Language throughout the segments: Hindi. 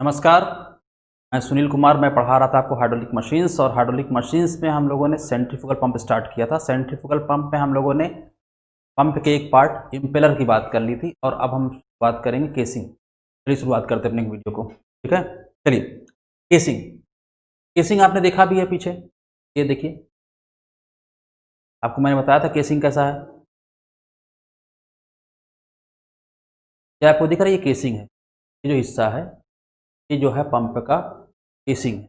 नमस्कार, मैं सुनील कुमार। मैं पढ़ा रहा था आपको हाइड्रोलिक मशीन्स, और हाइड्रोलिक मशीन्स में हम लोगों ने सेंट्रीफ्यूगल पंप स्टार्ट किया था। सेंट्रीफ्यूगल पंप में हम लोगों ने पंप के एक पार्ट इम्पेलर की बात कर ली थी, और अब हम बात करेंगे केसिंग। चलिए शुरुआत करते हैं अपने वीडियो को, ठीक है। चलिए, केसिंग। केसिंग आपने देखा भी है पीछे, ये देखिए, आपको मैंने बताया था केसिंग कैसा है। क्या आपको दिख रहा है? ये केसिंग है, ये जो हिस्सा है ये जो है पंप का केसिंग है।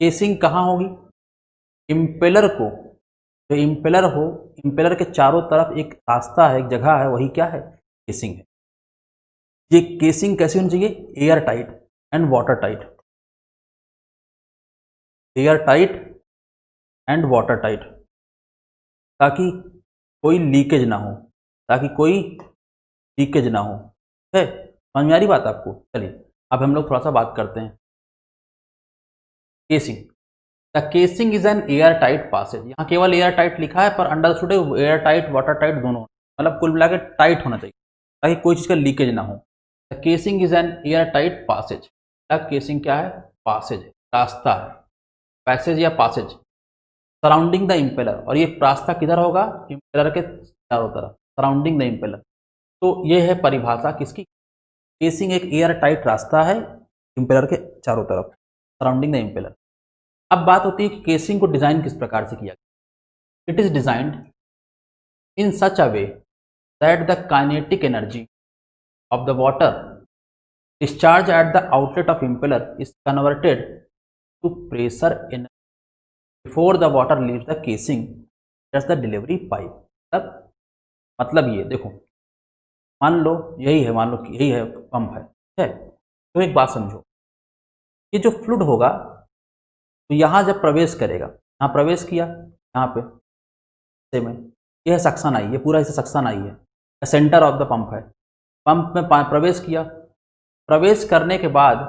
केसिंग कहाँ होगी? इम्पेलर को, जो इम्पेलर हो, इम्पेलर के चारों तरफ एक रास्ता है, एक जगह है, वही क्या है? केसिंग है। ये केसिंग कैसी होनी चाहिए? Air tight and water tight. Air tight and water tight, ताकि कोई लीकेज ना हो, ताकि कोई लीकेज ना हो, ठीक है। समझ में आ रही बात आपको? चलिए अब हम लोग थोड़ा सा बात करते हैं casing. The casing is an air tight passage. यहाँ केवल एयर टाइट लिखा है, पर understood air tight water tight दोनों, मतलब कुल मिला के टाइट होना चाहिए, ताकि कोई चीज़ का लीकेज ना हो। The casing is an air tight passage. The casing क्या है? पासेज, रास्ता है, पैसेज या पासेज सराउंडिंग द इम्पेलर। और ये रास्ता किधर होगा? इम्पेलर के चारों तरफ, सराउंडिंग द इम्पेलर। तो ये है परिभाषा किसकी? केसिंग एक एयर टाइट रास्ता है इम्पेलर के चारों तरफ, सराउंडिंग द इम्पेलर। अब बात होती है कि केसिंग को डिजाइन किस प्रकार से किया गया। It is designed in such a way that the kinetic energy of the water discharge at the outlet of impeller is converted to pressure energy before the water leaves the casing as the delivery pipe। मतलब ये देखो, मान लो यही है, मान लो कि यही है पंप है, ठीक है। तो एक बात समझो, ये जो फ्लूइड होगा तो यहाँ जब प्रवेश करेगा, यहाँ प्रवेश किया, यहाँ पे में यह सक्शन आई, ये पूरा इसे सक्शन आई है, सेंटर ऑफ द पंप है। पंप में प्रवेश किया, प्रवेश करने के बाद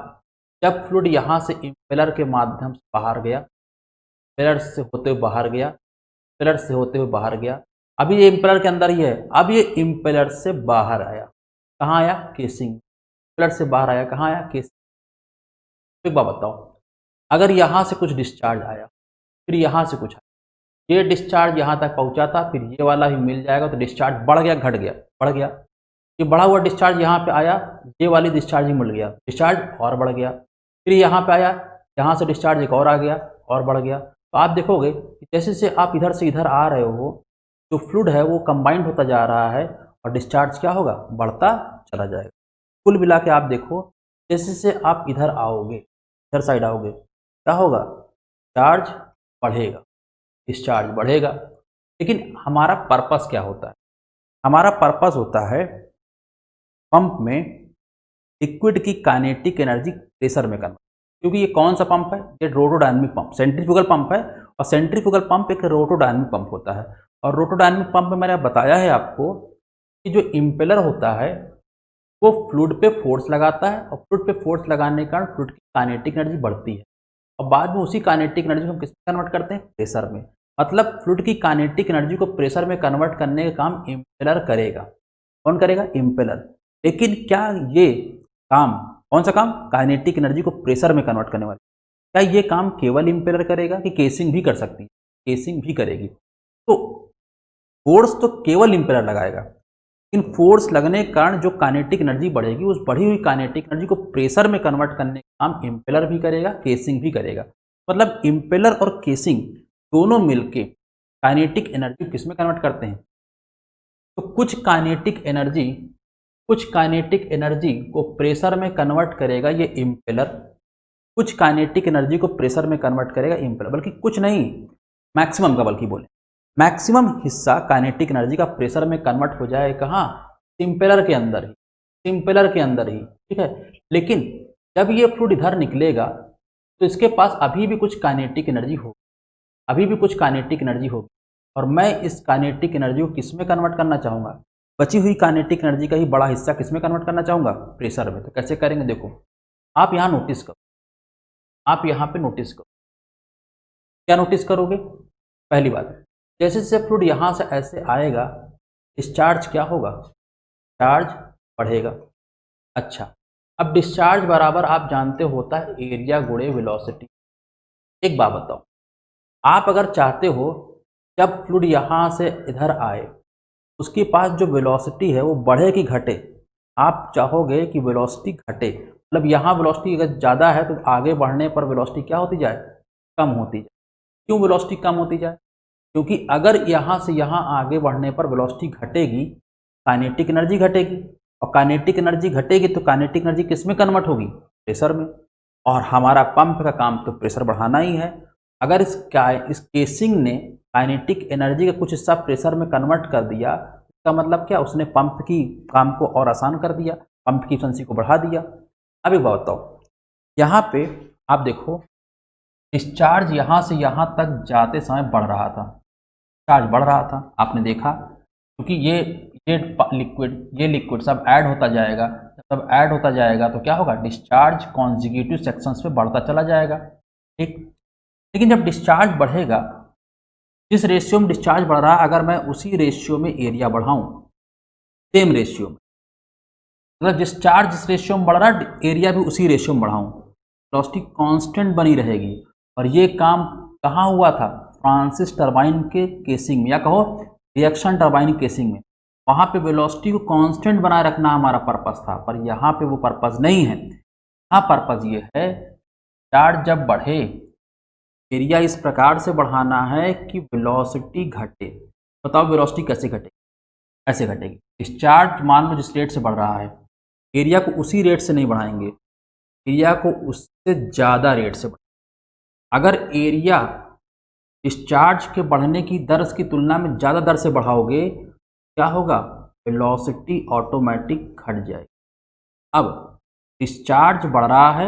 जब फ्लूइड यहाँ से इम्पेलर के माध्यम से बाहर गया, इम्पेलर से होते हुए बाहर गया, इम्पेलर से होते हुए बाहर गया, अभी ये इम्पेलर के अंदर ही है, अब ये इम्पेलर से बाहर आया, कहाँ आया? केसिंग। इम्पेलर से बाहर आया, कहाँ आया? केसिंग। एक बात बताओ, अगर यहाँ से कुछ डिस्चार्ज आया, फिर यहाँ से कुछ आया, ये डिस्चार्ज यहाँ तक पहुँचा था, फिर ये वाला भी मिल जाएगा, तो डिस्चार्ज बढ़ गया, घट गया, बढ़ गया। ये बढ़ा हुआ डिस्चार्ज यहाँ पे आया, ये वाली डिस्चार्ज ही मिल गया, डिस्चार्ज और बढ़ गया। फिर यहाँ पे आया, यहाँ से डिस्चार्ज एक और आ गया, और बढ़ गया। तो आप देखोगे कि जैसे जैसे आप इधर से इधर आ रहे हो, जो फ्लूइड है वो कंबाइंड होता जा रहा है, और डिस्चार्ज क्या होगा? बढ़ता चला जाएगा। कुल मिला के आप देखो, जैसे जैसे आप इधर आओगे, इधर साइड आओगे, क्या होगा? चार्ज बढ़ेगा, डिस्चार्ज बढ़ेगा। लेकिन हमारा पर्पस क्या होता है? हमारा पर्पस होता है पंप में लिक्विड की काइनेटिक एनर्जी प्रेशर में कन्वर्ट। क्योंकि ये कौन सा पंप है? ये रोटोडायनामिक पंप, सेंट्रीफ्यूगल पंप है। और सेंट्रीफ्यूगल पंप एक रोटोडायनामिक पंप होता है। और रोटोडायनामिक पंप में मैंने बताया है आपको कि जो इम्पेलर होता है वो फ्लूइड पे फोर्स लगाता है, और फ्लूइड पे फोर्स लगाने के कारण फ्लूइड की काइनेटिक एनर्जी बढ़ती है, और बाद में उसी काइनेटिक एनर्जी को हम किस में कन्वर्ट करते हैं? प्रेशर में। मतलब फ्लूइड की काइनेटिक एनर्जी को प्रेशर में कन्वर्ट करने का काम इम्पेलर करेगा। कौन करेगा? इम्पेलर। लेकिन क्या ये काम, कौन सा काम? काइनेटिक एनर्जी को प्रेशर में कन्वर्ट करने वाला, क्या ये काम केवल इम्पेलर करेगा कि केसिंग भी कर सकती है? केसिंग भी करेगी। तो फोर्स तो केवल इम्पेलर लगाएगा, लेकिन फोर्स लगने के कारण जो काइनेटिक एनर्जी बढ़ेगी, उस बढ़ी हुई काइनेटिक एनर्जी को प्रेशर में कन्वर्ट करने का काम इम्पेलर भी करेगा, केसिंग भी करेगा। मतलब इम्पेलर और केसिंग दोनों मिलके काइनेटिक एनर्जी किस में कन्वर्ट करते हैं? तो कुछ काइनेटिक एनर्जी को प्रेशर में कन्वर्ट करेगा ये इम्पेलर, कुछ काइनेटिक एनर्जी को प्रेशर में कन्वर्ट करेगा इम्पेलर। बल्कि कुछ नहीं, मैक्सिमम का, बल्कि बोले मैक्सिमम हिस्सा काइनेटिक एनर्जी का प्रेशर में कन्वर्ट हो जाए कहाँ? इम्पेलर के अंदर ही, इम्पेलर के अंदर ही, ठीक है। लेकिन जब ये फ्लूइड इधर निकलेगा तो इसके पास अभी भी कुछ काइनेटिक एनर्जी होगी, अभी भी कुछ काइनेटिक एनर्जी होगी, और मैं इस काइनेटिक एनर्जी को किस में कन्वर्ट करना चाहूँगा? बची हुई काइनेटिक एनर्जी का ही बड़ा हिस्सा किस में कन्वर्ट करना चाहूँगा? प्रेशर में। तो कैसे करेंगे? देखो, आप यहाँ नोटिस करो, आप यहाँ पे नोटिस करो, क्या नोटिस करोगे? पहली बात, जैसे जैसे फ्लूइड यहाँ से ऐसे आएगा, डिस्चार्ज क्या होगा? चार्ज बढ़ेगा। अच्छा, अब डिस्चार्ज बराबर आप जानते होता है एरिया गुणे वेलोसिटी। एक बात बताओ, आप अगर चाहते हो जब फ्लूइड यहाँ से इधर आए उसके पास जो वेलोसिटी है वो बढ़े कि घटे, आप चाहोगे कि वेलोसिटी घटे, मतलब यहाँ वेलोसिटी अगर ज़्यादा है तो आगे बढ़ने पर वेलोसिटी क्या होती जाए, कम होती जाए। क्यों वेलोसिटी कम होती जाए? क्योंकि अगर यहाँ से यहाँ आगे बढ़ने पर वेलोसिटी घटेगी, काइनेटिक एनर्जी घटेगी, और काइनेटिक एनर्जी घटेगी तो काइनेटिक एनर्जी किस में कन्वर्ट होगी, प्रेशर में, और हमारा पंप का काम तो प्रेशर बढ़ाना ही है। अगर इस केसिंग ने काइनेटिक एनर्जी का कुछ हिस्सा प्रेशर में कन्वर्ट कर दिया, इसका मतलब क्या, उसने पंप की काम को और आसान कर दिया, पंप की एफिशिएंसी को बढ़ा दिया। अब एक बात बताओ, यहाँ पे आप देखो डिस्चार्ज यहाँ से यहाँ तक जाते समय बढ़ रहा था, चार्ज बढ़ रहा था, आपने देखा, क्योंकि ये लिक्विड सब ऐड होता जाएगा, जब सब ऐड होता जाएगा तो क्या होगा, डिस्चार्ज कॉन्जिक्यूटिव सेक्शंस पे बढ़ता चला जाएगा, ठीक। लेकिन जब डिस्चार्ज बढ़ेगा, जिस रेशियो में डिस्चार्ज बढ़ रहा है, अगर मैं उसी रेशियो में एरिया बढ़ाऊं, सेम रेशियो में, मतलब डिस्चार्ज जिस रेशियो में बढ़ रहा है एरिया भी उसी रेशियो में बढ़ाऊं, वेलोसिटी कांस्टेंट बनी रहेगी। और ये काम कहाँ हुआ था, फ्रांसिस टरबाइन के केसिंग में, या कहो रिएक्शन टरबाइन केसिंग में, वहाँ पे वेलोसिटी को कांस्टेंट बनाए रखना हमारा पर्पस था, पर यहाँ पे वो पर्पस नहीं है। यहाँ पर्पस ये है, चार्ज जब बढ़े एरिया इस प्रकार से बढ़ाना है कि वेलोसिटी घटे। बताओ वेलोसिटी कैसे घटेगी, ऐसे घटेगी, डिस्चार्ज मान लो जिस रेट से बढ़ रहा है, एरिया को उसी रेट से नहीं बढ़ाएंगे, एरिया को उससे ज़्यादा रेट से बढ़ाएंगे। अगर एरिया डिस्चार्ज के बढ़ने की दर की तुलना में ज़्यादा दर से बढ़ाओगे, क्या होगा, वेलोसिटी ऑटोमेटिक घट जाएगी। अब डिस्चार्ज बढ़ रहा है,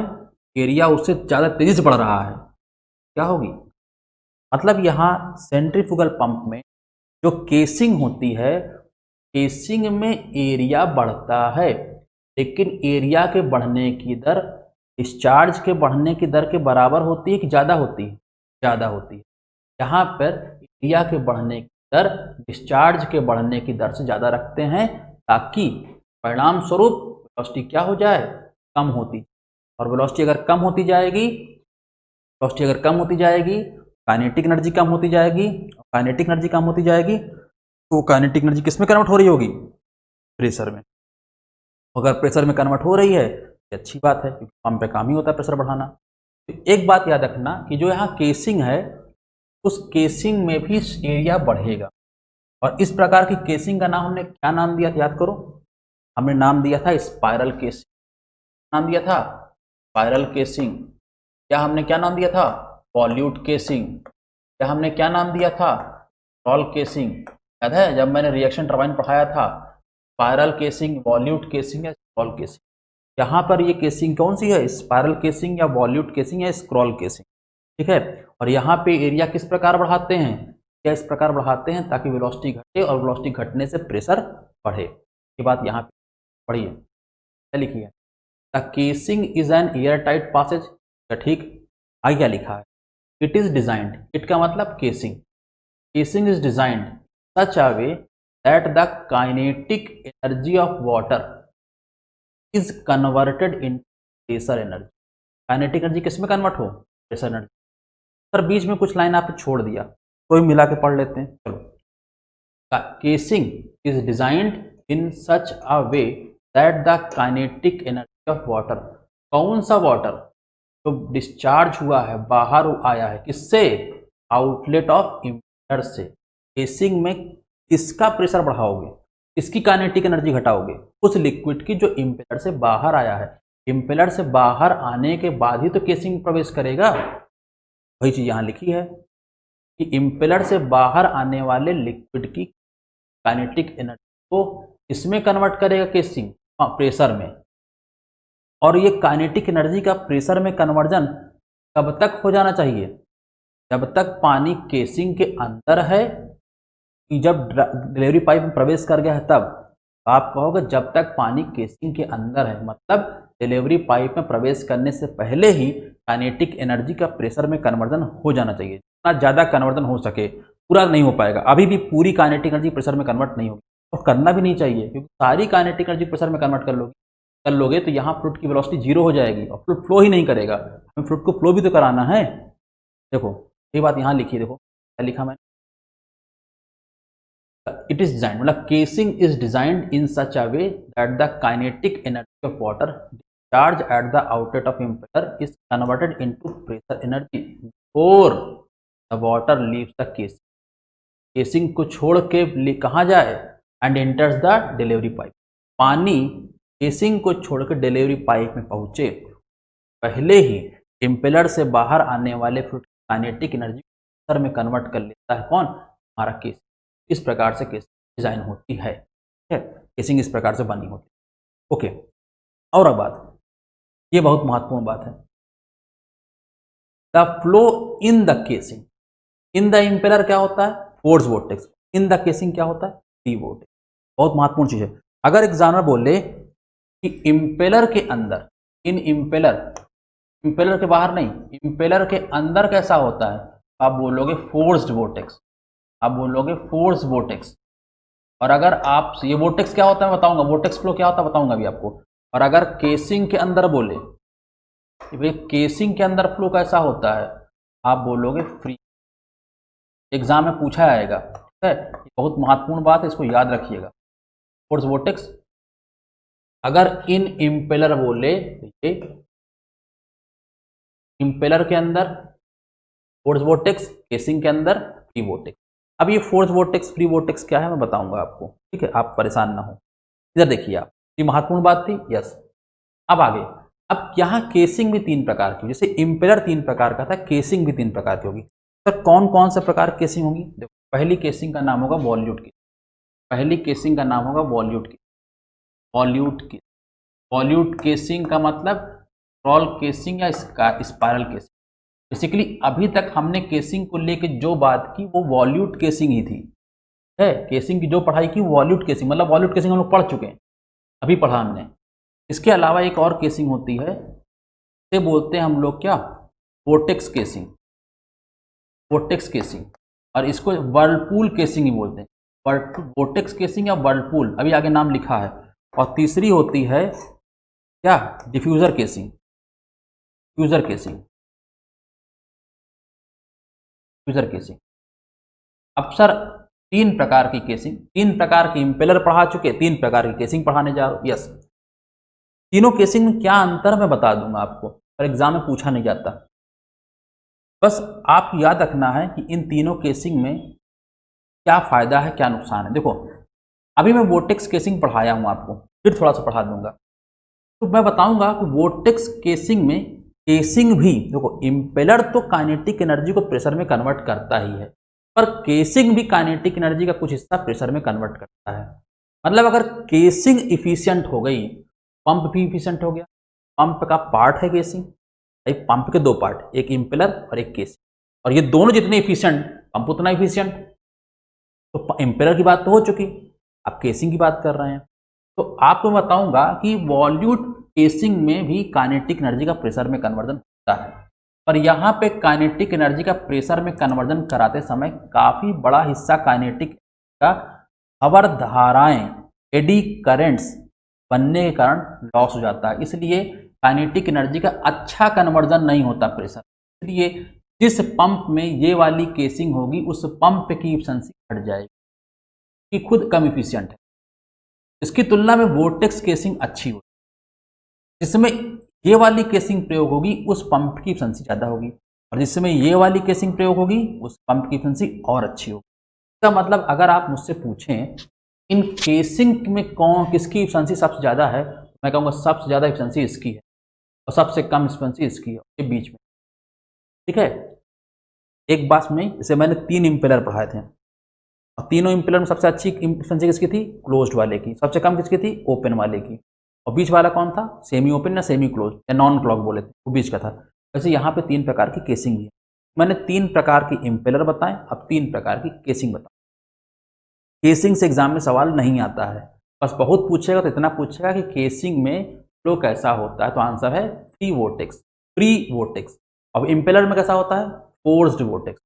एरिया उससे ज़्यादा तेज़ी से बढ़ रहा है, क्या होगी, मतलब यहाँ सेंट्रीफ्यूगल पंप में जो केसिंग होती है, केसिंग में एरिया बढ़ता है, लेकिन एरिया के बढ़ने की दर डिस्चार्ज के बढ़ने की दर के बराबर होती है कि ज़्यादा होती है, ज़्यादा होती है। यहाँ पर एरिया के बढ़ने की दर डिस्चार्ज के बढ़ने की दर से ज़्यादा रखते हैं, ताकि परिणाम स्वरूप वेलोसिटी क्या हो जाए, कम होती, और वेलोसिटी अगर कम होती जाएगी, वेलोसिटी अगर कम होती जाएगी, काइनेटिक एनर्जी कम होती जाएगी, काइनेटिक एनर्जी कम होती जाएगी, तो काइनेटिक एनर्जी किस में कन्वर्ट हो रही होगी, प्रेशर में। अगर प्रेशर में कन्वर्ट हो रही है तो अच्छी बात है, क्योंकि पंप पे काम ही होता है प्रेशर बढ़ाना। तो एक बात याद रखना कि जो यहाँ केसिंग है, उस केसिंग में भी एरिया बढ़ेगा, और इस प्रकार की केसिंग का नाम हमने क्या नाम दिया था, याद करो, हमने नाम दिया था स्पाइरल केसिंग, नाम दिया था स्पाइरल केसिंग, या हमने क्या नाम दिया था, वॉल्यूट केसिंग, या हमने क्या नाम दिया था, स्क्रॉल केसिंग। याद है जब मैंने रिएक्शन टरबाइन पढ़ाया था, स्पाइरल केसिंग, वॉल्यूट केसिंग या स्क्रॉल केसिंग। यहाँ पर ये केसिंग कौन सी है, स्पाइरल केसिंग या वॉल्यूट केसिंग या स्क्रॉल केसिंग, ठीक है। और यहाँ पे एरिया किस प्रकार बढ़ाते हैं, क्या इस प्रकार बढ़ाते हैं ताकि वेलोसिटी घटे, और वेलोसिटी घटने से प्रेशर बढ़े। ये बात यहाँ पे पढ़िए, क्या लिखी है, the casing is an air tight passage, ठीक। आगे क्या लिखा है, इट इज डिजाइंड, इट का मतलब casing, casing is designed such a way that the kinetic energy of water is converted in pressure energy. Kinetic energy किस में कन्वर्ट हो, प्रेशर एनर्जी। सर बीच में कुछ लाइन आपने छोड़ दिया, तो ही मिला के पढ़ लेते हैं, चलो। Casing is designed in such a way that the kinetic energy of water, कौन सा वाटर, जो डिस्चार्ज हुआ है, बाहर आया है, किससे, आउटलेट ऑफ इम्पेलर से। केसिंग में किसका प्रेशर बढ़ाओगे, इसकी काइनेटिक एनर्जी घटाओगे, उस लिक्विड की जो इम्पेलर से बाहर आया है। इम्पेलर से बाहर आने के बाद ही तो केसिंग में प्रवेश करेगा, वही चीज यहाँ लिखी है कि इम्पेलर से बाहर आने वाले लिक्विड की काइनेटिक एनर्जी को इसमें कन्वर्ट करेगा केसिंग, प्रेशर में। और ये काइनेटिक एनर्जी का प्रेशर में कन्वर्जन कब तक हो जाना चाहिए, जब तक पानी केसिंग के अंदर है, कि जब डिलीवरी पाइप में प्रवेश कर गया है तब। आप कहोगे जब तक पानी केसिंग के अंदर है, मतलब डिलीवरी पाइप में प्रवेश करने से पहले ही काइनेटिक एनर्जी का प्रेशर में कन्वर्जन हो जाना चाहिए, जितना ज़्यादा कन्वर्जन हो सके। पूरा नहीं हो पाएगा, अभी भी पूरी काइनेटिक एनर्जी प्रेशर में कन्वर्ट नहीं होगी, और करना भी नहीं चाहिए, क्योंकि सारी काइनेटिक एनर्जी प्रेशर में कन्वर्ट कर लोगे कर लोगे तो यहाँ फ्लूइड की वेलोसिटी जीरो हो जाएगी और फ्लूइड फ्लो ही नहीं करेगा। हमें फ्लूइड को फ्लो भी तो कराना है। देखो ये बात यहाँ लिखी, देखो क्या लिखा मैंने, इट इज डिजाइन मतलब casing is designed in such a way that the kinetic energy of water discharge at the outlet of impeller is converted into pressure energy before the water leaves the casing. Casing को छोड़ के कहाँ जाए, and enters the delivery pipe. पानी केसिंग को छोड़कर डिलीवरी पाइप में पहुंचे पहले ही इम्पेलर से बाहर आने वाले फ्लूइड काइनेटिक एनर्जी प्रेशर में कन्वर्ट कर लेता है कौन, हमारा केसिंग। इस प्रकार से केसिंग डिजाइन होती है, ठीक है, केसिंग इस प्रकार से बनी होती है। ओके, और अब बात, ये बहुत महत्वपूर्ण बात है, the flow in the casing. In the impeller क्या होता है, force vortex. In the casing क्या होता है, फ्री वोर्टेक्स। बहुत महत्वपूर्ण चीज है। अगर एग्जामिनर बोले कि इम्पेलर के अंदर, इन इम्पेलर, इम्पेलर के बाहर नहीं, इम्पेलर के अंदर कैसा होता है, आप बोलोगे फोर्स्ड वोर्टेक्स, आप बोलोगे फोर्स वोर्टेक्स। और अगर आप, ये वोर्टेक्स क्या होता है बताऊंगा, वोर्टेक्स फ्लो क्या होता है बताऊंगा अभी आपको। और अगर केसिंग के अंदर बोले कि भाई केसिंग के अंदर फ्लो कैसा होता है, आप बोलोगे फ्री। एग्जाम में पूछा आएगा, ठीक है, बहुत महत्वपूर्ण बात है, इसको याद रखिएगा। फोर्स वोर्टेक्स अगर इन इम्पेलर बोले, ये इम्पेलर के अंदर फोर्स वोर्टेक्स, केसिंग के अंदर फ्री वोर्टेक्स। अब ये फोर्स वोर्टेक्स फ्री वोर्टेक्स क्या है मैं बताऊंगा आपको, ठीक है, आप परेशान ना हो। इधर देखिए आप, ये महत्वपूर्ण बात थी, यस। अब आगे, अब यहाँ केसिंग भी तीन प्रकार की, जैसे इम्पेलर तीन प्रकार का था, केसिंग भी तीन प्रकार की होगी। सर कौन कौन से प्रकार की केसिंग होगी, देखो पहली केसिंग का नाम होगा वॉल्यूट की, पहली केसिंग का नाम होगा वॉल्यूट की, वॉल्यूट की। वॉल्यूट केसिंग का मतलब रॉल केसिंग या स्पाइरल केसिंग। बेसिकली अभी तक हमने केसिंग को लेके जो बात की वो वॉल्यूट केसिंग ही थी, है, केसिंग की जो पढ़ाई की वॉल्यूट केसिंग, मतलब वॉल्यूट केसिंग हम लोग पढ़ चुके हैं, अभी पढ़ा हमने। इसके अलावा एक और केसिंग होती है, इसे बोलते हैं हम लोग क्या, वोर्टेक्स केसिंग, वोर्टेक्स केसिंग, और इसको वर्लपूल केसिंग ही बोलते हैं, वोर्टेक्स केसिंग या वर्लपूल, अभी आगे नाम लिखा है। और तीसरी होती है क्या, diffuser casing, diffuser casing, diffuser casing. अब सर तीन प्रकार की केसिंग, तीन प्रकार की इम्पेलर पढ़ा चुके, तीन प्रकार की केसिंग पढ़ाने जा रहा हूं, यस। तीनों केसिंग में क्या अंतर मैं बता दूंगा आपको, पर एग्जाम में पूछा नहीं जाता। बस आप याद रखना है कि इन तीनों केसिंग में क्या फायदा है क्या नुकसान है। देखो अभी मैं वोर्टेक्स केसिंग पढ़ाया हूं आपको, फिर थोड़ा सा पढ़ा दूंगा, तो मैं बताऊंगा कि वोर्टेक्स केसिंग में केसिंग भी, देखो इम्पेलर तो काइनेटिक एनर्जी को प्रेशर में कन्वर्ट करता ही है, पर केसिंग भी काइनेटिक एनर्जी का कुछ हिस्सा प्रेशर में कन्वर्ट करता है। मतलब अगर केसिंग इफिशियंट हो गई, पंप भी इफिशियंट हो गया। पंप का पार्ट है केसिंग, एक पंप के दो पार्ट, एक इम्पेलर और एक केसिंग, और ये दोनों जितने इफिशियंट, पंप उतना इफिशियंट। तो इम्पेलर की बात तो हो चुकी, अब केसिंग की बात कर रहे हैं। तो आपको बताऊंगा कि वॉल्यूट केसिंग में भी काइनेटिक एनर्जी का प्रेशर में कन्वर्जन होता है, पर यहाँ पे काइनेटिक एनर्जी का प्रेशर में कन्वर्जन कराते समय काफी बड़ा हिस्सा काइनेटिक का हवर धाराएं, एडी करेंट्स बनने के कारण लॉस हो जाता है, इसलिए काइनेटिक एनर्जी का अच्छा कन्वर्जन नहीं होता प्रेशर। इसलिए जिस पंप में ये वाली केसिंग होगी उस पंप की एफिशिएंसी घट जाएगी, कि खुद कम इफिशियंट है। इसकी तुलना में वोर्टेक्स केसिंग अच्छी होगी, जिसमें ये वाली केसिंग प्रयोग होगी उस पंप की एफिशिएंसी ज़्यादा होगी, और जिसमें ये वाली केसिंग प्रयोग होगी उस पंप की एफिशिएंसी और अच्छी होगी। इसका मतलब अगर आप मुझसे पूछें इन केसिंग में कौन किसकी एफिशिएंसी सबसे ज़्यादा है, मैं कहूँगा सबसे ज़्यादा एफिशिएंसी इसकी है और सबसे कम एफिशिएंसी इसकी है, ये बीच में, ठीक है। एक बात में, जैसे मैंने तीन इम्पेलर पढ़ाए थे और तीनों इम्पेलर में सबसे अच्छी एफिशिएंसी किसकी थी, क्लोज्ड वाले की, सबसे कम किसकी थी, ओपन वाले की, और बीच वाला कौन था, सेमी ओपन या सेमी क्लोज या नॉन क्लॉक बोले थे, वो बीच का था। वैसे यहाँ पे तीन प्रकार की केसिंग है, मैंने तीन प्रकार की इम्पेलर बताएं, अब तीन प्रकार की केसिंग बताऊं। केसिंग से एग्जाम में सवाल नहीं आता है, बस बहुत पूछेगा तो इतना पूछेगा कि केसिंग में फ्लो कैसा होता है, तो आंसर है फ्री वोर्टेक्स, फ्री वोर्टेक्स। अब इम्पेलर में कैसा होता है, फोर्स्ड वोर्टेक्स।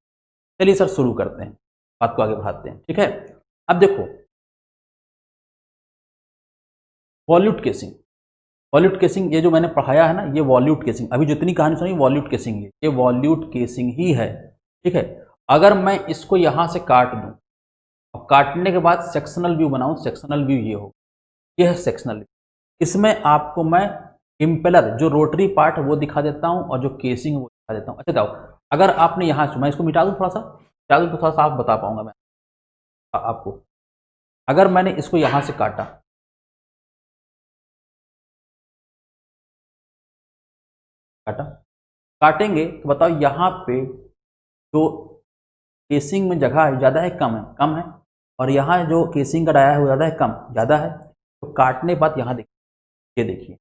चलिए सर शुरू करते हैं, बात को आगे बढ़ाते हैं, ठीक है। अब देखो वॉल्यूट केसिंग, वॉल्यूट केसिंग ये जो मैंने पढ़ाया है ना, ये वॉल्यूट केसिंग, अभी जितनी कहानी सुनी वॉल्यूट केसिंग है, ये वॉल्यूट केसिंग ही है। ठीक है, अगर मैं इसको यहाँ से काट दूँ और काटने के बाद सेक्शनल व्यू बनाऊँ, सेक्शनल व्यू ये होगा, ये है सेक्शनल व्यू। इसमें आपको मैं इम्पेलर जो रोटरी पार्ट है वो दिखा देता हूँ और जो केसिंग है वो दिखा देता हूँ। अच्छा बताओ, अगर आपने यहाँ से, मैं इसको मिटा दूँ थोड़ा सा, मिटा दूँ तो थोड़ा सा आप बता पाऊंगा मैं आपको। अगर मैंने इसको यहाँ से काटा, काटेंगे तो बताओ यहाँ पे जो केसिंग में जगह है ज़्यादा है कम है? कम है। और यहाँ जो केसिंग का डाया है वो ज़्यादा है कम? ज़्यादा है। तो काटने के बाद यहाँ देखिए, ये देखिए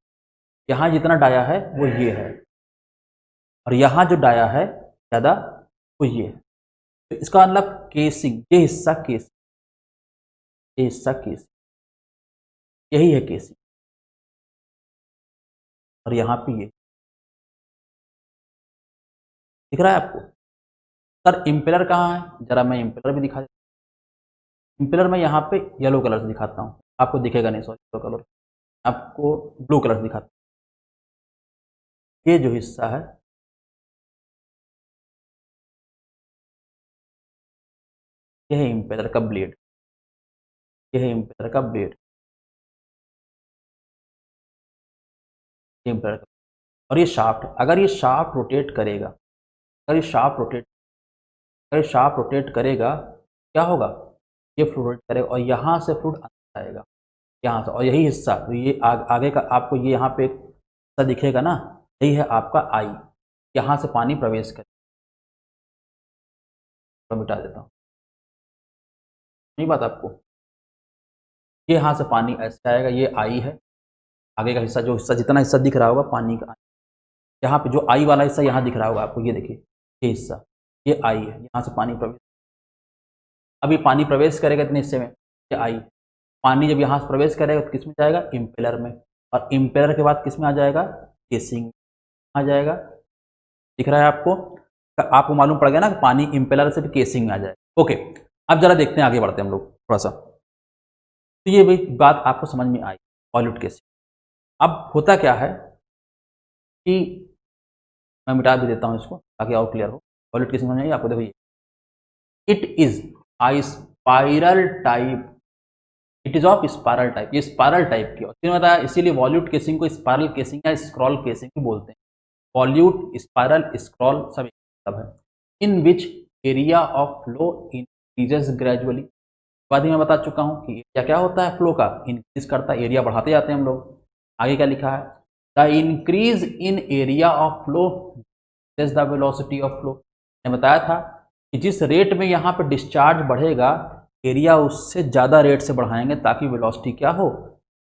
यहाँ जितना डाया है वो ये है और यहाँ जो डाया है ज़्यादा वो ये है। तो इसका मतलब केसिंग, ये हिस्सा केसिंग, ये हिस्सा केसिंग, यही है केसिंग। और यहाँ पे ये दिख रहा है आपको? सर इम्पेलर कहाँ है? जरा मैं इम्पेलर भी दिखा देता हूँ। इम्पेलर मैं यहाँ पे येलो कलर से दिखाता हूँ, आपको दिखेगा नहीं, सॉरी येलो कलर, आपको ब्लू कलर से दिखाता हूँ। ये जो हिस्सा है यह है इम्पेलर का ब्लेड, यह है इम्पेलर का ब्लेड, ये इम्पेलर का। और ये शाफ्ट, अगर ये शाफ्ट रोटेट करेगा, अगर ये शाफ्ट रोटेट, अगर ये शाफ्ट रोटेट करेगा क्या होगा? ये फ्लूइड रोटेट करेगा और यहाँ से फ्लूइड अंदर आएगा, यहाँ से। और यही हिस्सा तो ये आगे का आपको ये यहाँ पे एक हिस्सा दिखेगा ना, यही है आपका आई, यहाँ से पानी प्रवेश करे। तो मिटा देता हूँ, नहीं बात आपको, ये यहाँ से पानी ऐसे आएगा, ये आई है, आगे का हिस्सा, जो हिस्सा जितना हिस्सा दिख रहा होगा पानी का, यहाँ पे जो आई वाला हिस्सा यहाँ दिख रहा होगा आपको, ये देखिए ये हिस्सा, ये आई है, यहाँ से पानी प्रवेश। अब ये पानी प्रवेश करेगा इतने हिस्से में, ये आई, पानी जब यहाँ से प्रवेश करेगा तो किस में जाएगा? इम्पेलर में। और इम्पेलर के बाद किस में आ जाएगा? केसिंग आ जाएगा। दिख रहा है आपको? आपको मालूम पड़ गया ना कि पानी इम्पेलर से भी केसिंग में आ जाएगा। ओके, अब जरा देखते हैं, आगे बढ़ते हैं हम लोग थोड़ा सा। तो ये भी बात आपको समझ में आई, वॉल्यूट केसिंग। अब होता क्या है कि मैं मिटा भी देता हूँ इसको ताकि और क्लियर हो। वॉल्यूट केसिंग समझ आई आपको? देखो ये it is eye spiral type, it is of spiral type, ये स्पाइरल टाइप की होती है, बताया, इसीलिए वॉल्यूट केसिंग को स्पाइरल केसिंग या स्क्रॉल केसिंग भी बोलते हैं। वॉल्यूट, स्पाइरल, स्क्रॉल सब है। In which area of flow increases gradually, बाद ही मैं बता चुका हूँ कि एरिया क्या होता है फ्लो का, इंक्रीज करता है, एरिया बढ़ाते जाते हैं हम लोग। आगे क्या लिखा है? The increase in area of flow is the velocity of flow. मैंने बताया था कि जिस रेट में यहाँ पर डिस्चार्ज बढ़ेगा, एरिया उससे ज़्यादा रेट से बढ़ाएंगे ताकि वेलोसिटी क्या हो?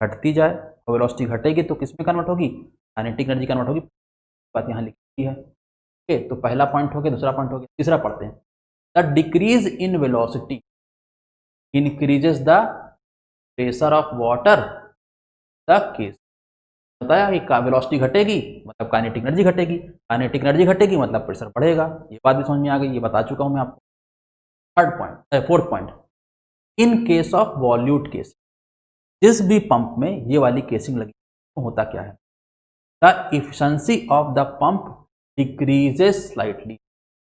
घटती जाए। और वेलोसिटी घटेगी तो किस में कन्वर्ट होगी? काइनेटिक एनर्जी कन्वर्ट होगी। बात यहाँ लिखी है। ओके, तो पहला पॉइंट हो गया, दूसरा पॉइंट हो गया, तीसरा पढ़ते हैं। The decrease in velocity increases the pressure of water the case. बताया कि वेलोसिटी घटेगी मतलब काइनेटिक एनर्जी घटेगी, काइनेटिक एनर्जी घटेगी मतलब प्रेशर बढ़ेगा। ये बात भी समझ में आ गई, ये बता चुका हूँ मैं आपको। Third point, fourth point, in case of वॉल्यूट case, जिस भी पंप में ये वाली केसिंग लगी तो होता क्या है? The efficiency of the pump decreases slightly,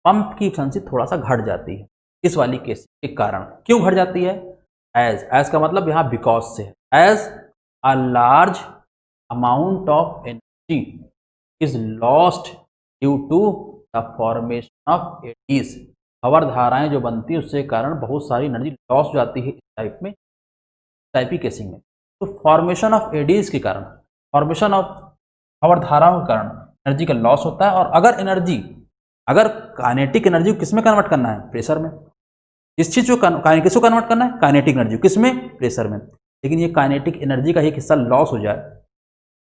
pump की इफिशिएंसी थोड़ा सा घट जाती है इस वाली केसिंग के कारण। क्यों घट जाती है? एज का मतलब यहाँ बिकॉज से है। As a large amount of energy is lost due to the formation of eddies, हवर धाराएं जो बनती है उसके कारण बहुत सारी एनर्जी लॉस हो जाती है इस टाइप में, टाइप की केसिंग में। तो फॉर्मेशन ऑफ एडीज के कारण, फॉर्मेशन ऑफ हवर धाराओं के कारण एनर्जी का लॉस होता है। और अगर एनर्जी, अगर काइनेटिक एनर्जी को किस में कन्वर्ट करना है? प्रेशर में। इस चीज को किसको कन्वर्ट करना है? काइनेटिक एनर्जी किस में? प्रेशर में। लेकिन ये काइनेटिक एनर्जी का एक हिस्सा लॉस हो जाए,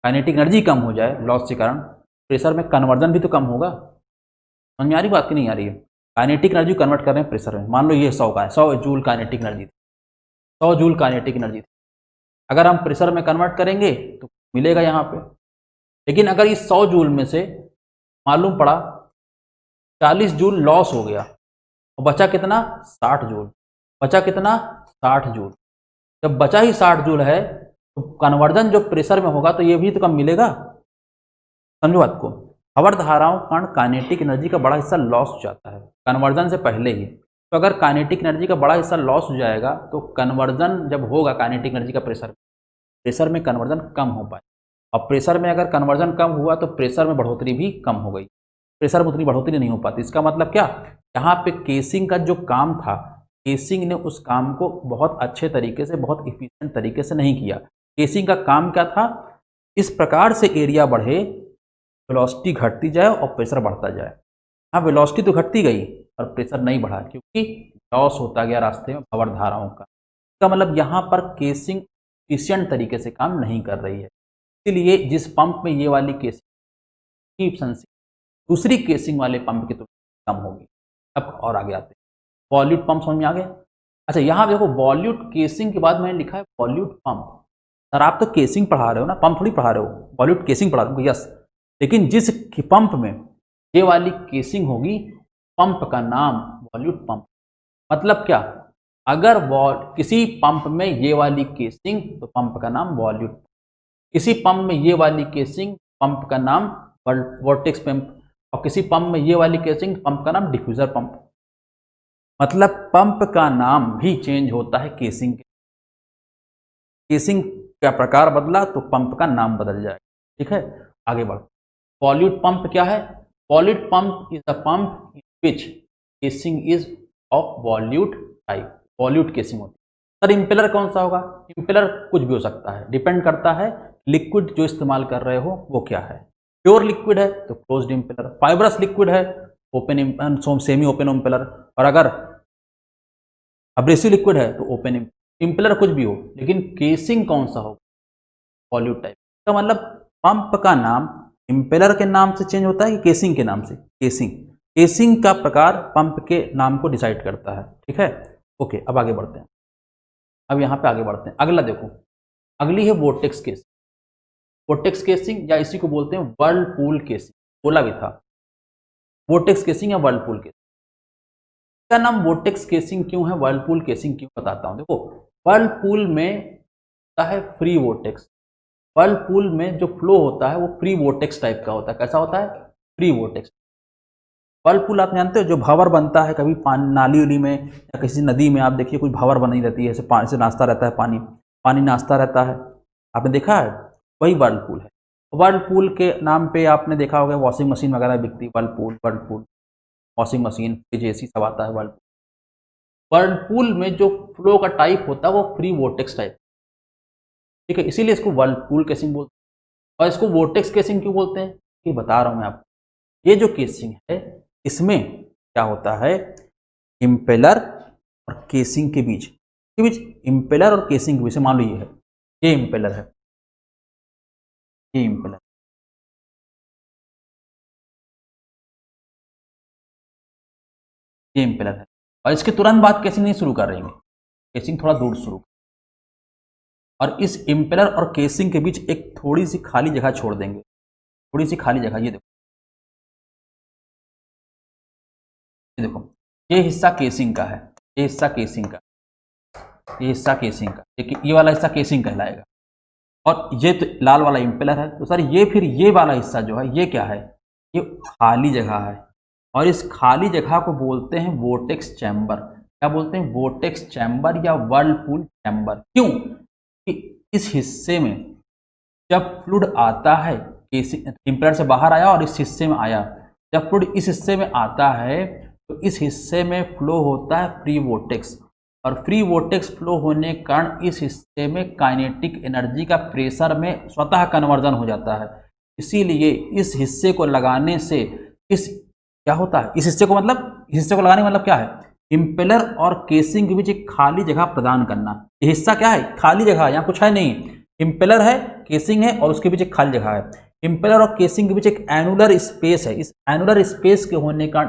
काइनेटिक एनर्जी कम हो जाए लॉस के कारण, प्रेशर में कन्वर्जन भी तो कम होगा। समझ में आ रही बात की नहीं आ रही है? काइनेटिक एनर्जी कन्वर्ट कर रहे हैं प्रेशर में। मान लो ये 100 का है, 100 जूल काइनेटिक एनर्जी थी, 100 जूल काइनेटिक एनर्जी थी। अगर हम प्रेशर में कन्वर्ट करेंगे तो मिलेगा यहाँ पे। लेकिन अगर इस 100 जूल में से मालूम पड़ा 40 जूल लॉस हो गया और बचा कितना? 60 जूल। बचा कितना? 60 जूल। जब बचा ही 60 जूल है तो कन्वर्जन जो प्रेशर में होगा तो ये भी तो कम मिलेगा। समझो बात को। हवर धाराओं के कारण काइनेटिक एनर्जी का बड़ा हिस्सा लॉस हो जाता है कन्वर्जन से पहले ही। तो अगर काइनेटिक एनर्जी का बड़ा हिस्सा लॉस हो जाएगा तो कन्वर्जन जब होगा काइनेटिक एनर्जी का प्रेशर में कन्वर्जन कम हो पाए। और प्रेशर में अगर कन्वर्जन कम हुआ तो प्रेशर में बढ़ोतरी भी कम हो गई, प्रेशर में उतनी बढ़ोतरी नहीं हो पाती। इसका मतलब क्या, यहाँ पे केसिंग का जो काम था, केसिंग ने उस काम को बहुत अच्छे तरीके से, बहुत इफिशिएंट तरीके से नहीं किया। केसिंग का काम क्या था, इस प्रकार से एरिया बढ़े, वेलोसिटी घटती जाए और प्रेशर बढ़ता जाए। हाँ, वेलोसिटी तो घटती गई और प्रेशर नहीं बढ़ा क्योंकि लॉस होता गया रास्ते में भंवर धाराओं का। इसका मतलब यहाँ पर केसिंग इफिशिएंट तरीके से काम नहीं कर रही है। इसलिए जिस पंप में ये वाली केसिंग की एफिशिएंसी दूसरी केसिंग वाले पंप की तुलना कम होगी। अब और आगे आते हैं, वॉल्यूट पंप समझ में आ गया। अच्छा, यहाँ देखो वॉल्यूट केसिंग के बाद मैंने लिखा है वॉल्यूट पंप। सर आप तो केसिंग पढ़ा रहे हो ना, पंप थोड़ी पढ़ा रहे हो, वॉल्यूट केसिंग पढ़ा रहे हो। यस, लेकिन जिस पंप में ये वाली केसिंग होगी पंप का नाम वॉल्यूट पंप। मतलब क्या, अगर किसी पंप में ये वाली केसिंग तो पंप का नाम वॉल्यूट, किसी पंप में ये वाली केसिंग पंप का नाम वोर्टेक्स पंप, और किसी पंप में ये वाली केसिंग पंप का नाम डिफ्यूजर पंप। मतलब पंप का नाम भी चेंज होता है केसिंग के। केसिंग का प्रकार बदला तो पंप का नाम बदल जाएगा। ठीक है, आगे बढ़ो। वॉल्यूट पंप क्या है? वॉल्यूट pump is the pump in which casing is of वॉल्यूट type. वॉल्यूट casing होती है। सर इंपेलर कौन सा होगा? इंपेलर कुछ भी हो सकता है, डिपेंड करता है लिक्विड जो इस्तेमाल कर रहे हो वो क्या है। प्योर लिक्विड है तो क्लोज्ड इंपेलर, फाइब्रस लिक्विड है ओपन सेमी ओपन इंपेलर, और अगर अब्रेसिव लिक्विड है तो ओपन इंपेलर। कुछ भी हो, लेकिन केसिंग कौन सा हो? वॉल्यूट टाइप। तो मतलब पंप का नाम इंपेलर के नाम से चेंज होता है कि केसिंग के नाम से? केसिंग का प्रकार पंप के नाम को डिसाइड करता है। ठीक है, ओके, अब आगे बढ़ते हैं। अब यहाँ पे आगे बढ़ते हैं, अगला देखो, अगली है वोर्टेक्स केसिंग। वोर्टेक्स केसिंग या इसी को बोलते हैं वर्लपूल केसिंग, बोला भी था वोर्टेक्स केसिंग या वर्लपूल केसिंग। इसका नाम वोर्टेक्स केसिंग क्यों है, वर्लपूल केसिंग क्यों, बताता हूं। देखो, वर्लपूल में होता है फ्री वोर्टेक्स। वर्लपूल में जो फ्लो होता है वो फ्री वोर्टेक्स टाइप का होता है। कैसा होता है? Free vortex. वर्लपूल आप जानते हो, जो भंवर बनता है कभी पानी नाली उली में या किसी नदी में, आप देखिए कुछ भंवर बनी रहती है, ऐसे पानी से नाचता रहता है, पानी नाचता रहता है, आपने देखा है, वही वर्लपूल है। वर्लपूल के नाम पे आपने देखा होगा वॉशिंग मशीन वगैरह बिकती, Whirlpool washing machine, fridge, AC सब आता है वर्लपूल। वर्लपूल में जो फ्लो का टाइप होता है वो फ्री वोर्टेक्स टाइप। ठीक है, इसीलिए इसको वर्लपूल केसिंग बोलते हैं। और इसको वोर्टेक्स केसिंग क्यों बोलते हैं ये बता रहा हूं मैं आपको। ये जो केसिंग है इसमें क्या होता है, इंपेलर और केसिंग के बीच इंपेलर और केसिंग के बीच, मान लो ये है, ये इंपेलर है, ये इंपेलर, ये इंपेलर है, और इसके तुरंत बाद केसिंग नहीं शुरू कर रहेंगे, केसिंग थोड़ा दूर शुरू, और इस इंपेलर और केसिंग के बीच एक थोड़ी सी खाली जगह छोड़ देंगे, थोड़ी सी खाली जगह। ये देखो, ये हिस्सा केसिंग का है, ये हिस्सा केसिंग का, ये हिस्सा केसिंग का, ये वाला हिस्सा केसिंग कहलाएगा, और ये तो लाल वाला इंपेलर है। तो सर ये फिर ये वाला हिस्सा जो है ये क्या है? ये खाली जगह है, और इस खाली जगह को बोलते हैं वोर्टेक्स चैम्बर। क्या बोलते हैं? वोर्टेक्स चैम्बर या वर्लपूल चैम्बर। क्यों? कि इस हिस्से में जब फ्लूइड आता है, इंपेलर से बाहर आया और इस हिस्से में आया, जब फ्लूइड इस हिस्से में आता है तो इस हिस्से में फ्लो होता है फ्री वोर्टेक्स, और फ्री वोर्टेक्स फ्लो होने के कारण इस हिस्से में काइनेटिक एनर्जी का प्रेशर में स्वतः कन्वर्जन हो जाता है। इसीलिए इस हिस्से को लगाने से इस क्या होता है, इस हिस्से को लगाने का मतलब क्या है? इंपेलर और केसिंग के बीच एक खाली जगह प्रदान करना। ये हिस्सा क्या है? खाली जगह, यहाँ कुछ है नहीं, इंपेलर है, केसिंग है, और उसके बीच एक खाली जगह है। इंपेलर और केसिंग के बीच एक एनुलर स्पेस है। इस एनुलर स्पेस के होने का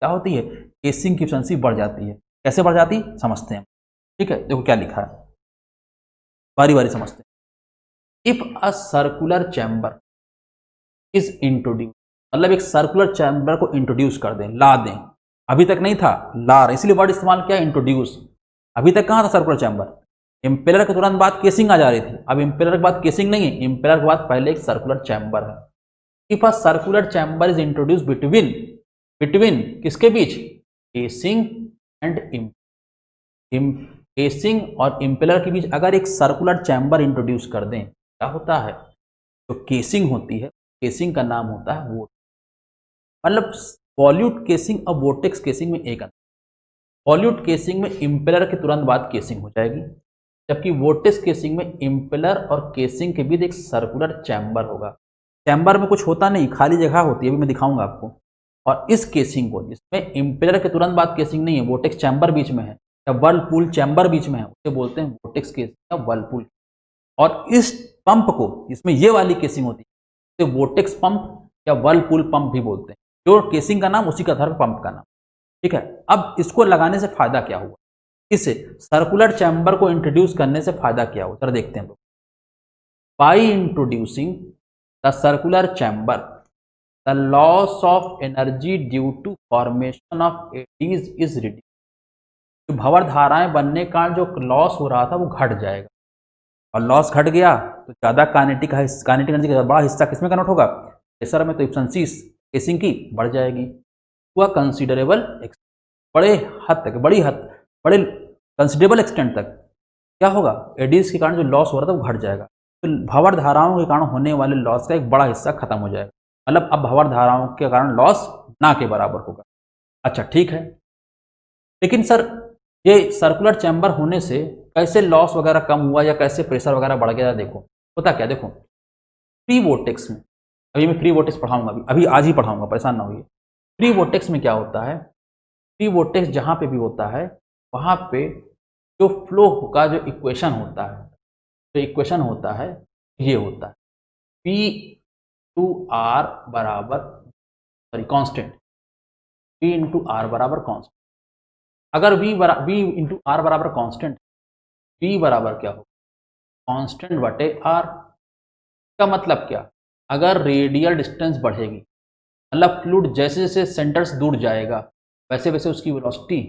क्या होती है? केसिंग की एफिशिएंसी बढ़ जाती है। कैसे बढ़ जाती समझते हैं। ठीक है, देखो क्या लिखा है, बारी बारी समझते हैं। If a circular chamber is introduce, मतलब एक सर्कुलर चैम्बर को इंट्रोड्यूस कर दें, ला दें, अभी तक नहीं था, ला रहे, इसलिए वर्ड इस्तेमाल किया इंट्रोड्यूस। अभी तक कहां था सर्कुलर चैम्बर? इम्पेलर के तुरंत बाद केसिंग आ जा रही थी, अब इम्पेलर के बाद केसिंग नहीं है, इम्पेलर के बाद पहले एक सर्कुलर चैम्बर है। If a circular chamber is introduce between between किसके बीच, केसिंग एंड केसिंग और इम्पेलर के बीच अगर एक सर्कुलर चैम्बर इंट्रोड्यूस कर दें, क्या होता है, जो केसिंग होती है, केसिंग का नाम होता है वोट, मतलब वॉल्यूट केसिंग और वोर्टेक्स केसिंग में एक अंतर। वॉल्यूट केसिंग में इम्पेलर के तुरंत बाद केसिंग हो जाएगी, जबकि वोर्टेक्स केसिंग में इम्पेलर और केसिंग के बीच एक सर्कुलर चैम्बर होगा। चैम्बर में कुछ होता नहीं, खाली जगह होती है, अभी मैं दिखाऊंगा आपको। और इस केसिंग को, जिसमें इम्पेलर के तुरंत बाद केसिंग नहीं है, वोर्टेक्स चैम्बर बीच में है या वर्लपूल चैम्बर बीच में है, उसे बोलते हैं वोर्टेक्स केसिंग या वर्लपूल। और इस पंप को, इसमें ये वाली केसिंग होती है, इसे वोर्टेक्स पंप या वर्लपूल पंप भी बोलते हैं। जो केसिंग का नाम उसी का था पंप का नाम, ठीक है। अब इसको लगाने से फायदा क्या हुआ, इसे सर्कुलर चैम्बर को इंट्रोड्यूस करने से फायदा क्या हुआ, जरा देखते हैं लोग। By introducing the circular chamber the loss of energy due to formation of eddies is reduce. जो भंवर धाराएं बनने का जो लॉस हो रहा था वो घट जाएगा, और लॉस घट गया तो ज़्यादा काइनेटिक एनर्जी का बड़ा हिस्सा किसमें कन्वर्ट होगा, प्रेशर में, तो इफिशिएंसी केसिंग की बढ़ जाएगी। हुआ कंसिडरेबल, बड़े हद तक, बड़े कंसिडरेबल एक्सटेंट तक क्या होगा, एडीज के कारण जो लॉस हो रहा था वो घट जाएगा। तो भंवर धाराओं के कारण होने वाले लॉस का एक बड़ा हिस्सा खत्म हो जाएगा, मतलब अब भंवर धाराओं के कारण लॉस ना के बराबर होगा। अच्छा ठीक है, लेकिन सर ये सर्कुलर चैम्बर होने से कैसे लॉस वगैरह कम हुआ या कैसे प्रेशर वगैरह बढ़ गया, देखो होता क्या, देखो फ्री वोर्टेक्स में, अभी मैं फ्री वोर्टेक्स पढ़ाऊंगा, अभी आज ही पढ़ाऊंगा, परेशान ना होइए। फ्री वोर्टेक्स में क्या होता है, फ्री वोर्टेक्स जहाँ पे भी होता है वहाँ पे जो फ्लो का जो इक्वेशन होता है, जो इक्वेशन होता है ये होता है P टू R बराबर, sorry constant, P into R बराबर कॉन्स्टेंट। अगर V इंटू आर बराबर कॉन्स्टेंट, V बराबर क्या हो, कॉन्स्टेंट बटे R। का मतलब क्या, अगर रेडियल डिस्टेंस बढ़ेगी, मतलब फ्लूइड जैसे जैसे सेंटर से दूर जाएगा वैसे वैसे उसकी वेलोसिटी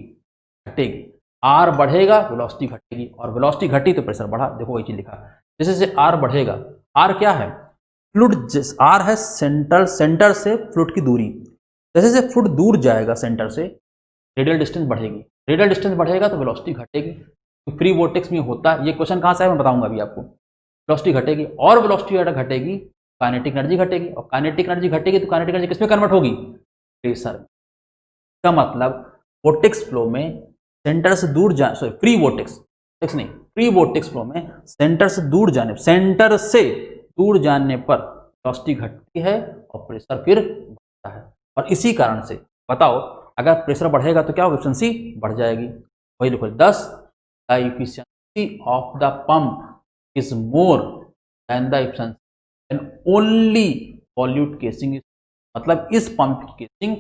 घटेगी, आर बढ़ेगा वेलोसिटी घटेगी, और वेलोसिटी घटी तो प्रेशर बढ़ा। देखो वही चीज लिखा है, जैसे जैसे आर बढ़ेगा, आर क्या है, फ्लूइड, आर है सेंटर से फ्लूइड की दूरी, जैसे जैसे फ्लूइड दूर जाएगा सेंटर से रेडियल डिस्टेंस बढ़ेगी, रेडियल डिस्टेंस बढ़ेगा तो वेलोसिटी घटेगी। तो फ्री वोर्टेक्स में होता है, ये क्वेश्चन कहाँ से है मैं बताऊंगा अभी आपको। वेलोसिटी घटेगी, और वेलोसिटी घटेगी काइनेटिक एनर्जी घटेगी, और काइनेटिक एनर्जी घटेगी तो काइनेटिक एनर्जी किसमें कन्वर्ट होगी, प्रेशर में। का मतलब वोर्टेक्स फ्लो में सेंटर से दूर जा, सॉरी फ्री वोर्टेक्स नहीं, फ्री वोर्टेक्स फ्लो में सेंटर से दूर जाने पर वेलोसिटी घटती है और प्रेशर फिर बढ़ता है। और इसी कारण से बताओ, अगर प्रेशर बढ़ेगा तो क्या होगा, एफिशिएंसी बढ़ जाएगी। वही लिखो, दस the efficiency of the pump is more than the efficiency and only वॉल्यूट casing, मतलब इस पंप की केसिंग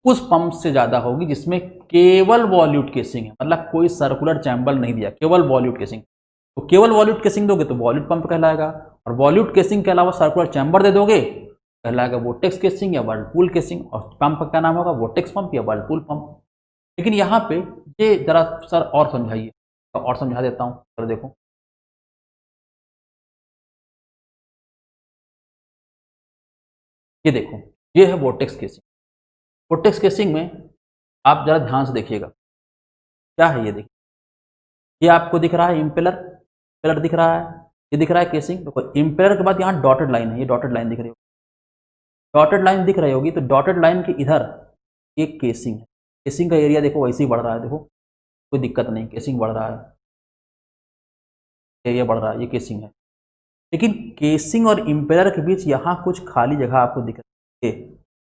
उस पंप से ज्यादा होगी जिसमें केवल वॉल्यूट केसिंग है, मतलब कोई सर्कुलर चैम्बर नहीं दिया, केवल वॉल्यूट केसिंग। तो केवल वॉल्यूट केसिंग दोगे तो वॉल्यूट पंप कहलाएगा, और वॉल्यूट केसिंग के अलावा सर्कुलर चैम्बर दे दोगे कहलाएगा वोर्टेक्स केसिंग या वर्लपूल केसिंग, और पंप का नाम होगा वोर्टेक्स पंप या वर्लपूल पंप। लेकिन यहाँ पे ये जरा सर और समझाइए, तो और समझा देता हूँ, सर देखो ये देखो, ये है वोर्टेक्स केसिंग। वोर्टेक्स केसिंग में आप जरा ध्यान से देखिएगा, क्या है ये, देखिए ये आपको दिख रहा है इम्पेलर, इम्पेलर दिख रहा है, ये दिख रहा है केसिंग। देखो इम्पेलर के बाद यहाँ डॉटेड लाइन है, ये डॉटेड लाइन दिख रही होगी, डॉटेड लाइन दिख रही होगी, तो डॉटेड लाइन के इधर एक केसिंग है, केसिंग का एरिया देखो वैसे ही बढ़ रहा है, देखो कोई दिक्कत नहीं, केसिंग बढ़ रहा है, एरिया बढ़ रहा है, ये केसिंग है। लेकिन केसिंग और इम्पेलर के बीच यहाँ कुछ खाली जगह आपको दिख रही है,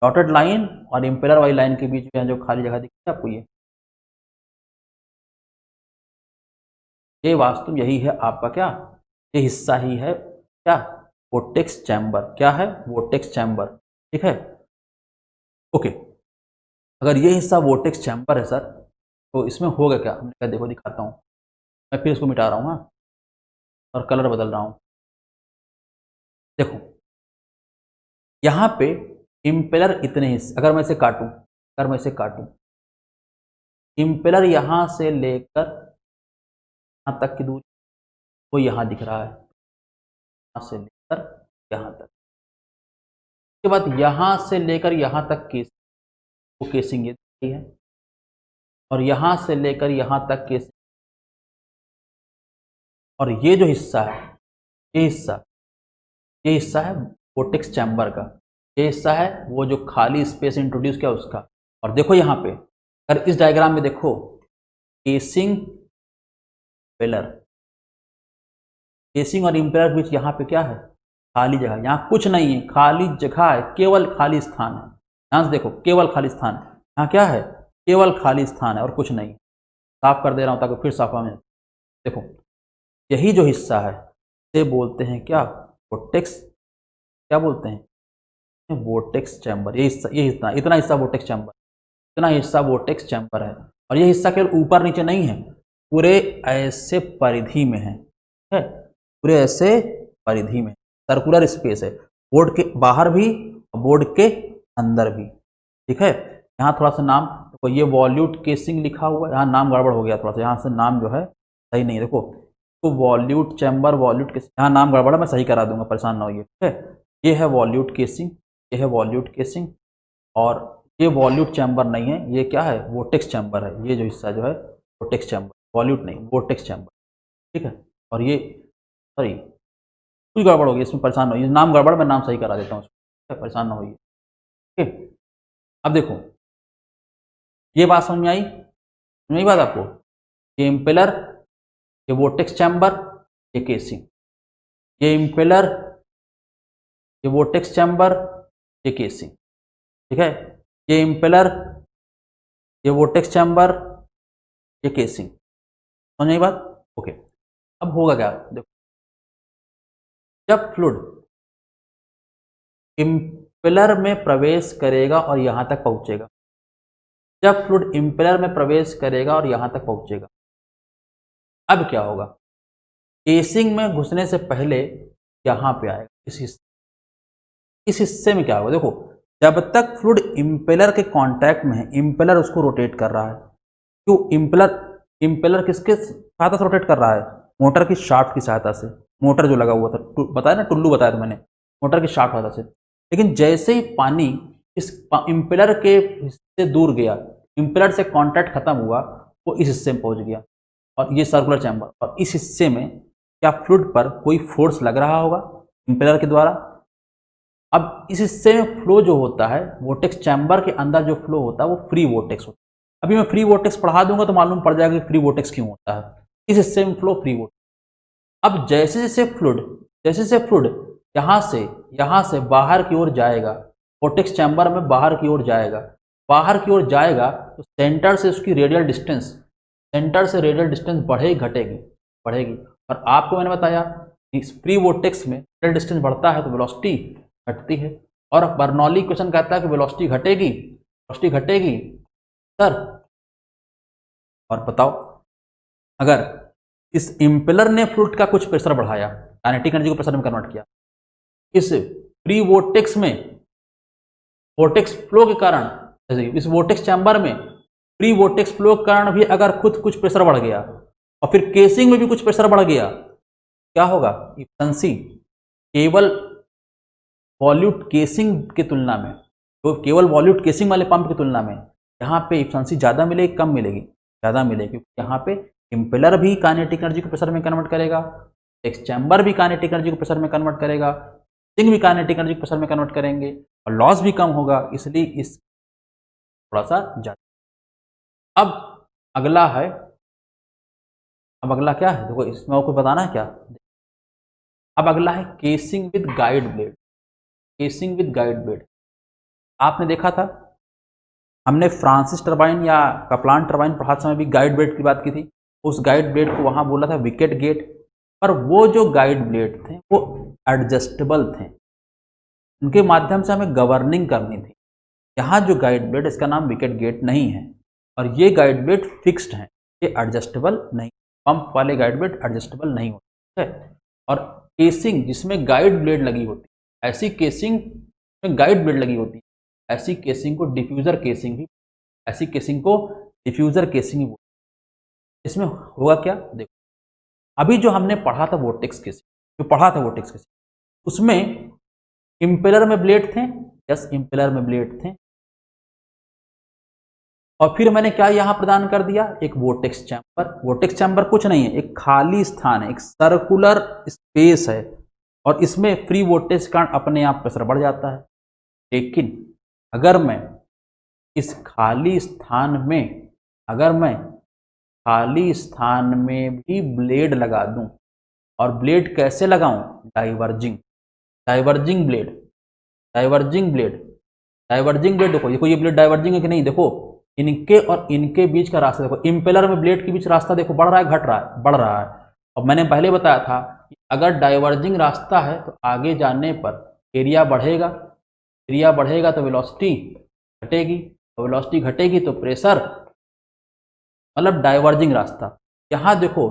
डॉटेड लाइन और इम्पेलर वाली लाइन के बीच में जो खाली जगह दिख रही है आपको, ये वास्तव यही है आपका क्या, ये हिस्सा ही है क्या, वोर्टेक्स चैम्बर। क्या है, वोर्टेक्स चैम्बर, ठीक है, ओके। अगर ये हिस्सा वोर्टेक्स चैम्बर है सर, तो इसमें होगा क्या, हमने कहा देखो दिखाता हूँ, मैं फिर इसको मिटा रहा हूँ, हाँ, और कलर बदल रहा हूँ। देखो यहाँ पे इम्पेलर इतने हिस्से, अगर मैं इसे काटूं, इम्पेलर यहाँ से लेकर यहाँ तक की दूरी, वो यहाँ दिख रहा है, यहाँ से लेकर यहाँ तक। उसके बाद यहाँ से लेकर यहाँ तक केस, वो केसिंग ये दिख रही है, और यहाँ से लेकर यहाँ तक केसिंग, और ये जो हिस्सा है, ये हिस्सा है वोर्टेक्स चैम्बर का, ये हिस्सा है वो जो खाली स्पेस इंट्रोड्यूस किया उसका। और देखो यहाँ पे, अगर इस डायग्राम में देखो, केसिंग इम्पेलर, केसिंग और इम्पेलर के बीच यहाँ पे क्या है, खाली जगह, यहाँ कुछ नहीं है, खाली जगह है, केवल खाली स्थान है। ध्यान से देखो, केवल खाली स्थान है, यहाँ क्या है, केवल खाली स्थान है और कुछ नहीं। साफ कर दे रहा हूँ ताकि फिर साफ में देखो, यही जो हिस्सा है इसे बोलते हैं क्या, वोर्टेक्स, क्या बोलते हैं, वोर्टेक्स चैम्बर। ये हिस्सा, ये हिस्सा, इतना हिस्सा वोर्टेक्स चैम्बर, इतना हिस्सा वोर्टेक्स चैम्बर है। और ये हिस्सा केवल ऊपर नीचे नहीं है, पूरे ऐसे परिधि में है, पूरे ऐसे परिधि में, सर्कुलर स्पेस है, बोर्ड के बाहर भी और बोर्ड के अंदर भी। ठीक है, यहाँ थोड़ा सा नाम देखो, ये वॉल्यूट केसिंग लिखा हुआ है, यहाँ नाम गड़बड़ हो गया थोड़ा सा, यहाँ से नाम जो है सही नहीं है। देखो तो वॉल्यूट चैम्बर, वॉल्यूट केसिंग, यहाँ नाम गड़बड़ है, मैं सही करा दूंगा, परेशान ना होइए। ठीक है, ये है वॉल्यूट केसिंग, ये है वॉल्यूट केसिंग, और ये वॉल्यूट चैम्बर नहीं है, ये क्या है, वोर्टेक्स चैम्बर है। ये जो हिस्सा जो है वोर्टेक्स चैम्बर, वॉल्यूट नहीं, वोर्टेक्स चैम्बर। ठीक है, और ये सॉरी कुछ गड़बड़ हो गई इसमें, परेशान हो, नाम गड़बड़, मैं नाम सही करा देता हूँ, परेशान ना होइए। ठीक है, अब देखो ये बात समझ में आई, समझ में आई बात आपको, ये इम्पेलर, ये वोर्टेक्स चैम्बर, ये केसिंग, ये इम्पेलर, ये वोर्टेक्स चैम्बर, ये केसिंग। ठीक है, ये इम्पेलर, ये वोर्टेक्स चैम्बर, ये केसिंग। समझ में बात, ओके। अब होगा क्या, देखो, जब फ्लूइड इम्पेलर में प्रवेश करेगा और यहां तक पहुंचेगा, जब फ्लूइड इम्पेलर में प्रवेश करेगा और यहां तक पहुंचेगा, अब क्या होगा, केसिंग में घुसने से पहले यहां पे आएगा, इस हिस्से में क्या होगा, देखो जब तक फ्लूइड इम्पेलर के कांटेक्ट में है, इम्पेलर उसको रोटेट कर रहा है। क्यों, इम्पेलर किसके सहायता से रोटेट कर रहा है, मोटर की शाफ्ट की सहायता से, मोटर जो लगा हुआ था, बताया ना, टुल्लू बताया था मैंने, मोटर की शाफ्ट सहायता से। लेकिन जैसे ही पानी इस इम्पेलर के हिस्से दूर गया, इम्पेलर से कांटेक्ट खत्म हुआ, वो इस हिस्से में पहुंच गया, और ये सर्कुलर चैम्बर, और इस हिस्से में क्या फ्लूइड पर कोई फोर्स लग रहा होगा इम्पेलर के द्वारा। अब इस हिस्से में फ्लो जो होता है, वोर्टेक्स चैम्बर के अंदर जो फ्लो होता है वो फ्री वोर्टेक्स होता है। अभी मैं फ्री वोर्टेक्स पढ़ा दूंगा तो मालूम पड़ जाएगा कि फ्री वोर्टेक्स क्यों होता है। इस हिस्से में फ्लो फ्री वोर्टेक्स। अब जैसे जैसे फ्लूइड यहाँ से बाहर की ओर जाएगा, वोर्टेक्स चैम्बर में बाहर की ओर जाएगा, तो सेंटर से उसकी रेडियल डिस्टेंस, बढ़ेगी बढ़ेगी। और आपको मैंने बताया कि फ्री वोर्टेक्स में रेडियल डिस्टेंस बढ़ता है तो वेलोसिटी घटती है, और बर्नौली क्वेश्चन कहता है कि वेलोसिटी घटेगी सर। और बताओ, अगर इस इम्पेलर ने फ्लूइड का कुछ प्रेशर बढ़ाया, काइनेटिक एनर्जी को प्रेशर में कन्वर्ट किया, इस फ्री वोर्टेक्स में, वोर्टेक्स फ्लो के कारण, इस वोर्टेक्स चैम्बर में फ्री वोर्टेक्स फ्लो के कारण भी अगर खुद कुछ प्रेशर बढ़ गया, और फिर केसिंग में भी कुछ प्रेशर बढ़ गया, क्या होगा, इफिशिएंसी केवल वॉल्यूट केसिंग की तुलना में, तो केवल वॉल्यूट केसिंग वाले पंप की तुलना में यहाँ पे इफिशिएंसी ज़्यादा मिलेगी, कम मिलेगी, ज़्यादा मिलेगी, क्योंकि यहाँ पे इम्पेलर भी काइनेटिक एनर्जी को प्रेशर में कन्वर्ट करेगा, एक चैम्बर भी काइनेटिक एनर्जी को प्रेशर में कन्वर्ट करेगा, सिंग भी काइनेटिक एनर्जी को प्रेशर में कन्वर्ट करेंगे, और लॉस भी कम होगा, इसलिए इस थोड़ा सा ज़्यादा। अब अगला क्या है, देखो इसमें आपको बताना है क्या, अब अगला है casing with guide blade. Casing with guide blade आपने देखा था, हमने फ्रांसिस टरबाइन या कप्लान टरबाइन पढ़ाते समय भी गाइड ब्लेड की बात की थी। उस गाइड ब्लेड को वहां बोला था विकेट गेट, पर वो जो गाइड ब्लेड थे वो एडजस्टेबल थे, उनके माध्यम से हमें गवर्निंग करनी थी। यहाँ जो गाइड ब्लेड, इसका नाम विकेट गेट नहीं है, और ये गाइड ब्लेड फिक्स्ड है, ये एडजस्टेबल नहीं, पंप वाले गाइड ब्लेड एडजस्टेबल नहीं होते है। और केसिंग जिसमें गाइड ब्लेड लगी होती, ऐसी केसिंग में गाइड ब्लेड लगी होती, ऐसी केसिंग को डिफ्यूजर केसिंग भी, इसमें होगा क्या, देखो अभी जो हमने पढ़ा था वोर्टेक्स केसिंग, जो पढ़ा था वोर्टेक्स केसिंग, उसमें इम्पेलर में ब्लेड थे, यस इम्पेलर में ब्लेड थे, और फिर मैंने क्या यहां प्रदान कर दिया, एक वोर्टेक्स चैम्बर। वोर्टेक्स चैम्बर कुछ नहीं है, एक खाली स्थान है, एक सर्कुलर स्पेस है, और इसमें फ्री वोर्टेक्स के कारण अपने आप प्रेशर बढ़ जाता है। लेकिन अगर मैं इस खाली स्थान में, अगर मैं खाली स्थान में भी ब्लेड लगा दूं, और ब्लेड कैसे लगाऊं, diverging, diverging blade, diverging blade, diverging blade. देखो देखो ये ब्लेड डाइवर्जिंग है कि नहीं, देखो इनके और इनके बीच का रास्ता देखो, इम्पेलर में ब्लेड के बीच रास्ता देखो बढ़ रहा है घट रहा है, बढ़ रहा है। और मैंने पहले बताया था कि अगर डाइवर्जिंग रास्ता है तो आगे जाने पर एरिया बढ़ेगा, एरिया बढ़ेगा तो वेलोसिटी घटेगी, और वेलोसिटी घटेगी तो प्रेशर, मतलब डाइवर्जिंग रास्ता। यहाँ देखो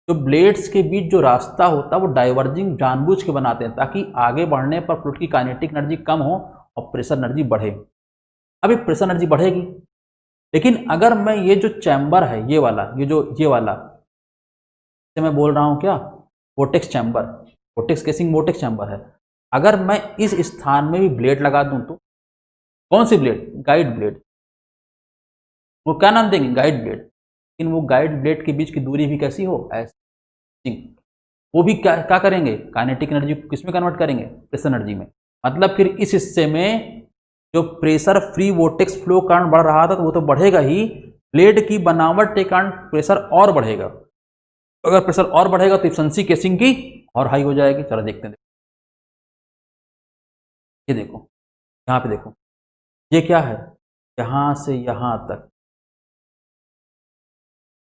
जो ब्लेड्स के बीच जो रास्ता होता है वो डाइवर्जिंग जानबूझ के बनाते हैं ताकि आगे बढ़ने पर फ्लूइड की काइनेटिक एनर्जी कम हो और प्रेशर एनर्जी बढ़े। अभी प्रेशर एनर्जी बढ़ेगी, लेकिन अगर मैं ये जो चैम्बर है ये वाला, ये वाला से मैं बोल रहा हूँ क्या, vortex chamber, vortex casing vortex chamber है। अगर मैं इस स्थान में भी ब्लेड लगा दूं तो कौन सी ब्लेड, गाइड ब्लेड, वो क्या नाम देंगे, गाइड ब्लेड। लेकिन वो गाइड ब्लेड के बीच की दूरी भी कैसी हो, ऐसी, वो भी क्या करेंगे, काइनेटिक एनर्जी किस में कन्वर्ट करेंगे, प्रेशर एनर्जी में। मतलब फिर इस हिस्से में जो प्रेशर फ्री वोर्टेक्स फ्लो कारण बढ़ रहा था तो वो तो बढ़ेगा ही, ब्लेड की बनावट के कारण प्रेशर और बढ़ेगा। अगर प्रेशर और बढ़ेगा तो इफिशिएंसी केसिंग की और हाई हो जाएगी। चलो देखते हैं, ये देखो यहाँ पे देखो, ये क्या है, यहां से यहां तक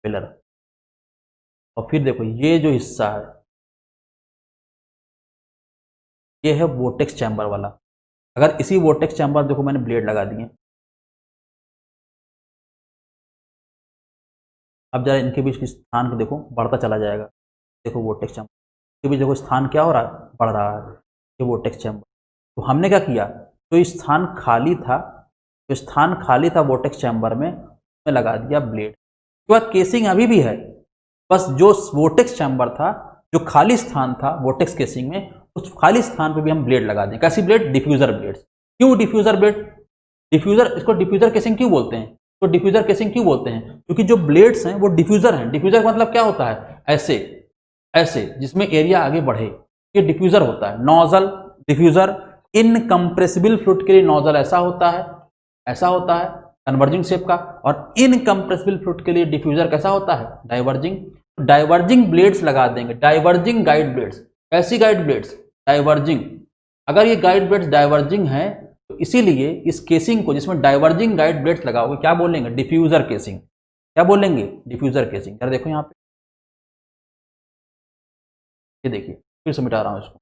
पिलर, और फिर देखो ये जो हिस्सा है ये है वोर्टेक्स चैम्बर वाला। अगर इसी वोर्टेक्स चैम्बर देखो मैंने ब्लेड लगा दिए, अब जरा इनके बीच के स्थान को देखो बढ़ता चला जाएगा। देखो वोर्टेक्स चैम्बर के बीच देखो स्थान क्या हो रहा है, बढ़ रहा है, ये वोर्टेक्स चैम्बर। तो हमने क्या किया, जो स्थान खाली था, जो स्थान खाली था वोर्टेक्स चैम्बर में, उसमें लगा दिया ब्लेड। उसके बाद केसिंग अभी भी है, बस जो वोर्टेक्स चैम्बर था, जो खाली स्थान था वोर्टेक्स केसिंग में, उस खाली स्थान पे भी हम ब्लेड लगा दें। कैसी ब्लेड, डिफ्यूजर ब्लेड। क्यों डिफ्यूजर ब्लेड, डिफ्यूजर, इसको डिफ्यूजर केसिंग क्यों बोलते हैं, तो डिफ्यूजर केसिंग क्यों बोलते हैं, क्योंकि जो ब्लेड्स हैं वो डिफ्यूजर हैं। डिफ्यूजर का मतलब क्या होता है, ऐसे ऐसे जिसमें एरिया आगे बढ़े, ये डिफ्यूजर होता है। नोजल, डिफ्यूजर, इनकम्प्रेसिबल फ्लूइड के लिए नोजल ऐसा होता है, ऐसा होता है कन्वर्जिंग शेप का, और इनकम्प्रेसिबल फ्लूइड के लिए डिफ्यूजर कैसा होता है, डाइवर्जिंग। डाइवर्जिंग ब्लेड्स लगा देंगे, डाइवर्जिंग गाइड ब्लेड्स। कैसी गाइड ब्लेड्स, डाइवर्जिंग। अगर ये गाइड ब्लेड्स डाइवर्जिंग है तो इसीलिए इस केसिंग को जिसमें डाइवर्जिंग गाइड ब्लेड्स लगाओगे क्या बोलेंगे, डिफ्यूजर केसिंग। क्या बोलेंगे, डिफ्यूजर केसिंग। जरा देखो यहाँ पे, ये देखिए फिर से मिटा रहा हूँ इसको।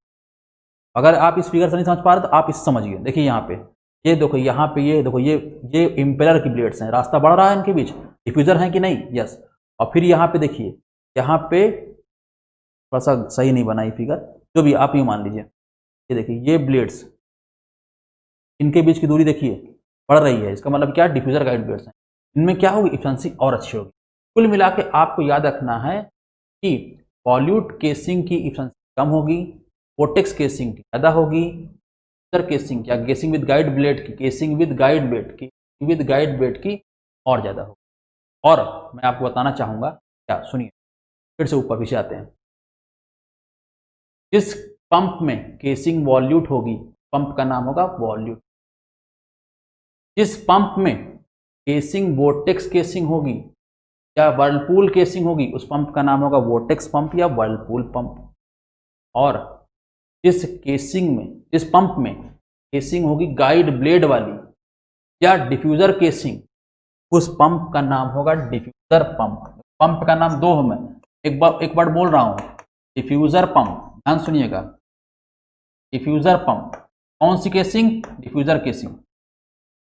अगर आप इस फिगर से नहीं समझ पा रहे तो आप इस समझिए। देखिए यहाँ पे, ये देखो यहाँ पे, ये देखो ये इम्पेलर की ब्लेड्स हैं, रास्ता बढ़ रहा है इनके बीच, डिफ्यूजर है कि नहीं, यस। और फिर यहाँ पे देखिए, यहाँ पे थोड़ा सा सही नहीं बना ये फिगर, जो भी आप ये मान लीजिए। ये देखिए ये ब्लेड्स, इनके बीच की दूरी देखिए बढ़ रही है, इसका मतलब क्या, डिफ्यूजर गाइड ब्लेड्स हैं। इनमें क्या होगी, इफिशिएंसी और अच्छी होगी। कुल मिला के आपको याद रखना है कि वॉल्यूट केसिंग की इफिशिएंसी कम होगी, वोर्टेक्स केसिंग की ज़्यादा होगी, केसिंग या केसिंग विद गाइड ब्लेड की, केसिंग विद गाइड ब्लेड की, विद गाइड ब्लेड की और ज़्यादा होगी। और मैं आपको बताना चाहूँगा क्या, सुनिए फिर से ऊपर पीछे आते हैं। जिस पंप में केसिंग वॉल्यूट होगी, पंप का नाम होगा वॉल्यूट। जिस पंप में केसिंग वोर्टेक्स केसिंग होगी या वर्लपूल केसिंग होगी, उस पंप का नाम होगा वोर्टेक्स पंप या वर्लपूल पंप। और जिस केसिंग में, जिस पंप में केसिंग होगी गाइड ब्लेड वाली या डिफ्यूजर केसिंग, उस पंप का नाम होगा डिफ्यूजर पंप। पंप का नाम दो है, एक बार बोल रहा हूं, डिफ्यूजर पंप, ध्यान सुनिएगा, डिफ्यूजर पंप। कौन सी casing, diffuser casing.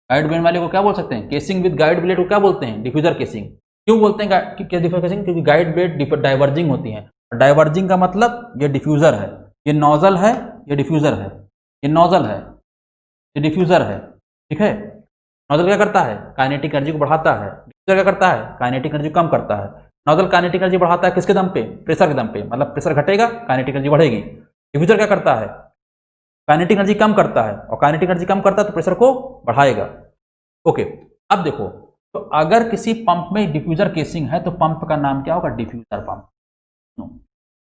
Guide blade वाले को क्या बोल सकते हैं, केसिंग विद गाइड ब्लेड को क्या बोलते हैं, डिफ्यूजर केसिंग। क्यों बोलते हैं डिफ्यूजर केसिंग, क्योंकि गाइड ब्लेड डाइवर्जिंग होती है। डाइवर्जिंग का मतलब ये डिफ्यूजर है, ये नोजल है, ये डिफ्यूजर है, ये नोजल है, ये डिफ्यूजर है, ठीक है। नोजल क्या करता है, काइनेटिक एनर्जी को बढ़ाता है, डिफ्यूजर क्या करता है, काइनेटिक एनर्जी कम करता है। नोजल काइनेटिक एनर्जी बढ़ाता है किसके दम पे? प्रेशर के दम पे, मतलब प्रेशर घटेगा काइनेटिक एनर्जी बढ़ेगी। डिफ्यूजर क्या करता है? काइनेटिक एनर्जी कम करता है, और काइनेटिक एनर्जी कम करता है तो प्रेशर को बढ़ाएगा। ओके, अब देखो, तो अगर किसी पंप में डिफ्यूजर केसिंग है तो पंप का नाम क्या होगा? Diffuser pump.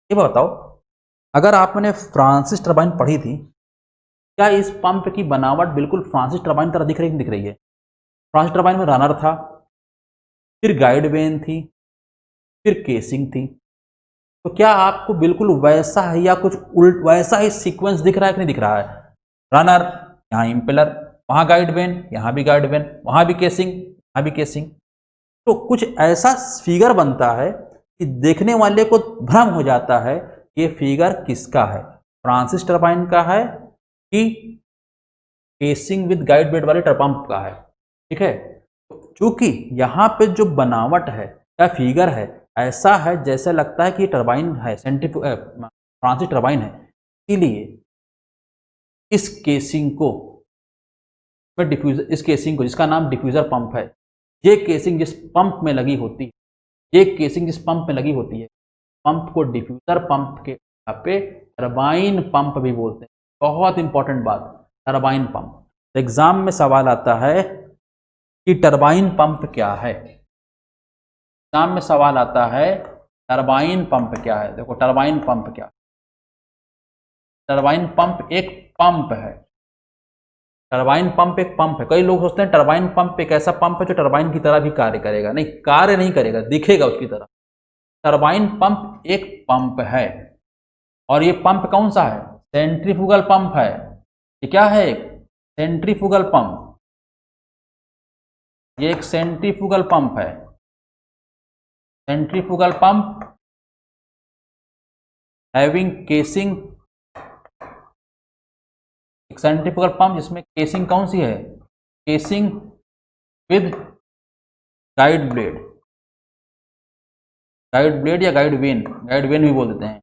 ये बताओ, अगर आपने फ्रांसिस टरबाइन पढ़ी थी, क्या इस पंप की बनावट बिल्कुल फ्रांसिस टरबाइन तरह दिख रही है? फ्रांसिस टरबाइन में रनर था, फिर गाइड वेन थी, फिर केसिंग थी। तो क्या आपको बिल्कुल वैसा है या कुछ उल्ट वैसा ही सीक्वेंस दिख रहा है कि नहीं दिख रहा है? रनर, यहाँ इम्पेलर, वहां गाइड वेन, यहाँ भी गाइड वेन, वहां भी केसिंग, यहाँ भी केसिंग। तो कुछ ऐसा फिगर बनता है कि देखने वाले को भ्रम हो जाता है ये फिगर किसका है, फ्रांसिस टरबाइन का है कि केसिंग विद गाइड वेन वाले टरपंप का है। ठीक है, चूंकि यहाँ पे जो बनावट है या फिगर है ऐसा है जैसे लगता है कि टरबाइन है, फ्रांसिस टरबाइन है, इसीलिए इस केसिंग को इस केसिंग को जिसका नाम डिफ्यूजर पंप है, ये केसिंग जिस पंप में लगी होती है, ये केसिंग जिस पंप में लगी होती है, पंप को डिफ्यूजर पंप के यहाँ पे टरबाइन पंप भी बोलते हैं। बहुत इंपॉर्टेंट बात, टरबाइन पंप। एग्जाम में सवाल आता है कि टरबाइन पंप क्या है। एग्जाम में सवाल आता है टरबाइन पंप क्या है। देखो टरबाइन पंप क्या है? टरबाइन पंप एक पंप है। टरबाइन पंप एक पंप है। कई लोग सोचते हैं टरबाइन पंप एक ऐसा पंप है जो टरबाइन की तरह भी कार्य करेगा। नहीं, कार्य नहीं करेगा, दिखेगा उसकी तरह। टरबाइन पंप एक पंप है, और ये पंप कौन सा है? सेंट्रीफ्यूगल पंप है। ये क्या है? एक सेंट्रीफ्यूगल पंप। ये एक सेंट्रीफ्यूगल पंप है। सेंट्रीफ्यूगल पंप हैविंग केसिंग, एक सेंट्रीफ्यूगल पंप जिसमें केसिंग कौन सी है? Casing with guide blade. Guide blade या गाइड वेन भी बोल देते हैं।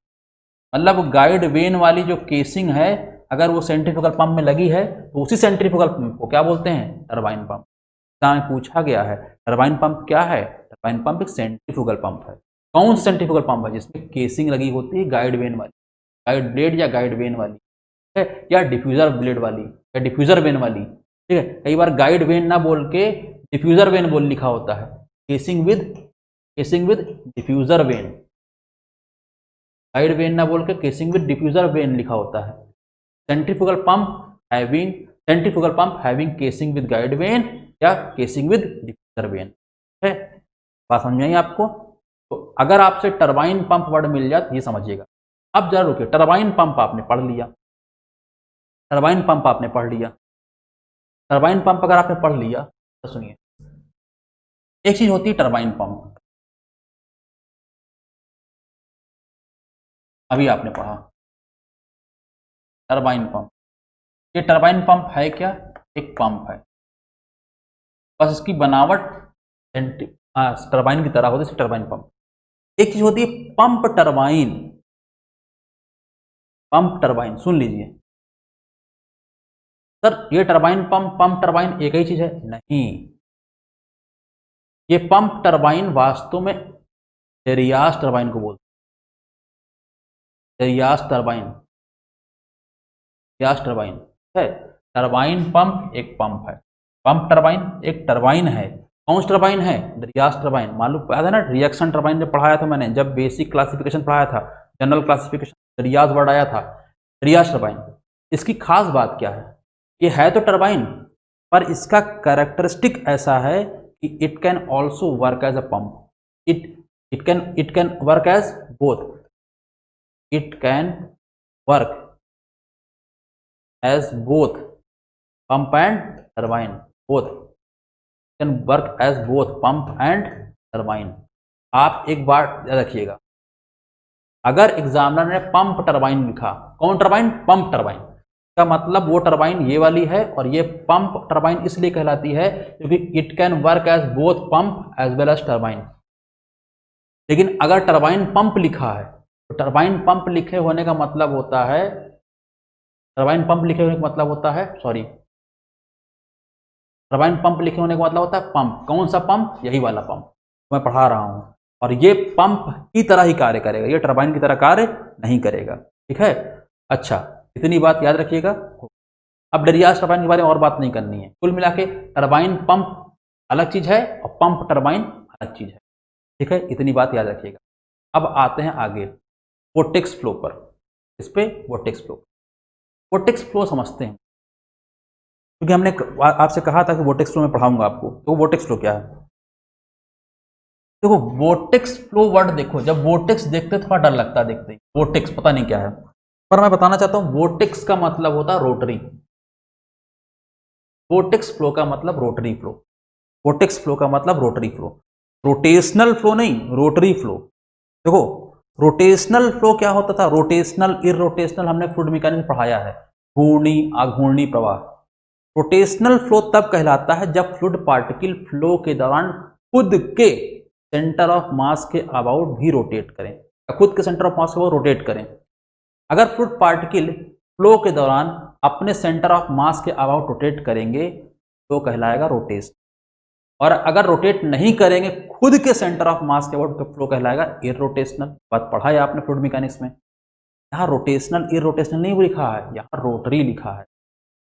मतलब गाइड वेन वाली जो केसिंग है अगर वो सेंट्रीफ्यूगल पंप में लगी है तो उसी सेंट्रीफ्यूगल पंप को क्या बोलते हैं? Turbine pump. में पूछा गया है टरबाइन पंप क्या है? टरबाइन पंप एक सेंट्रीफ्यूगल पंप है। कौन सा सेंट्रीफ्यूगल पंप है? जिसमें केसिंग लगी होती है गाइड वेन वाली, गाइड ब्लेड या गाइड वेन वाली, ठीक है, या डिफ्यूजर ब्लेड वाली या डिफ्यूजर वेन वाली। ठीक है, कई बार गाइड वेन ना बोल के डिफ्यूजर वेन बोल लिखा होता है। Casing with diffuser when, guide when ना बोल के केसिंग विद डिफ्यूजर वेन लिखा होता है। Centrifugal pump having casing with guide when या केसिंग विद डिफ्यूजर वेन। है बात समझ में आई आपको? तो अगर आपसे टरबाइन पंप वर्ड मिल जाए तो ये समझिएगा। अब जरा रुकिए, टरबाइन पंप आपने पढ़ लिया, टरबाइन पंप आपने पढ़ लिया। टरबाइन पंप अगर आपने पढ़ लिया तो सुनिए, एक चीज होती है टरबाइन पंप, अभी आपने पढ़ा टरबाइन पंप। ये टरबाइन पंप है क्या? एक पंप है, बस इसकी बनावट टरबाइन की तरह होती है, टरबाइन पंप। एक चीज होती है पंप टरबाइन। पंप टरबाइन सुन लीजिए सर, ये टरबाइन पंप टरबाइन एक ही चीज है? नहीं, ये पंप टरबाइन वास्तव में डेरियास टरबाइन को बोलते हैं। डेरियास टरबाइन है। टरबाइन पंप एक पंप है, पंप टरबाइन एक टरबाइन है। कौन सा टरबाइन है? डेरियास टरबाइन। मालूम याद है ना, रिएक्शन टरबाइन जब पढ़ाया था मैंने, जब बेसिक क्लासिफिकेशन पढ़ाया था, जनरल क्लासिफिकेशन, डेरियास वर्ड आया था, डेरियास टरबाइन। इसकी खास बात क्या है? ये है तो टरबाइन, पर इसका कैरेक्टरिस्टिक ऐसा है कि it can also work as a pump. It can work as both, it can work as both pump and turbine, both can work as both pump and turbine. आप एक बार याद रखिएगा, अगर एग्जामिनर ने पंप टरबाइन लिखा, कौन टरबाइन? पंप टरबाइन, का मतलब वो टरबाइन ये वाली है, और ये पंप टरबाइन इसलिए कहलाती है क्योंकि it can work as both pump as well as turbine. लेकिन अगर टरबाइन पंप लिखा है तो टरबाइन पंप लिखे होने का मतलब होता है, टरबाइन पंप लिखे होने का मतलब होता है, टरबाइन पंप लिखे होने का मतलब होता है पंप। कौन सा पंप? यही वाला पंप मैं पढ़ा रहा हूं। और ये पंप की तरह ही कार्य करेगा, ये टरबाइन की तरह कार्य नहीं करेगा। ठीक है, अच्छा इतनी बात याद रखिएगा। अब डरियास टरबाइन के बारे में और बात नहीं करनी है। कुल मिला के टरबाइन पंप अलग चीज है और पंप टरबाइन अलग चीज है। ठीक है, इतनी बात याद रखिएगा। अब आते हैं आगे वोर्टेक्स फ्लो पर। इस पे वोर्टेक्स फ्लो, वोर्टेक्स फ्लो समझते हैं, क्योंकि हमने आपसे कहा था कि वोर्टेक्स फ्लो में पढ़ाऊंगा आपको। तो वोर्टेक्स फ्लो क्या है? देखो वोर्टेक्स फ्लो वर्ड देखो, जब वोर्टेक्स देखते थोड़ा डर लगता है देखते ही, वोर्टेक्स पता नहीं क्या है, पर मैं बताना चाहता हूं वोर्टेक्स का मतलब होता है रोटरी। वोर्टेक्स फ्लो का मतलब रोटरी फ्लो, वोर्टेक्स फ्लो का मतलब रोटरी फ्लो, रोटेशनल फ्लो नहीं, रोटरी फ्लो। देखो रोटेशनल फ्लो क्या होता था, रोटेशनल इररोटेशनल हमने फ्लूइड मैकेनिक्स पढ़ाया है, घूर्णी आघूर्णी प्रवाह। रोटेशनल फ्लो तब कहलाता है जब फ्लूइड पार्टिकल फ्लो के दौरान खुद के सेंटर ऑफ मास के अबाउट भी रोटेट करें, खुद के सेंटर ऑफ मास के अबाउट रोटेट करें। अगर फ्लूइड पार्टिकल फ्लो के दौरान अपने सेंटर ऑफ मास के अबाउट रोटेट करेंगे तो कहलाएगा रोटेशन, और अगर रोटेट नहीं करेंगे खुद के सेंटर ऑफ मास के अबाउट फ्लो कहलाएगा इररोटेशनल। बात पढ़ा है आपने फ्लूइड मैकेनिक्स में। यहाँ रोटेशनल इररोटेशनल नहीं लिखा है, यहाँ रोटरी लिखा है।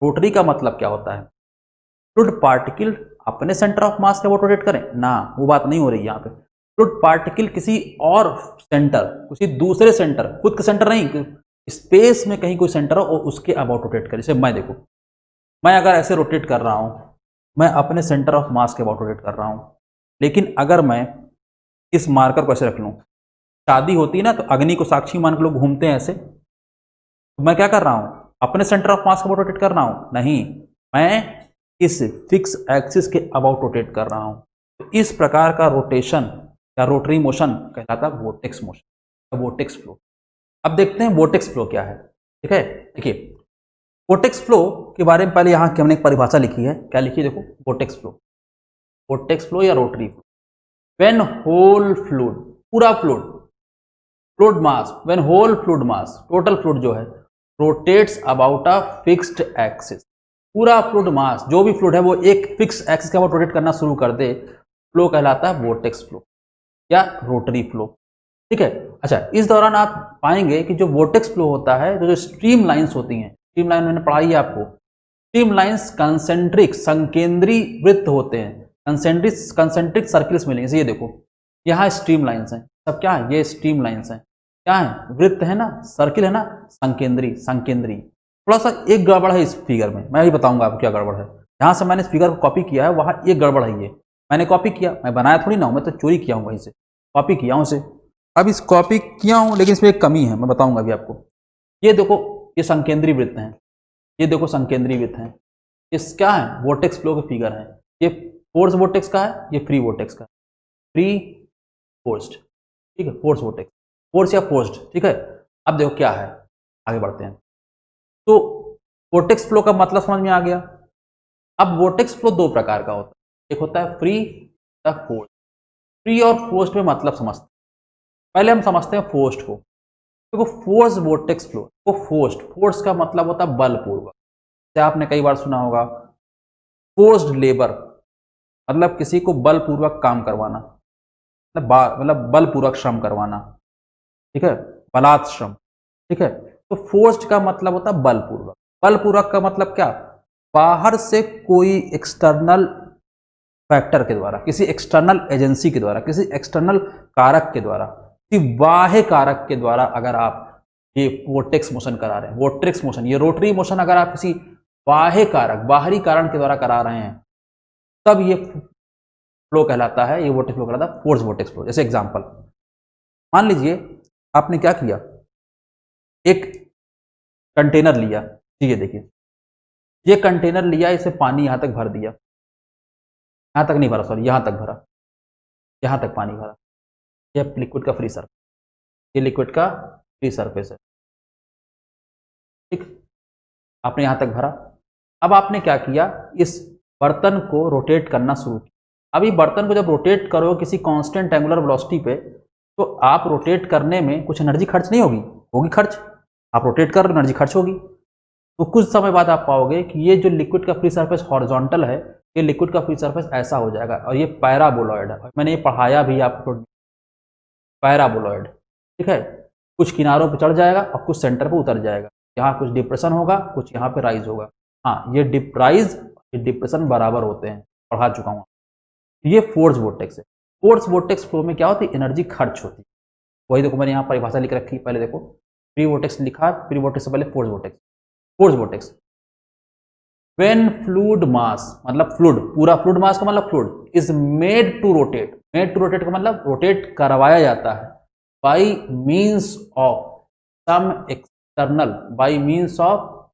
रोटरी का मतलब क्या होता है, फ्लूइड पार्टिकल अपने सेंटर ऑफ मास के अबाउट रोटेट करें ना, वो बात नहीं हो रही यहाँ पे। फ्लूइड पार्टिकल किसी और सेंटर, किसी दूसरे सेंटर, खुद के सेंटर नहीं, स्पेस में कहीं कोई सेंटर हो और उसके अबाउट रोटेट करे। जैसे मैं देखो, मैं अगर ऐसे रोटेट कर रहा हूँ, मैं अपने सेंटर ऑफ मास के अबाउट रोटेट कर रहा हूँ, लेकिन अगर मैं इस मार्कर को ऐसे रख लूँ, शादी होती है ना तो अग्नि को साक्षी मान के लोग घूमते हैं ऐसे, तो मैं क्या कर रहा हूँ, अपने सेंटर ऑफ मास के अबाउट रोटेट कर रहा हूँ? नहीं, मैं इस फिक्स एक्सिस के अबाउट रोटेट कर रहा हूँ। तो इस प्रकार का रोटेशन या रोटरी मोशन कहलाता है वोर्टेक्स मोशन, वोर्टेक्स फ्लो। अब देखते हैं वोर्टेक्स फ्लो क्या है। ठीक है, देखिए वोर्टेक्स फ्लो के बारे में पहले यहाँ हमने एक परिभाषा लिखी है, क्या लिखी है देखो, वोर्टेक्स फ्लो, वोर्टेक्स फ्लो या rotary flow, when whole fluid, पूरा fluid, fluid mass, when whole fluid mass, total fluid जो है, rotates about a fixed axis, पूरा फ्लूइड मास जो भी फ्लूइड है वो एक फिक्स एक्सिस के अबाउट रोटेट करना शुरू कर दे, फ्लो कहलाता है वोर्टेक्स फ्लो या रोटरी फ्लो। ठीक है, अच्छा इस दौरान आप पाएंगे कि जो वोर्टेक्स फ्लो होता है, जो स्ट्रीम लाइंस होती हैं, स्ट्रीम लाइन मैंने पढ़ाई है आपको, स्ट्रीम लाइंस कंसेंट्रिक संकेंद्री वृत्त होते हैं, कंसेंट्रिक सर्किल्स मिलेंगे। ये देखो यहाँ स्ट्रीम लाइंस हैं, सब क्या है, ये स्ट्रीम लाइंस हैं, क्या है, वृत्त है ना, सर्किल है ना, संकेंद्री, संकेंद्री। थोड़ा सा एक गड़बड़ है इस फिगर में, मैं भी बताऊंगा आपको क्या गड़बड़ है। यहाँ से मैंने इस फिगर को कॉपी किया है, वहाँ एक गड़बड़ है, ये मैंने कॉपी किया, मैं बनाया थोड़ी ना हूँ, मैं तो चोरी किया हूँ वहीं से, कॉपी किया हूँ उसे। अब इस कॉपी किया हूँ लेकिन इसमें एक कमी है, मैं बताऊंगा अभी आपको। ये देखो ये संकेंद्री वृत्त हैं, ये देखो संकेंद्री वृत्त हैं, इस क्या है, वोर्टेक्स फ्लो के फिगर हैं। ये फोर्स वोर्टेक्स का है, ये फ्री वोर्टेक्स का, फ्री फोर्स्ड, ठीक है, फोर्स वोर्टेक्स, फोर्स या फोर्स्ड। ठीक है, अब देखो क्या है, आगे बढ़ते हैं। तो वोर्टेक्स फ्लो का मतलब समझ में आ गया। अब वोर्टेक्स फ्लो दो प्रकार का होता है, एक होता है फ्री या फोर्स। फ्री और फोर्स्ड में मतलब समझते हैं, पहले हम समझते हैं फोर्स्ड को। देखो फोर्स वोर्टेक्स फ्लो, वो फोर्स्ड, फोर्स का मतलब होता है बलपूर्वक, जैसे आपने कई बार सुना होगा फोर्स्ड लेबर, मतलब किसी को बलपूर्वक काम करवाना, मतलब बलपूर्वक श्रम करवाना, ठीक है, बलात् श्रम। ठीक है, तो फोर्स्ड का मतलब होता है बलपूर्वक। बलपूर्वक का मतलब क्या, बाहर से कोई एक्सटर्नल फैक्टर के द्वारा, किसी एक्सटर्नल एजेंसी के द्वारा, किसी एक्सटर्नल कारक के द्वारा, किसी बाह्य कारक के द्वारा अगर आप ये वोर्टेक्स मोशन करा रहे हैं, वोर्टेक्स मोशन, ये रोटरी मोशन अगर आप किसी बाह्य कारक, बाहरी कारण के द्वारा करा रहे हैं, तब ये फ्लो कहलाता है, ये वोर्टेक्स फ्लो कहलाता है फोर्स वोर्टेक्स फ्लो। जैसे एग्जांपल मान लीजिए आपने क्या किया, एक कंटेनर लिया, ठीक है, देखिए ये कंटेनर लिया, इसे पानी यहां तक भर दिया, यहां तक नहीं भरा, सॉरी यहां तक भरा, यहां तक पानी भरा, यह लिक्विड का फ्री सरफेस, ये लिक्विड का फ्री सरफेस है, ठीक, आपने यहां तक भरा। अब आपने क्या किया, इस बर्तन को रोटेट करना शुरू किया। अभी बर्तन को जब रोटेट करो किसी कांस्टेंट एंगुलर वेलोसिटी पे, तो आप रोटेट करने में कुछ एनर्जी खर्च नहीं होगी, होगी खर्च, आप रोटेट कर रहे हो, एनर्जी खर्च होगी। तो कुछ समय बाद आप पाओगे कि ये जो लिक्विड का फ्री सरफेस हॉरिजॉन्टल है, ये लिक्विड का फ्री सरफेस ऐसा हो जाएगा, और ये पैराबोलॉइड है। मैंने ये पढ़ाया भी आपको, पैराबोलॉइड, ठीक है। कुछ किनारों पे चढ़ जाएगा और कुछ सेंटर पे उतर जाएगा। यहाँ कुछ डिप्रेशन होगा, कुछ यहाँ पे राइज होगा। हाँ, ये राइज, ये डिप्रेशन बराबर होते हैं, पढ़ा चुका हूँ। ये फोर्स वोर्टेक्स है। फोर्स वोर्टेक्स फ्लो में क्या होती है, एनर्जी खर्च होती है। वही देखो मैंने यहाँ परिभाषा लिख रखी है, पहले देखो फ्री वोर्टेक्स लिखा है, फ्री वोर्टेक्स से पहले force vortex. Force vortex when fluid mass, मतलब फ्लूइड, पूरा फ्लूइड मास का मतलब fluid is made to rotate, made to rotate का मतलब रोटेट करवाया जाता है by means of some external, by means of,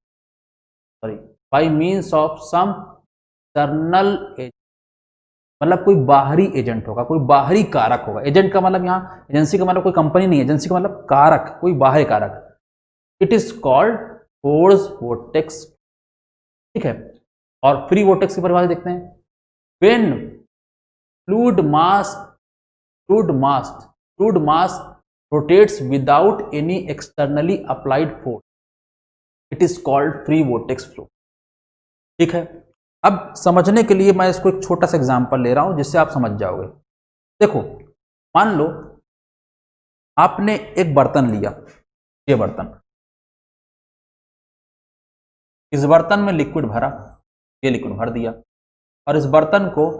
sorry, by means of some external, मतलब कोई बाहरी एजेंट होगा, कोई बाहरी कारक होगा। एजेंट का मतलब यहाँ एजेंसी का मतलब कोई कंपनी नहीं है, एजेंसी का मतलब कारक, कोई बाहरी कारक। It is called force vortex, ठीक है। और फ्री वोर्टेक्स की परिभाषा देखते हैं। When fluid mass, fluid mass rotates without any externally applied force, it is called free vortex flow, ठीक है। अब समझने के लिए मैं इसको एक छोटा सा एग्जांपल ले रहा हूं जिससे आप समझ जाओगे। देखो, मान लो आपने एक बर्तन लिया, ये बर्तन, इस बर्तन में लिक्विड भरा, ये लिक्विड भर दिया, और इस बर्तन को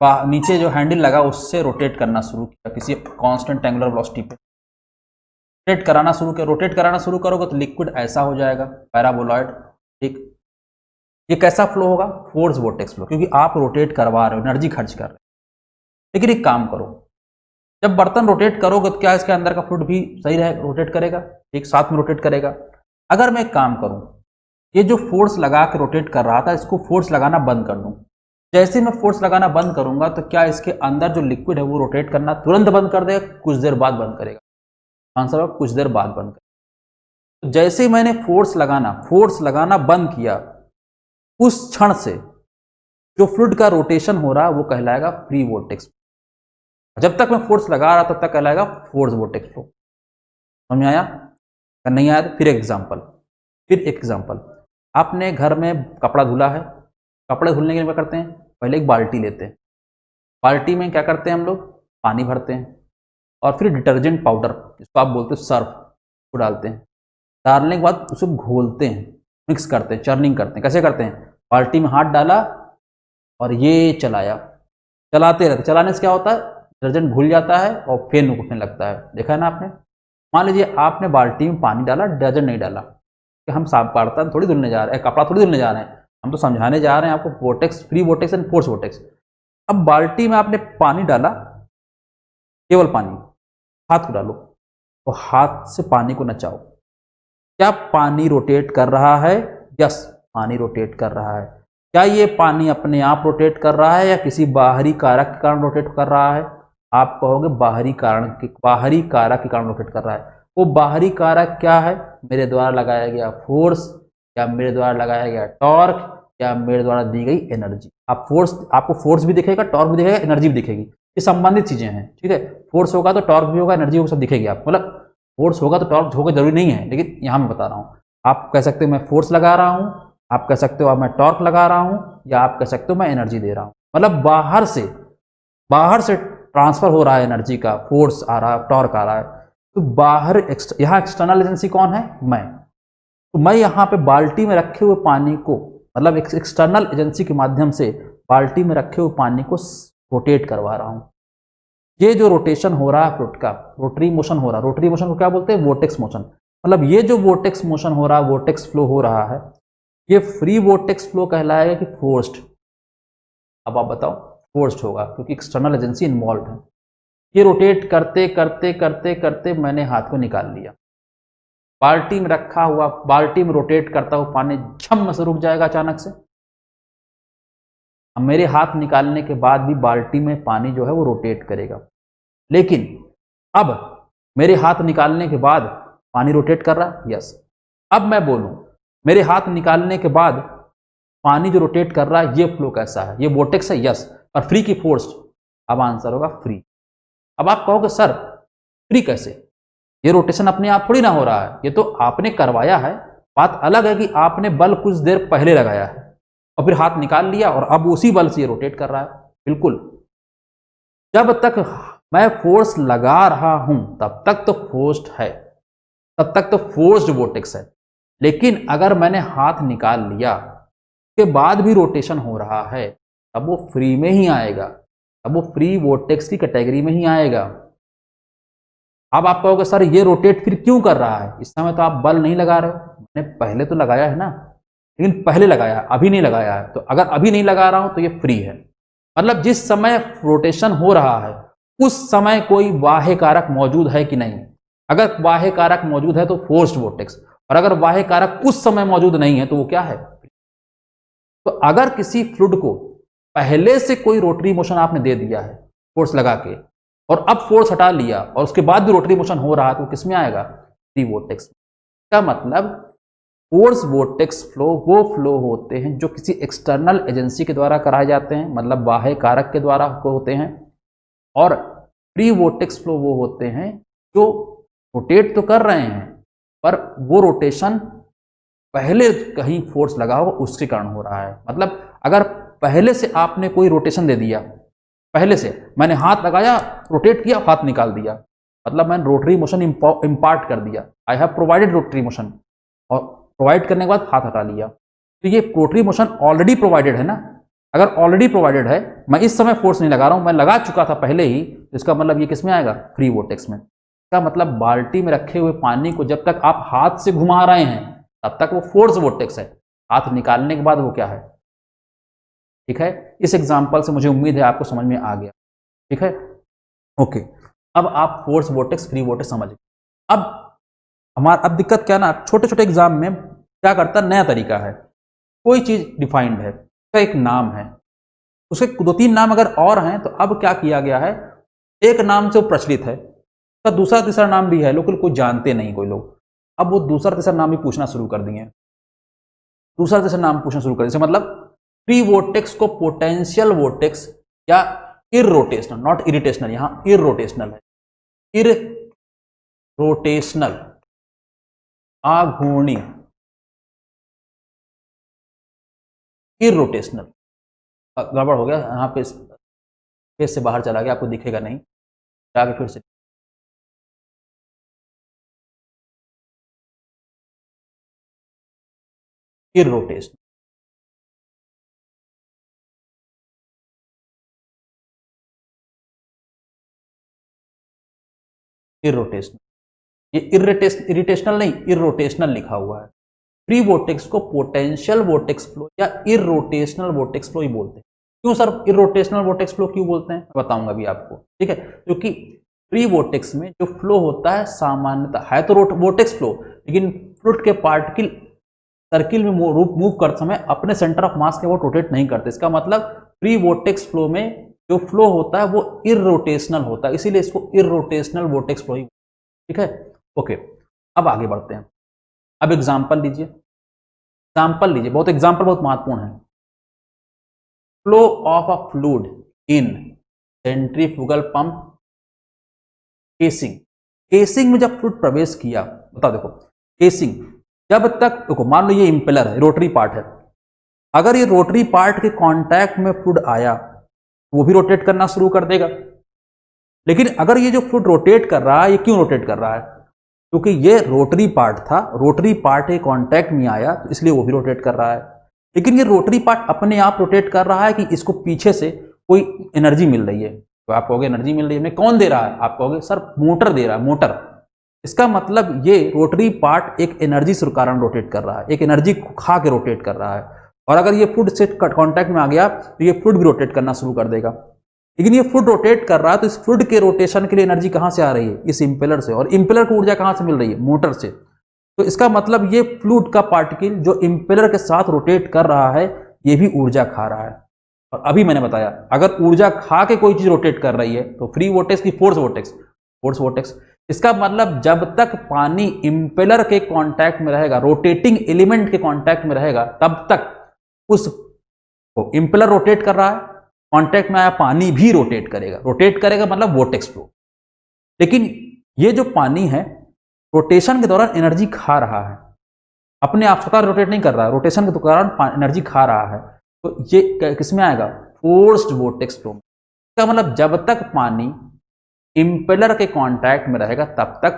नीचे जो हैंडल लगा उससे रोटेट करना शुरू किया किसी कांस्टेंट एंगुलर वेलोसिटी पे, रोटेट कराना शुरू किया। रोटेट कराना शुरू करोगे तो लिक्विड ऐसा हो जाएगा, पैराबोलॉइड, ठीक। ये कैसा फ्लो होगा, फोर्स वोर्टेक्स फ्लो, क्योंकि आप रोटेट करवा रहे हो, एनर्जी खर्च कर रहे हो। लेकिन एक काम करो, जब बर्तन रोटेट करोगे तो क्या इसके अंदर का फ्लूइड भी सही रहेगा, रोटेट करेगा, एक साथ में रोटेट करेगा। अगर मैं एक काम करूं, ये जो फोर्स लगा के रोटेट कर रहा था इसको फोर्स लगाना बंद कर दूं, जैसे मैं फोर्स लगाना बंद करूंगा तो क्या इसके अंदर जो लिक्विड है वो रोटेट करना तुरंत बंद कर देगा, कुछ देर बाद बंद करेगा? आंसर होगा कुछ देर बाद बंद करेगा। तो जैसे ही मैंने फोर्स लगाना बंद किया, उस क्षण से जो फ्लूइड का रोटेशन हो रहा है वो कहलाएगा फ्री वोर्टेक्स। जब तक मैं फोर्स लगा रहा तब तक कहलाएगा फोर्स वोर्टेक्स फ्लो। समझ में आया? अगर नहीं आया तो फिर एक एग्जांपल। आपने घर में कपड़ा धुला है, कपड़े धुलने के लिए क्या करते हैं, पहले एक बाल्टी लेते हैं, बाल्टी में क्या करते हैं हम लोग, पानी भरते हैं और फिर डिटर्जेंट पाउडर, जिसको आप बोलते हो सर्फ, को डालते हैं। डालने के बाद उसे घोलते हैं, मिक्स करते हैं, चर्निंग करते हैं। कैसे करते हैं, बाल्टी में हाथ डाला और ये चलाया, चलाते रहते, चलाने से क्या होता है, डिटर्जेंट घुल जाता है और फेन उठने लगता है। देखा है ना आपने? मान लीजिए आपने बाल्टी में पानी डाला, डिटर्जेंट नहीं डाला, कि हम साफ बर्तन थोड़ी धुलने जा रहे हैं, कपड़ा थोड़ी धुलने जा रहे हैं, हम तो समझाने जा रहे हैं आपको vortex, free vortex and force vortex. अब बाल्टी में आपने पानी डाला, केवल पानी, हाथ को डालो और हाथ से पानी को नचाओ। क्या पानी रोटेट कर रहा है? यस, पानी रोटेट कर रहा है। क्या ये पानी अपने आप रोटेट कर रहा है या किसी बाहरी कारक के कारण रोटेट कर रहा है? आप कहोगे बाहरी कारक के कारण रोटेट कर रहा है। वो बाहरी कारक क्या है? मेरे द्वारा लगाया गया फोर्स, या मेरे द्वारा लगाया गया टॉर्क, या मेरे द्वारा दी गई एनर्जी। आपको फोर्स भी दिखेगा, टॉर्क भी दिखेगा, एनर्जी भी दिखेगी। ये संबंधित चीजें हैं, ठीक है। फोर्स होगा तो टॉर्क भी होगा, एनर्जी होगा, सब दिखेगी आपको। मतलब फोर्स होगा तो टॉर्क होगा जरूरी नहीं है, लेकिन यहां मैं बता रहा हूं। आप कह सकते हो मैं फोर्स लगा रहा हूं, आप कह सकते हो मैं टॉर्क लगा रहा हूं, या आप कह सकते हो मैं एनर्जी दे रहा हूं। मतलब बाहर से ट्रांसफर हो रहा है एनर्जी का, फोर्स आ रहा है, टॉर्क आ रहा है। तो बाहर यहाँ एक्सटर्नल एजेंसी कौन है? मैं। तो मैं यहाँ पे बाल्टी में रखे हुए पानी को, मतलब एक्सटर्नल एजेंसी के माध्यम से बाल्टी में रखे हुए पानी को रोटेट करवा रहा हूं। ये जो रोटेशन हो रहा है फ्लूइड का, रोटरी मोशन हो रहा है, रोटरी मोशन को क्या बोलते हैं? Vortex motion. मतलब ये जो वोर्टेक्स मोशन हो रहा है, वोर्टेक्स फ्लो हो रहा है, ये फ्री वोर्टेक्स फ्लो कहलाएगा कि फोर्स्ड? अब आप बताओ, फोर्स्ड होगा क्योंकि एक्सटर्नल एजेंसी इन्वॉल्व है। ये रोटेट करते करते करते करते मैंने हाथ को निकाल लिया, बाल्टी में रखा हुआ, बाल्टी में रोटेट करता हुआ पानी झम से रुक जाएगा अचानक से। अब मेरे हाथ निकालने के बाद भी बाल्टी में पानी जो है वो रोटेट करेगा, लेकिन अब मेरे हाथ निकालने के बाद पानी रोटेट कर रहा है? यस। अब मैं बोलूं मेरे हाथ निकालने के बाद पानी जो रोटेट कर रहा है, ये फ्लो कैसा है? ये वोर्टेक्स है? यस। और फ्री की फोर्स? अब आंसर होगा फ्री। अब आप कहोगे सर फ्री कैसे, ये रोटेशन अपने आप थोड़ी ना हो रहा है, ये तो आपने करवाया है। बात अलग है कि आपने बल कुछ देर पहले लगाया है और फिर हाथ निकाल लिया और अब उसी बल से ये रोटेट कर रहा है। बिल्कुल, जब तक मैं फोर्स लगा रहा हूं तब तक तो फोर्स्ड है, तब तक तो फोर्स्ड वोर्टेक्स है। लेकिन अगर मैंने हाथ निकाल लिया के बाद भी रोटेशन हो रहा है तब वो फ्री में ही आएगा, तब वो फ्री वोर्टेक्स की कैटेगरी में ही आएगा। अब आप कहोगे सर ये रोटेट फिर क्यों कर रहा है, इस समय तो आप बल नहीं लगा रहे हो। मैंने पहले तो लगाया है ना, लेकिन पहले लगाया है, अभी नहीं लगाया है। तो अगर अभी नहीं लगा रहा हूं तो ये फ्री है। मतलब जिस समय रोटेशन हो रहा है उस समय कोई बाह्य कारक मौजूद है कि नहीं। अगर बाह्य कारक मौजूद है तो फोर्स्ड वोर्टेक्स, और अगर बाह्य कारक उस समय मौजूद नहीं है तो वो क्या है। तो अगर किसी फ्लूइड को पहले से कोई रोटरी मोशन आपने दे दिया है फोर्स लगा के, और अब फोर्स हटा लिया और उसके बाद भी रोटरी मोशन हो रहा है, तो किस में आएगा, फ्री वोर्टेक्स। का मतलब फोर्स वोर्टेक्स फ्लो वो फ्लो होते हैं जो किसी एक्सटर्नल एजेंसी के द्वारा कराए जाते हैं, मतलब बाह्य कारक के द्वारा होते हैं। और फ्री वोर्टेक्स फ्लो वो होते हैं जो रोटेट तो कर रहे हैं पर वो रोटेशन पहले कहीं फोर्स लगा हो उसके कारण हो रहा है। मतलब अगर पहले से आपने कोई रोटेशन दे दिया, पहले से मैंने हाथ लगाया, रोटेट किया, हाथ निकाल दिया, मतलब मैंने रोटरी मोशन इम्पार्ट कर दिया, I have provided rotary motion, और प्रोवाइड करने के बाद हाथ हटा लिया। तो ये रोटरी मोशन ऑलरेडी प्रोवाइडेड है ना। अगर ऑलरेडी प्रोवाइडेड है, मैं इस समय फोर्स नहीं लगा रहा हूं, मैं लगा चुका था पहले ही, तो इसका मतलब ये किस में आएगा, फ्री वोर्टेक्स में। इसका मतलब बाल्टी में रखे हुए पानी को जब तक आप हाथ से घुमा रहे हैं तब तक वो फोर्स वोर्टेक्स है, हाथ निकालने के बाद वो क्या है। ठीक है, इस एग्जांपल से मुझे उम्मीद है आपको समझ में आ गया। ठीक है, ओके। अब आप फोर्स वोर्टेक्स फ्री वोर्टेक्स समझ गए। अब दिक्कत क्या ना, छोटे छोटे एग्जाम में क्या करता है, नया तरीका है, कोई चीज डिफाइंड है, उसका एक नाम है, उसके 2-3 नाम अगर और हैं, तो अब क्या किया गया है, एक नाम से वो प्रचलित है, उसका दूसरा तीसरा नाम भी है, लेकिन कोई जानते नहीं कोई लोग। अब वो दूसरा तीसरा नाम भी पूछना शुरू कर दिए, दूसरा तीसरा नाम पूछना शुरू कर दिए। मतलब फ्री वोर्टेक्स को पोटेंशियल वोर्टेक्स या इररोटेशनल, नॉट इरिटेशनल, यहां इररोटेशनल है, इररोटेशनल, आघूर्णी, इररोटेशनल। गड़बड़ हो गया यहाँ पे, स्पेस से बाहर चला गया, आपको दिखेगा नहीं, आगे फिर से इररोटेशनल। इररोटेशनल, ये इरिटेशनल नहीं, इररोटेशनल लिखा हुआ है। फ्री वोर्टेक्स को पोटेंशियल वोर्टेक्स फ्लो या इररोटेशनल वोर्टेक्स फ्लो ही बोलते हैं। क्यों सर इररोटेशनल वोर्टेक्स फ्लो क्यों बोलते हैं, बताऊंगा अभी आपको। ठीक है, क्योंकि फ्री वोर्टेक्स में जो फ्लो होता है सामान्यतः है तो वोर्टेक्स फ्लो, लेकिन फ्लूइड के पार्टिकल सर्किल में मूव करते समय अपने सेंटर ऑफ मास के वो रोटेट नहीं करते। इसका मतलब फ्री वोर्टेक्स फ्लो में जो फ्लो होता है वो इररोटेशनल होता है, इसीलिए इसको इररोटेशनल वोर्टेक्स फ्लो ही। ठीक है, ओके। अब आगे बढ़ते हैं। अब एग्जांपल लीजिए, एग्जांपल लीजिए, बहुत एग्जांपल बहुत महत्वपूर्ण है। Flow of a fluid in centrifugal pump casing. Casing में जब फ्लूइड प्रवेश किया, बता देखो, केसिंग जब तक देखो, मान लो ये इंपेलर है, रोटरी पार्ट है, अगर ये रोटरी पार्ट के कांटेक्ट में फ्लूइड आया वो भी रोटेट करना शुरू कर देगा। लेकिन अगर ये जो फ्लूइड रोटेट कर रहा है, ये क्यों रोटेट कर रहा है, क्योंकि ये रोटरी पार्ट था, रोटरी पार्ट के कांटेक्ट में आया तो इसलिए वो भी रोटेट कर रहा है। लेकिन ये रोटरी पार्ट अपने आप रोटेट कर रहा है कि इसको पीछे से कोई एनर्जी मिल रही है। तो आप कहोगे एनर्जी मिल रही है, कौन दे रहा है, आप कहोगे सर मोटर दे रहा है, मोटर। इसका मतलब ये रोटरी पार्ट एक एनर्जी के कारण रोटेट कर रहा है, एक एनर्जी खा के रोटेट कर रहा है। और अगर ये फ्लूइड से कांटेक्ट में आ गया तो ये फ्लूइड भी रोटेट करना शुरू कर देगा। लेकिन ये फ्लूइड रोटेट कर रहा है तो इस फ्लूइड के रोटेशन के लिए एनर्जी कहां से आ रही है, इस इंपेलर से, और इंपेलर को ऊर्जा कहां से मिल रही है, मोटर से। तो इसका मतलब ये फ्लूइड का पार्टिकल जो इंपेलर के साथ रोटेट कर रहा है ये भी ऊर्जा खा रहा है। और अभी मैंने बताया अगर ऊर्जा खा के कोई चीज रोटेट कर रही है तो फ्री वोर्टेक्स की फोर्स वोर्टेक्स, फोर्स वोर्टेक्स। इसका मतलब जब तक पानी इंपेलर के कांटेक्ट में रहेगा, रोटेटिंग एलिमेंट के कांटेक्ट में रहेगा, तब तक उस इंपेलर रोटेट कर रहा है, कांटेक्ट में आया पानी भी रोटेट करेगा, रोटेट करेगा मतलब वोर्टेक्स फ्लो। लेकिन ये जो पानी है रोटेशन के दौरान एनर्जी खा रहा है, अपने आप स्वतः रोटेट नहीं कर रहा है, रोटेशन के दौरान एनर्जी खा रहा है। तो ये किसमें आएगा, फोर्स्ड वोर्टेक्स फ्लो में। इसका मतलब जब तक पानी इम्पेलर के कांटेक्ट में रहेगा तब तक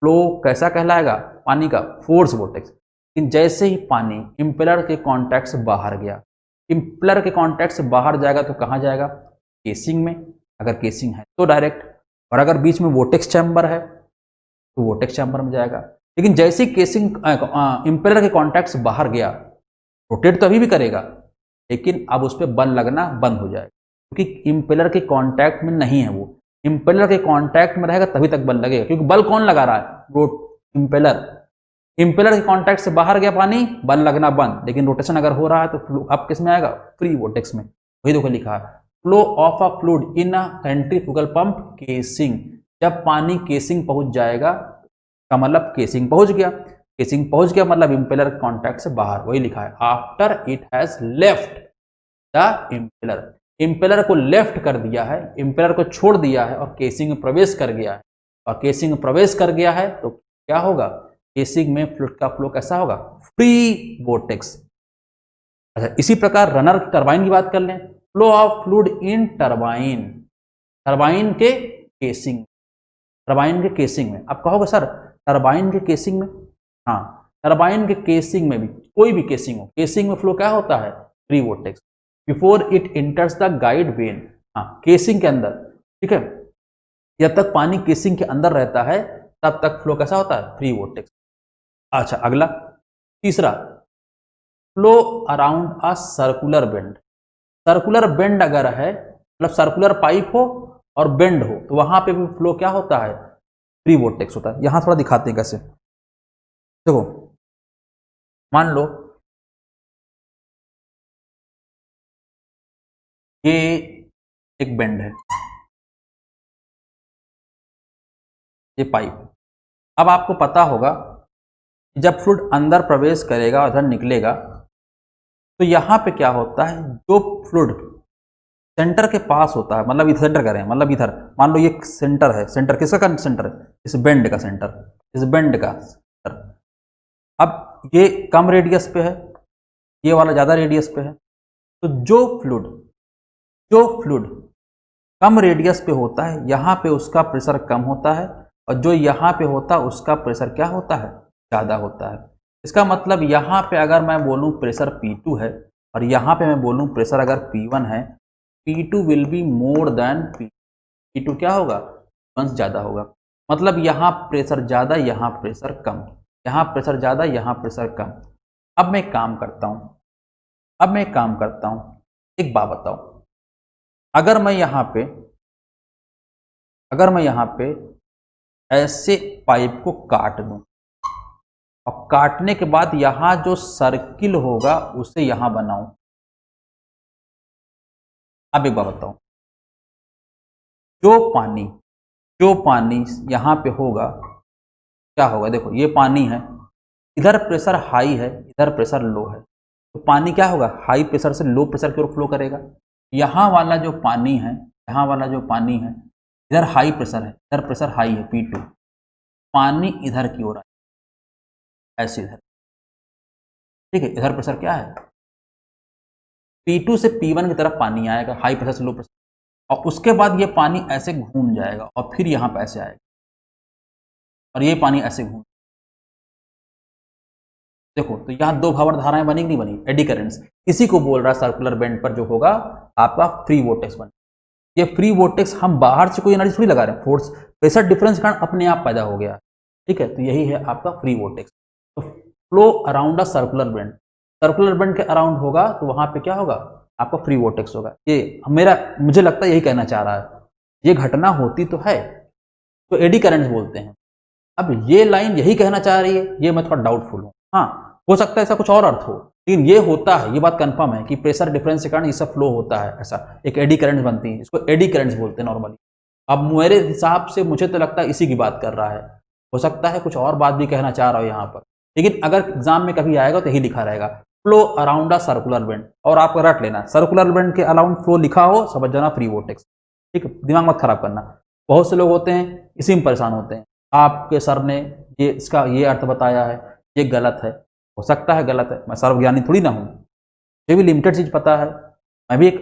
फ्लो कैसा कहलाएगा, पानी का फोर्स वोर्टेक्स। लेकिन जैसे ही पानी इम्पेलर के कांटेक्ट से बाहर गया, इम्पेलर के कांटेक्ट से बाहर जाएगा तो कहाँ जाएगा, केसिंग में, अगर केसिंग है तो डायरेक्ट, और अगर बीच में वोर्टेक्स चैम्बर है तो वोर्टेक्स चैम्बर में जाएगा। लेकिन जैसे ही केसिंग इम्पेलर के कांटेक्ट से बाहर गया, रोटेट तो अभी भी करेगा लेकिन अब उस पर बल लगना बंद हो जाएगा, क्योंकि इम्पेलर के कांटेक्ट में नहीं है वो। इम्पेलर के कांटेक्ट में रहेगा तभी तक बल लगेगा, क्योंकि बल कौन लगा रहा है, इम्पेलर। इम्पेलर के कांटेक्ट से बाहर गया पानी, बल लगना बंद, लेकिन रोटेशन अगर हो रहा है तो अब किस में आएगा, फ्री वोर्टेक्स में। वही देखो लिखा है, flow of a fluid in a centrifugal pump casing. जब पानी केसिंग पहुंच जाएगा का मतलब केसिंग पहुंच गया, केसिंग पहुंच गया मतलब इम्पेलर कांटेक्ट से बाहर, वही लिखा है, after it has left the impeller. Impeller को लेफ्ट कर दिया है, इम्पेलर को छोड़ दिया है और केसिंग में प्रवेश कर गया है, और केसिंग में प्रवेश कर गया है तो क्या होगा, केसिंग में फ्लूइड का फ्लो कैसा होगा, फ्री वोर्टेक्स। अच्छा, इसी प्रकार रनर टरबाइन की बात कर लें, flow of fluid in turbine, turbine के केसिंग, टरबाइन के केसिंग में। आप कहोगे सर टरबाइन के केसिंग में, हाँ टरबाइन के केसिंग में भी, कोई भी केसिंग हो, केसिंग में फ्लो क्या होता है, free vortex, before it इंटर्स the guide when. हाँ केसिंग के अंदर, ठीक है, जब तक पानी केसिंग के अंदर रहता है तब तक फ्लो कैसा होता है, फ्री वोर्टेक्स। अच्छा अगला तीसरा, flow around a circular bend. Circular bend अगर है, मतलब सर्कुलर पाइप हो और बेंड हो तो वहां पे भी फ्लो क्या होता है, फ्री वोर्टेक्स होता है। यहां थोड़ा दिखाते हैं कैसे, देखो मान लो ये एक बेंड है, ये पाइप। अब आपको पता होगा जब फ्लूइड अंदर प्रवेश करेगा, उधर निकलेगा, तो यहां पे क्या होता है, जो फ्लूइड सेंटर के पास होता है, मतलब इधर सेंटर करें, मतलब इधर मान लो ये सेंटर है, सेंटर किसका का सेंटर है, इस बेंड का सेंटर, इस बेंड का सेंटर। अब ये कम रेडियस पे है, ये वाला ज्यादा रेडियस पे है, तो जो फ्लूइड कम रेडियस पे होता है यहाँ पे उसका प्रेशर कम होता है, और जो यहाँ पे होता है उसका प्रेशर क्या होता है, ज़्यादा होता है। इसका मतलब यहाँ पे अगर मैं बोलूँ प्रेशर P2 है और यहाँ पे मैं बोलूँ प्रेशर अगर P1 है, P2 will be more than P2 क्या होगा, P1 ज़्यादा होगा। मतलब यहाँ प्रेशर ज़्यादा, यहाँ प्रेशर कम, यहाँ प्रेशर ज़्यादा, यहाँ प्रेशर कम। अब मैं एक काम करता हूँ, एक बात बताओ, अगर मैं यहाँ पे ऐसे पाइप को काट दूं और काटने के बाद यहां जो सर्किल होगा उसे यहां बनाऊं, अब एक बात बताओ, जो पानी यहां पे होगा क्या होगा, देखो ये पानी है, इधर प्रेशर हाई है, इधर प्रेशर लो है, तो पानी क्या होगा, हाई प्रेशर से लो प्रेशर की ओर फ्लो करेगा। यहाँ वाला जो पानी है, इधर हाई प्रेशर है, इधर प्रेशर हाई है P2, पानी इधर की ओर आए, ऐसे इधर, ठीक है, इधर प्रेशर क्या है, P2 से P1 की तरफ पानी आएगा, हाई प्रेशर से लो प्रेशर, और उसके बाद ये पानी ऐसे घूम जाएगा और फिर यहाँ पे ऐसे आएगा, और ये पानी ऐसे घूम, देखो तो यहाँ दो भावर धाराएं बनी नहीं बनी, एडी करेंट्स। इसी को बोल रहा है सर्कुलर बेंड पर जो होगा आपका फ्री वोर्टेक्स बन। ये फ्री वोर्टेक्स हम बाहर से कोई एनर्जी थोड़ी लगा रहे हैं, फोर्स प्रेशर डिफरेंस कारण अपने आप पैदा हो गया, ठीक है, तो यही है आपका फ्री वोर्टेक्स। तो flow around a circular bend के अराउंड होगा तो वहां पे क्या होगा, आपका फ्री वोर्टेक्स होगा। ये मुझे लगता है यही कहना चाह रहा है, ये घटना होती तो है तो एडी करंट्स बोलते हैं। अब ये लाइन यही कहना चाह रही है, ये मैं थोड़ा डाउटफुल हूँ, हाँ हो सकता है ऐसा कुछ और अर्थ हो, लेकिन ये होता है, ये बात कंफर्म है कि प्रेशर डिफरेंस के कारण ये सब फ्लो होता है, ऐसा एक एडी करंट्स बनती है, इसको एडी करंट्स बोलते हैं नॉर्मली। अब मेरे हिसाब से मुझे तो लगता है इसी की बात कर रहा है, हो सकता है कुछ और बात भी कहना चाह रहा हो यहाँ पर, लेकिन अगर एग्जाम में कभी आएगा तो यही लिखा रहेगा, flow around a circular bend, और आपको रट लेना सर्कुलर बेंड के अराउंड फ्लो लिखा हो समझ जाना फ्री वोर्टेक्स, ठीक है, दिमाग मत खराब करना। बहुत से लोग होते हैं इसी में परेशान होते हैं, आपके सर ने ये इसका ये अर्थ बताया है, ये गलत है, हो सकता है गलत है, मैं सर्वज्ञानी थोड़ी ना हूँ, मुझे भी लिमिटेड चीज़ पता है, मैं भी एक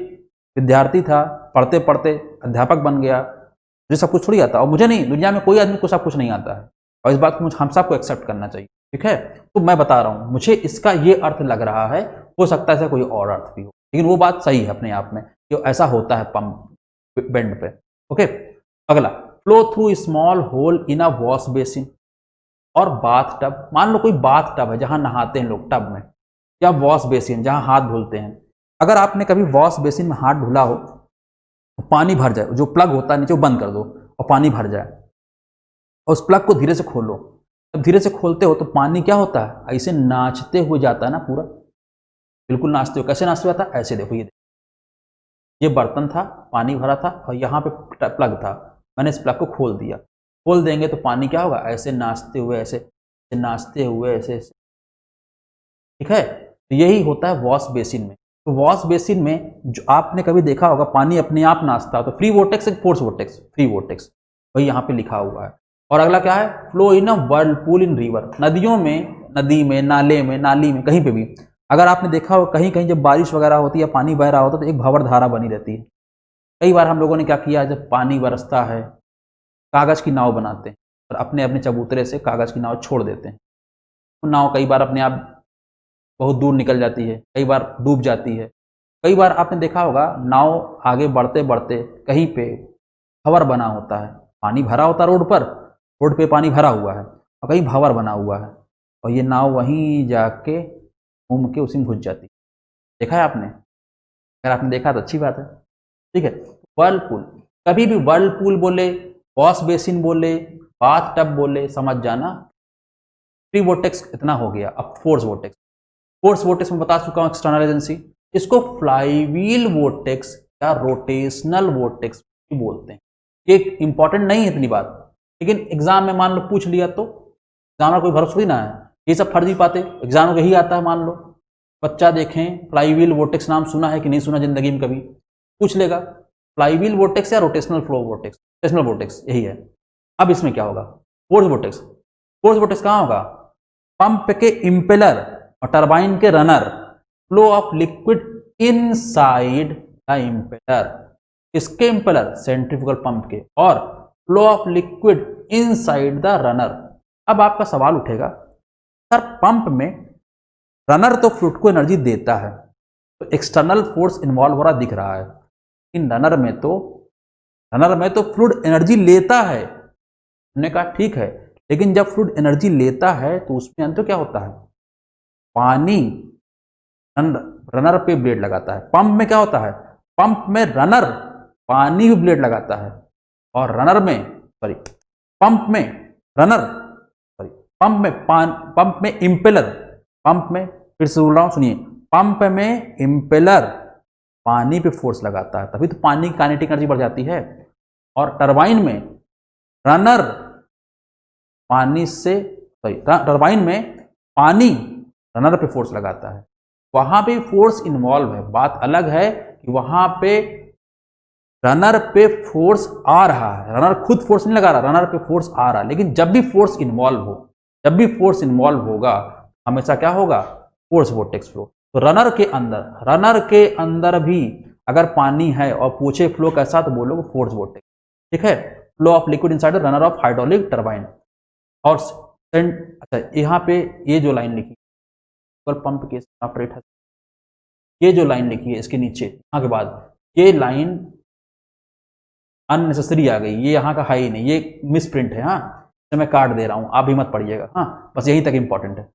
विद्यार्थी था, पढ़ते पढ़ते अध्यापक बन गया, मुझे सब कुछ थोड़ी आता है, और मुझे नहीं, दुनिया में कोई आदमी को सब कुछ नहीं आता है, और इस बात को हम सबको एक्सेप्ट करना चाहिए, ठीक है। तो मैं बता रहा हूँ मुझे इसका ये अर्थ लग रहा है, हो सकता है ऐसा कोई और अर्थ भी हो, लेकिन वो बात सही है अपने आप में कि ऐसा होता है पंप बेंड पे। ओके, अगला, flow through small hole in a wash basin और बाथ टब। मान लो कोई बाथ टब है जहां नहाते हैं लोग टब में, या वॉश बेसिन जहां हाथ धुलते हैं। अगर आपने कभी वॉश बेसिन में हाथ धुला हो, तो पानी भर जाए, जो प्लग होता है नीचे वो बंद कर दो और पानी भर जाए, और उस प्लग को धीरे से खोलो। जब धीरे से खोलते हो तो पानी क्या होता है, ऐसे नाचते हुए जाता है ना पूरा, बिल्कुल नाचते हुए। कैसे नाचते हुए जाता है, ऐसे देखो, ये बर्तन था, पानी भरा था, और यहाँ पे प्लग था, मैंने इस प्लग को खोल दिया। खोल देंगे तो पानी क्या होगा, ऐसे नाचते हुए, ऐसे नाचते हुए, ऐसे, ठीक है। तो यही होता है वॉश बेसिन में। तो वॉश बेसिन में जो आपने कभी देखा होगा पानी अपने आप नाचता है, तो फ्री वोर्टेक्स एक फोर्स वोर्टेक्स, फ्री वोर्टेक्स वही यहाँ पे लिखा हुआ है। और अगला क्या है, flow in a Whirlpool in river. नदियों में, नदी में, नाले में, नाली में, कहीं पे भी अगर आपने देखा हो, कहीं कहीं जब बारिश वगैरह होती है, पानी बह रहा होता है, तो एक भंवर धारा बनी रहती है। कई बार हम लोगों ने क्या किया, जब पानी बरसता है, कागज की नाव बनाते हैं और अपने अपने चबूतरे से कागज की नाव छोड़ देते हैं। वो नाव कई बार अपने आप बहुत दूर निकल जाती है, कई बार डूब जाती है। कई बार आपने देखा होगा नाव आगे बढ़ते बढ़ते कहीं पे भंवर बना होता है, पानी भरा होता है रोड पर, रोड पे पानी भरा हुआ है और कहीं भंवर बना हुआ है, और ये नाव वहीं जाके घूम के उसी में घुस जाती है। देखा है आपने? अगर आपने देखा तो अच्छी बात है, ठीक है। वर्लपूल, कभी भी वर्लपूल बोले, वॉश बेसिन बोले, बाथ टब बोले, समझ जाना फ्री वोर्टेक्स इतना हो गया। अब फोर्स वोर्टेक्स, फोर्स वोर्टेक्स में बता चुका हूं एक्सटर्नल एजेंसी, इसको फ्लाईव्हील वोर्टेक्स या रोटेशनल वोर्टेक्स भी बोलते हैं। ये इंपॉर्टेंट नहीं है इतनी बात, लेकिन एग्जाम में मान लो पूछ लिया तो एग्जाम कोई भरोसा थोड़ी ना है, ये सब फर्जी बातें एग्जाम को यही आता है। मान लो बच्चा देखें, फ्लाईव्हील वोर्टेक्स नाम सुना है कि नहीं सुना जिंदगी में, कभी पूछ लेगा फ्लाईव्हील वोर्टेक्स या rotational flow vortex, rotational vortex यही है। अब इसमें क्या होगा, फोर्स वोर्टेक्स, फोर्स वोर्टेक्स कहाँ होगा, पंप के इंपेलर और टरबाइन के runner, flow of liquid inside the impeller, इसके इंपेलर सेंट्रीफ्यूगल पंप के, और flow of liquid inside the runner. अब आपका सवाल उठेगा, सर पंप में रनर तो फ्लूइड को एनर्जी देता है, तो एक्सटर्नल फोर्स इन्वॉल्व हो रहा दिख रहा है, इन रनर में तो फ्लूइड एनर्जी लेता है। हमने कहा ठीक है, लेकिन जब फ्लूइड एनर्जी लेता है तो उसमें अंत क्या होता है, पानी रनर पे ब्लेड लगाता है। पंप में क्या होता है, पंप में रनर पानी भी ब्लेड लगाता है, और रनर में सॉरी पंप में रनर सॉरी पंप में इंपेलर, पंप में, फिर से बोल रहा हूं सुनिए, पंप में इंपेलर पानी पे फोर्स लगाता है, तभी तो पानी की काइनेटिक एनर्जी बढ़ जाती है। और टरबाइन में रनर पानी से टरबाइन में पानी रनर पे फोर्स लगाता है, वहां पे फोर्स इन्वॉल्व है। बात अलग है कि वहां पे रनर पे फोर्स आ रहा है, रनर खुद फोर्स नहीं लगा रहा, रनर पे फोर्स आ रहा है। लेकिन जब भी फोर्स इन्वॉल्व होगा हमेशा क्या होगा, फोर्स वोर्टेक्स फ्लो। तो रनर के अंदर भी अगर पानी है और पूछे फ्लो कैसा, तो बोलोगे फोर्स वोर्टेक्स, ठीक है। Flow of liquid inside the runner of hydraulic turbine. और अच्छा, यहाँ पे ये जो लाइन लिखी पंप के ऑपरेट है, ये जो लाइन लिखी है इसके नीचे यहाँ के बाद, ये लाइन अननेसेसरी आ गई, ये यहाँ का है ही नहीं, ये मिस प्रिंट है। हाँ, तो मैं काट दे रहा हूँ, आप भी मत पढ़िएगा। हाँ, बस यहीं तक इंपॉर्टेंट है,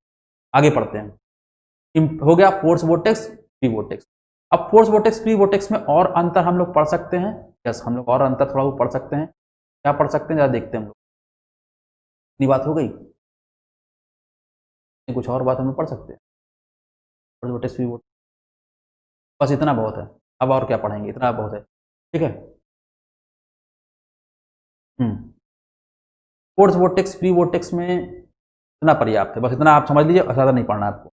आगे पढ़ते हैं। हो गया फोर्स वोर्टेक्स, फ्री वोर्टेक्स। अब फोर्स वोर्टेक्स, फ्री वोर्टेक्स में और अंतर हम लोग पढ़ सकते हैं। यस, हम लोग और अंतर थोड़ा पढ़ सकते हैं। क्या पढ़ सकते हैं, ज़रा देखते हैं हम लोग। इतनी बात हो गई, कुछ और बात हम लोग पढ़ सकते हैं। फोर्स वोर्टेक्स, फ्री वोर्टेक्स, बस इतना बहुत है। अब और क्या पढ़ेंगे, इतना बहुत है, ठीक है। फोर्स वोर्टेक्स, फ्री वोर्टेक्स में इतना पर्याप्त है, बस इतना आप समझ लीजिए, ज़्यादा नहीं पढ़ना आपको।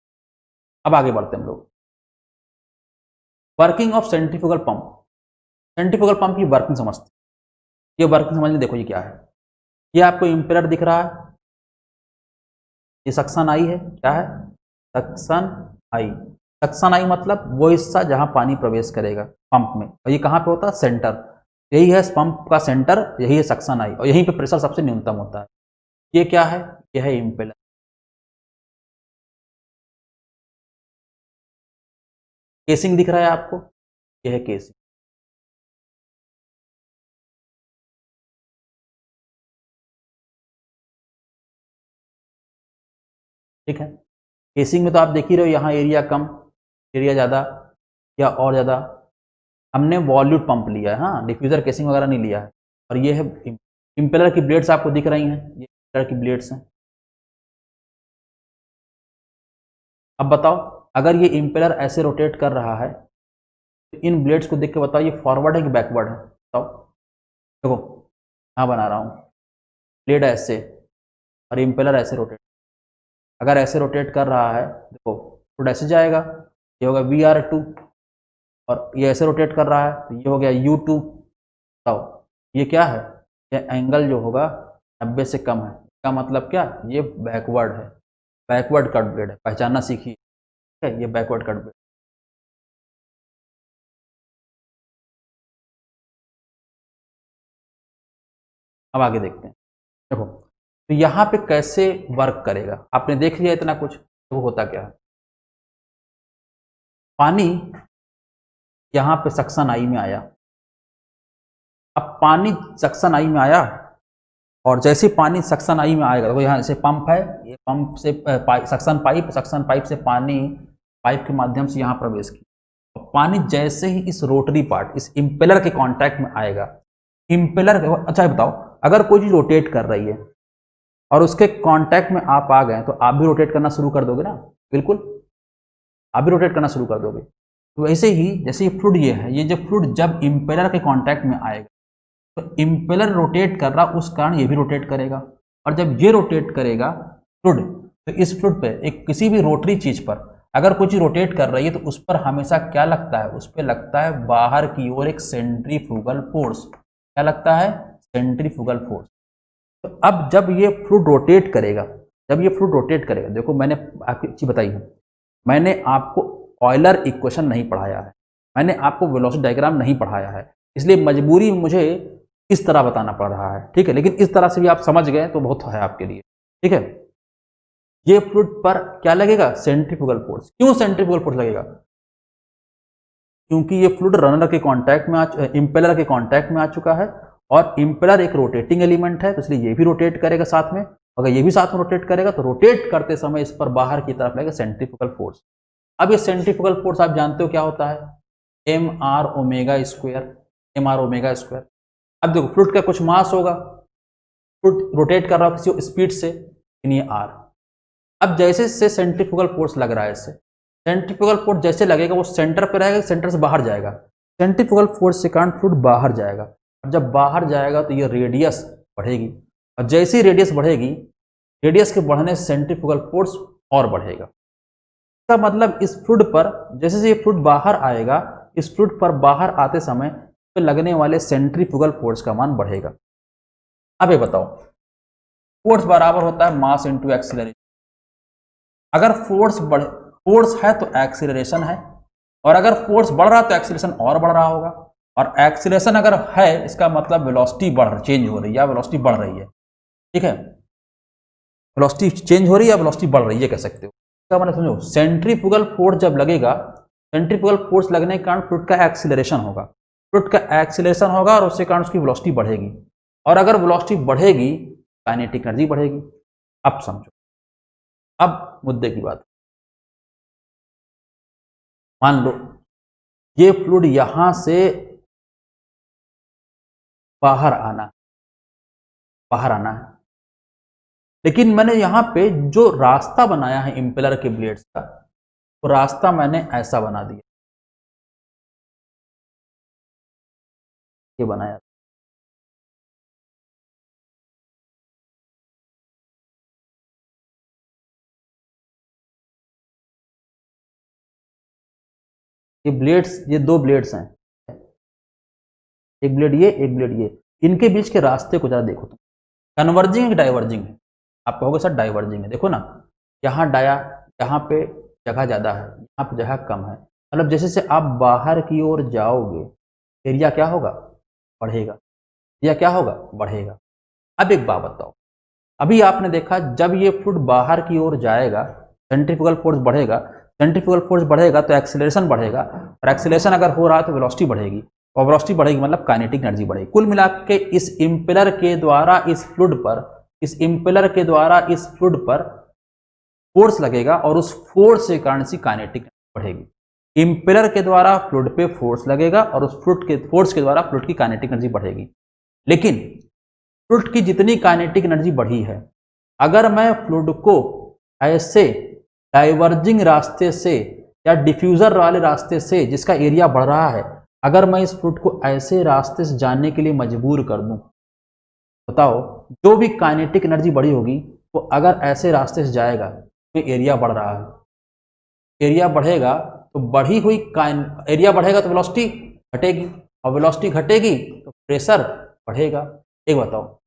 अब आगे बढ़ते हैं हम लोग। Working of centrifugal pump, centrifugal pump की वर्किंग समझते हैं। ये वर्किंग समझ देखो, ये क्या है, ये आपको इंपेलर दिख रहा है, ये सक्शन आई है, क्या है, सक्शन आई। सक्शन आई मतलब वो हिस्सा जहां पानी प्रवेश करेगा पंप में, और ये कहां पे होता है, सेंटर। यही है पंप का सेंटर, यही है सक्शन आई, और यहीं पे प्रेशर सबसे न्यूनतम होता है। ये क्या है? ये है इम्पेलर। केसिंग दिख रहा है आपको? ये है केसिंग। ठीक है, केसिंग में तो आप देख ही रहे हो, यहाँ एरिया कम, एरिया ज़्यादा या और ज़्यादा। हमने वॉल्यूट पंप लिया है, हाँ, डिफ्यूज़र केसिंग वगैरह नहीं लिया है। और ये है इम्पेलर की ब्लेड्स आपको दिख रही हैं, ये इम्पेलर की ब्लेड्स हैं। अब बताओ, अगर ये इम्पेलर ऐसे रोटेट कर रहा है तो इन ब्लेड्स को देख के बताओ ये फॉरवर्ड है कि बैकवर्ड है? बताओ। देखो, यहाँ बना रहा हूँ, ब्लेड ऐसे और इम्पेलर ऐसे रोटेट। अगर ऐसे रोटेट कर रहा है, देखो फ्लूइड ऐसे जाएगा, ये होगा VR2, और ये ऐसे रोटेट कर रहा है तो ये हो गया U2। बताओ, ये क्या है? ये एंगल जो होगा 90 से कम है। इसका मतलब क्या? ये बैकवर्ड है, बैकवर्ड कट ब्लेड है। पहचानना सीखिए, ठीक है, ये बैकवर्ड कट ब्लेड। अब आगे देखते हैं। देखो, तो यहाँ पे कैसे वर्क करेगा, आपने देख लिया इतना कुछ। तो होता क्या है, पानी यहाँ पे सक्शन आई में आया। अब पानी सक्शन आई में आया, और जैसे पानी सक्शन आई में आएगा, देखो यहाँ से पंप है, ये पंप से सक्शन पाइप से पानी पाइप के माध्यम से यहाँ प्रवेश किया। पानी जैसे ही इस रोटरी पार्ट, इस इम्पेलर के कांटेक्ट में आएगा, इम्पेलर, अच्छा बताओ, अगर कोई चीज रोटेट कर रही है और उसके कांटेक्ट में आप आ गए तो आप भी रोटेट करना शुरू कर दोगे ना? बिल्कुल, आप भी रोटेट करना शुरू कर दोगे। तो वैसे ही जैसे ये फ्लूइड ये है, ये जब फ्लूइड जब इम्पेलर के कांटेक्ट में आएगा तो इम्पेलर रोटेट कर रहा, उस कारण ये भी रोटेट करेगा। और जब ये रोटेट करेगा फ्लूइड, तो इस फ्लूइड पे एक किसी भी रोटरी चीज पर अगर कुछ रोटेट कर रही है तो उस पर हमेशा क्या लगता है? उस पर लगता है बाहर की ओर एक सेंट्रीफ्यूगल फोर्स। क्या लगता है? Centrifugal force. तो अब जब ये फ्लूइड रोटेट करेगा, जब ये फ्लूइड रोटेट करेगा, देखो मैंने आपको चीज बताई है, मैंने आपको ऑयलर इक्वेशन नहीं पढ़ाया है, मैंने आपको वेलोसिटी डायग्राम नहीं पढ़ाया है, इसलिए मजबूरी मुझे इस तरह बताना पड़ रहा है। ठीक है, लेकिन इस तरह से भी आप समझ गए तो बहुत है आपके लिए। ठीक है, ये फ्लूइड पर क्या लगेगा? Centrifugal force. क्यों सेंट्रीफ्यूगल फोर्स लगेगा? क्योंकि ये फ्लूइड रनर के कांटेक्ट में इम्पेलर के कांटेक्ट में आ चुका है, और इम्पेलर एक रोटेटिंग एलिमेंट है, तो इसलिए ये भी रोटेट करेगा साथ में। अगर ये भी साथ में रोटेट करेगा तो रोटेट करते समय इस पर बाहर की तरफ लगेगा सेंट्रीफ्यूगल फोर्स। अब ये सेंट्रीफ्यूगल फोर्स आप जानते हो क्या होता है? mr omega square, mr omega square. अब देखो, फ्लूइड का कुछ मास होगा, फ्लूइड रोटेट कर रहा हो किसी स्पीड से, ये r। अब जैसे से सेंट्रीफ्यूगल फोर्स लग रहा है, इससे सेंट्रीफ्यूगल फोर्स जैसे लगेगा वो सेंटर पे रहेगा, सेंटर से बाहर जाएगा। सेंट्रीफ्यूगल फोर्स के कारण फ्लूइड बाहर जाएगा, और जब बाहर जाएगा तो ये रेडियस बढ़ेगी, और जैसे ही रेडियस बढ़ेगी, रेडियस के बढ़ने से सेंट्रीफ्यूगल फोर्स और बढ़ेगा। इसका मतलब इस फ्लूइड पर जैसे ये फ्लूइड बाहर आएगा, इस फ्लूइड पर बाहर आते समय तो लगने वाले सेंट्रीफ्यूगल फोर्स का मान बढ़ेगा। अब ये बताओ, फोर्स बराबर होता है मास इंटू एक्सीलरेशन। अगर फोर्स है तो एक्सीलरेशन है, और अगर फोर्स बढ़ रहा है तो एक्सीलरेशन और बढ़ रहा होगा। और एक्सीलरेशन अगर है, इसका मतलब वेलोसिटी चेंज हो रही है, वेलोसिटी बढ़ रही है। ठीक है, वेलोसिटी चेंज हो रही है या वेलोसिटी बढ़ रही है, कह सकते हो। इसका मतलब समझो, सेंट्रीफ्यूगल फोर्स जब लगेगा, सेंट्रीफ्यूगल फोर्स लगने के कारण फ्लूइड का एक्सीलरेशन होगा, फ्लूइड का एक्सीलरेशन होगा और उसके कारण उसकी वेलोसिटी बढ़ेगी, और अगर वेलोसिटी बढ़ेगी काइनेटिक एनर्जी बढ़ेगी। अब समझो, अब मुद्दे की बात, मान लो ये फ्लूइड यहां से बाहर आना है, लेकिन मैंने यहां पे जो रास्ता बनाया है इम्पेलर के ब्लेड्स का, तो रास्ता मैंने ऐसा बना दिया, ये बनाया। ये ब्लेड्स, ये दो ब्लेड्स हैं, एक ब्लेड ये, एक ब्लेड ये, इनके बीच के रास्ते को जरा देखो तुम, कन्वर्जिंग है कि डाइवर्जिंग है? आप कहोगे सर डाइवर्जिंग है। देखो ना, यहाँ यहाँ पे जगह ज़्यादा है, यहाँ पे जगह कम है, मतलब जैसे से आप बाहर की ओर जाओगे एरिया क्या होगा? बढ़ेगा। या क्या होगा, बढ़ेगा। अब एक बात बताओ, अभी आपने देखा जब ये फ्लूइड बाहर की ओर जाएगा सेंट्रीफ्यूगल फोर्स बढ़ेगा, सेंट्रीफ्यूगल फोर्स बढ़ेगा तो एक्सेलरेशन बढ़ेगा, और एक्सेलरेशन अगर हो रहा है तो वेलोसिटी बढ़ेगी, और वेलोसिटी बढ़ेगी मतलब काइनेटिक एनर्जी बढ़ेगी। कुल मिला के इस इंपेलर के द्वारा इस फ्लूइड पर, इस इंपेलर के द्वारा इस फ्लूइड पर फोर्स लगेगा और उस फोर्स के कारण से काइनेटिक बढ़ेगी। इंपेलर के द्वारा फ्लूइड पे फोर्स लगेगा और उस फ्लूइड के फोर्स के द्वारा फ्लूइड की काइनेटिक एनर्जी बढ़ेगी। लेकिन फ्लूइड की जितनी काइनेटिक एनर्जी बढ़ी है, अगर मैं फ्लूइड को ऐसे डाइवर्जिंग रास्ते से या डिफ्यूजर वाले रास्ते से जिसका एरिया बढ़ रहा है, अगर मैं इस फ्लूइड को ऐसे रास्ते से जाने के लिए मजबूर कर दूं, बताओ जो भी काइनेटिक एनर्जी बढ़ी होगी वो अगर ऐसे रास्ते से जाएगा तो एरिया बढ़ रहा है, एरिया बढ़ेगा तो बढ़ी हुई एरिया बढ़ेगा तो वेलोसिटी घटेगी, और वेलोसिटी घटेगी तो प्रेशर बढ़ेगा। एक बताओ,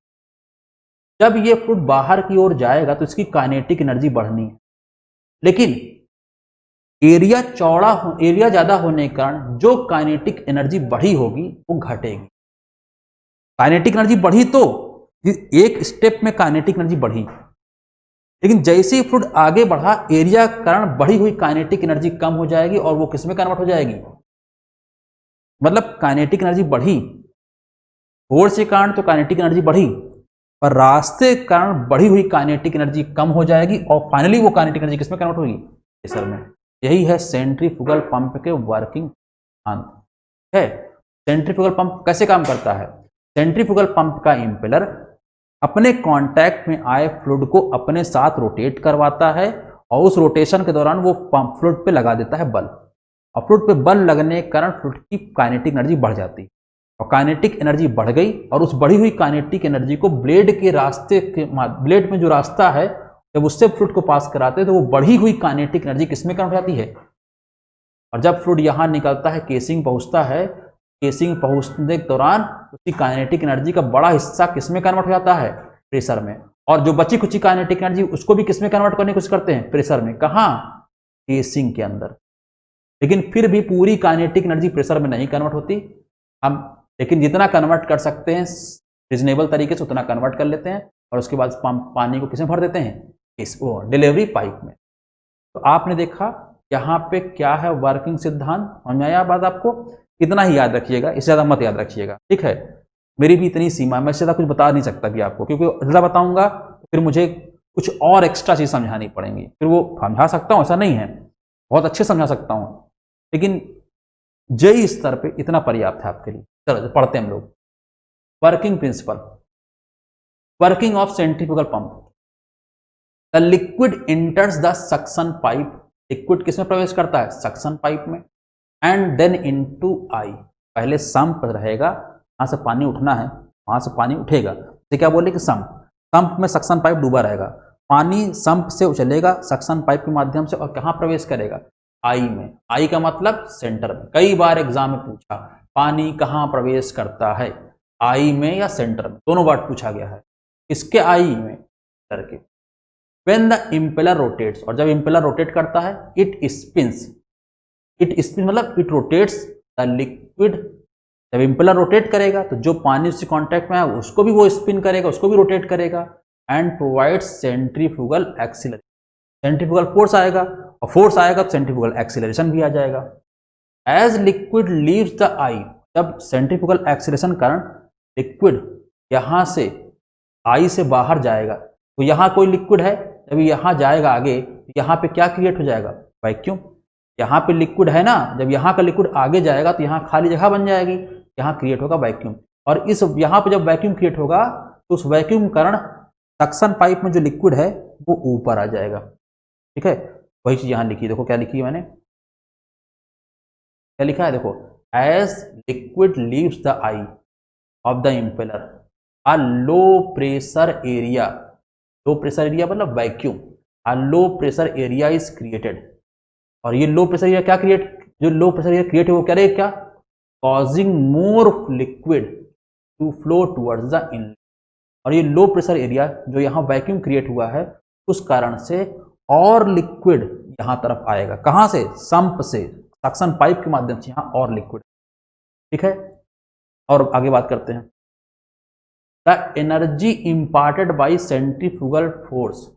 जब ये फ्लूइड बाहर की ओर जाएगा तो इसकी काइनेटिक एनर्जी बढ़नी है, लेकिन एरिया चौड़ा हो, एरिया ज्यादा होने के कारण जो काइनेटिक एनर्जी बढ़ी होगी वो घटेगी। काइनेटिक एनर्जी बढ़ी तो एक स्टेप में काइनेटिक एनर्जी बढ़ी, लेकिन जैसे ही फ्लूइड आगे बढ़ा एरिया के कारण बढ़ी हुई काइनेटिक एनर्जी कम हो जाएगी और वो किसमें कन्वर्ट हो जाएगी, मतलब काइनेटिक एनर्जी बढ़ी, फोर्स के कारण तो काइनेटिक एनर्जी बढ़ी, पर रास्ते के कारण बढ़ी हुई काइनेटिक एनर्जी कम हो जाएगी और फाइनली वो काइनेटिक एनर्जी किसमें कन्वर्ट होगी, प्रेशर में। यही है सेंट्रीफ्यूगल पंप के वर्किंग सिद्धांत है। सेंट्रीफ्यूगल पंप कैसे काम करता है, सेंट्रीफ्यूगल पंप का इंपेलर अपने कांटेक्ट में आए फ्लूइड को अपने साथ रोटेट करवाता है और उस रोटेशन के दौरान वो पंप फ्लूइड पे लगा देता है बल, और फ्लूइड पे बल लगने के कारण फ्लूइड की काइनेटिक एनर्जी बढ़ जाती है, और काइनेटिक एनर्जी बढ़ गई और उस बढ़ी हुई काइनेटिक एनर्जी को ब्लेड के रास्ते के, ब्लेड में जो रास्ता है जब उससे फ्लूइड को पास कराते हैं तो वो बढ़ी हुई काइनेटिक एनर्जी किसमें कन्वर्ट हो जाती है, और जब फ्लूइड यहां निकलता है केसिंग पहुंचता है, केसिंग पहुंचने के दौरान उसकी काइनेटिक एनर्जी का बड़ा हिस्सा किसमें कन्वर्ट हो जाता है, प्रेशर में, और जो बची कुची काइनेटिक एनर्जी उसको भी किसमें कन्वर्ट करने की कोशिश करते हैं, प्रेशर में। कहां, केसिंग के अंदर। लेकिन फिर भी पूरी काइनेटिक एनर्जी प्रेशर में नहीं कन्वर्ट होती हम, लेकिन जितना कन्वर्ट कर सकते हैं रीजनेबल तरीके से उतना कन्वर्ट कर लेते हैं, और उसके बाद पानी को किसमें भर देते हैं, इस वो डिलीवरी पाइप में। तो आपने देखा यहाँ पे क्या है वर्किंग सिद्धांत, समझ में आया बात आपको, इतना ही याद रखिएगा, इससे ज्यादा मत याद रखिएगा, ठीक है। मेरी भी इतनी सीमा है, मैं इससे ज्यादा कुछ बता नहीं सकता भी आपको, क्योंकि ज्यादा बताऊंगा तो फिर मुझे कुछ और एक्स्ट्रा चीज समझानी पड़ेंगी, फिर वो समझा सकता हूँ ऐसा नहीं है, बहुत अच्छे समझा सकता हूँ, लेकिन जेई स्तर पे इतना पर्याप्त है आपके लिए। चलो पढ़ते हैं हम लोग। Working principle, working of centrifugal pump. The liquid इंटर्स the suction pipe, liquid किसमें प्रवेश करता है, सक्शन पाइप में, एंड देन इनटू आई, पहले सम्प रहेगा, वहां से पानी उठना है, वहां से पानी उठेगा, तो क्या बोले कि सम्प में सक्शन पाइप डूबा रहेगा, पानी सम्प से चलेगा सक्शन पाइप के माध्यम से और कहां प्रवेश करेगा, आई में। आई का मतलब सेंटर में, कई बार एग्जाम में पूछा पानी कहां प्रवेश करता है, आई में या सेंटर में, दोनों बार पूछा गया है, इसके आई में करके। When the impeller rotates, और जब impeller रोटेट करता है, it spins मतलब it rotates the liquid, जब impeller रोटेट करेगा तो जो पानी उससे कांटेक्ट में है उसको भी वो स्पिन करेगा, उसको भी रोटेट करेगा, and provides centrifugal acceleration, centrifugal force आएगा, और फोर्स आएगा तो सेंट्रीफ्यूगल एक्सीलरेशन भी आ जाएगा। एज लिक्विड लीव्स द आई, जब सेंट्रीफ्यूगल एक्सीलरेशन कारण लिक्विड यहां से आई से बाहर जाएगा, तो यहां कोई लिक्विड है, जब यहां जाएगा आगे, यहां पे क्या क्रिएट हो जाएगा, वैक्यूम। यहां पे लिक्विड है ना, जब यहां का लिक्विड आगे जाएगा तो यहां खाली जगह बन जाएगी, यहां क्रिएट होगा वैक्यूम, और इस यहां पे जब वैक्यूम क्रिएट होगा तो उस वैक्यूम कारण सक्शन पाइप में जो लिक्विड है वो ऊपर आ जाएगा, ठीक है। वही चीज यहां लिखी, देखो क्या लिखी है मैंने, क्या लिखा है देखो, as liquid leaves the eye of the impeller a low pressure area, low pressure area मतलब vacuum, a low pressure area is created, और ये लो प्रेशर एरिया क्या क्रिएट, जो लो प्रेशर एरिया क्रिएट है वो क्या रहेगा, क्या, causing more liquid to flow towards the inlet, और ये लो प्रेशर एरिया जो यहाँ वैक्यूम क्रिएट हुआ है उस कारण से और लिक्विड यहाँ तरफ आएगा, कहाँ से, सम्प से, सक्शन पाइप के माध्यम से यहाँ और लिक्विड, ठीक है। और आगे बात करते हैं। The energy imparted by centrifugal force,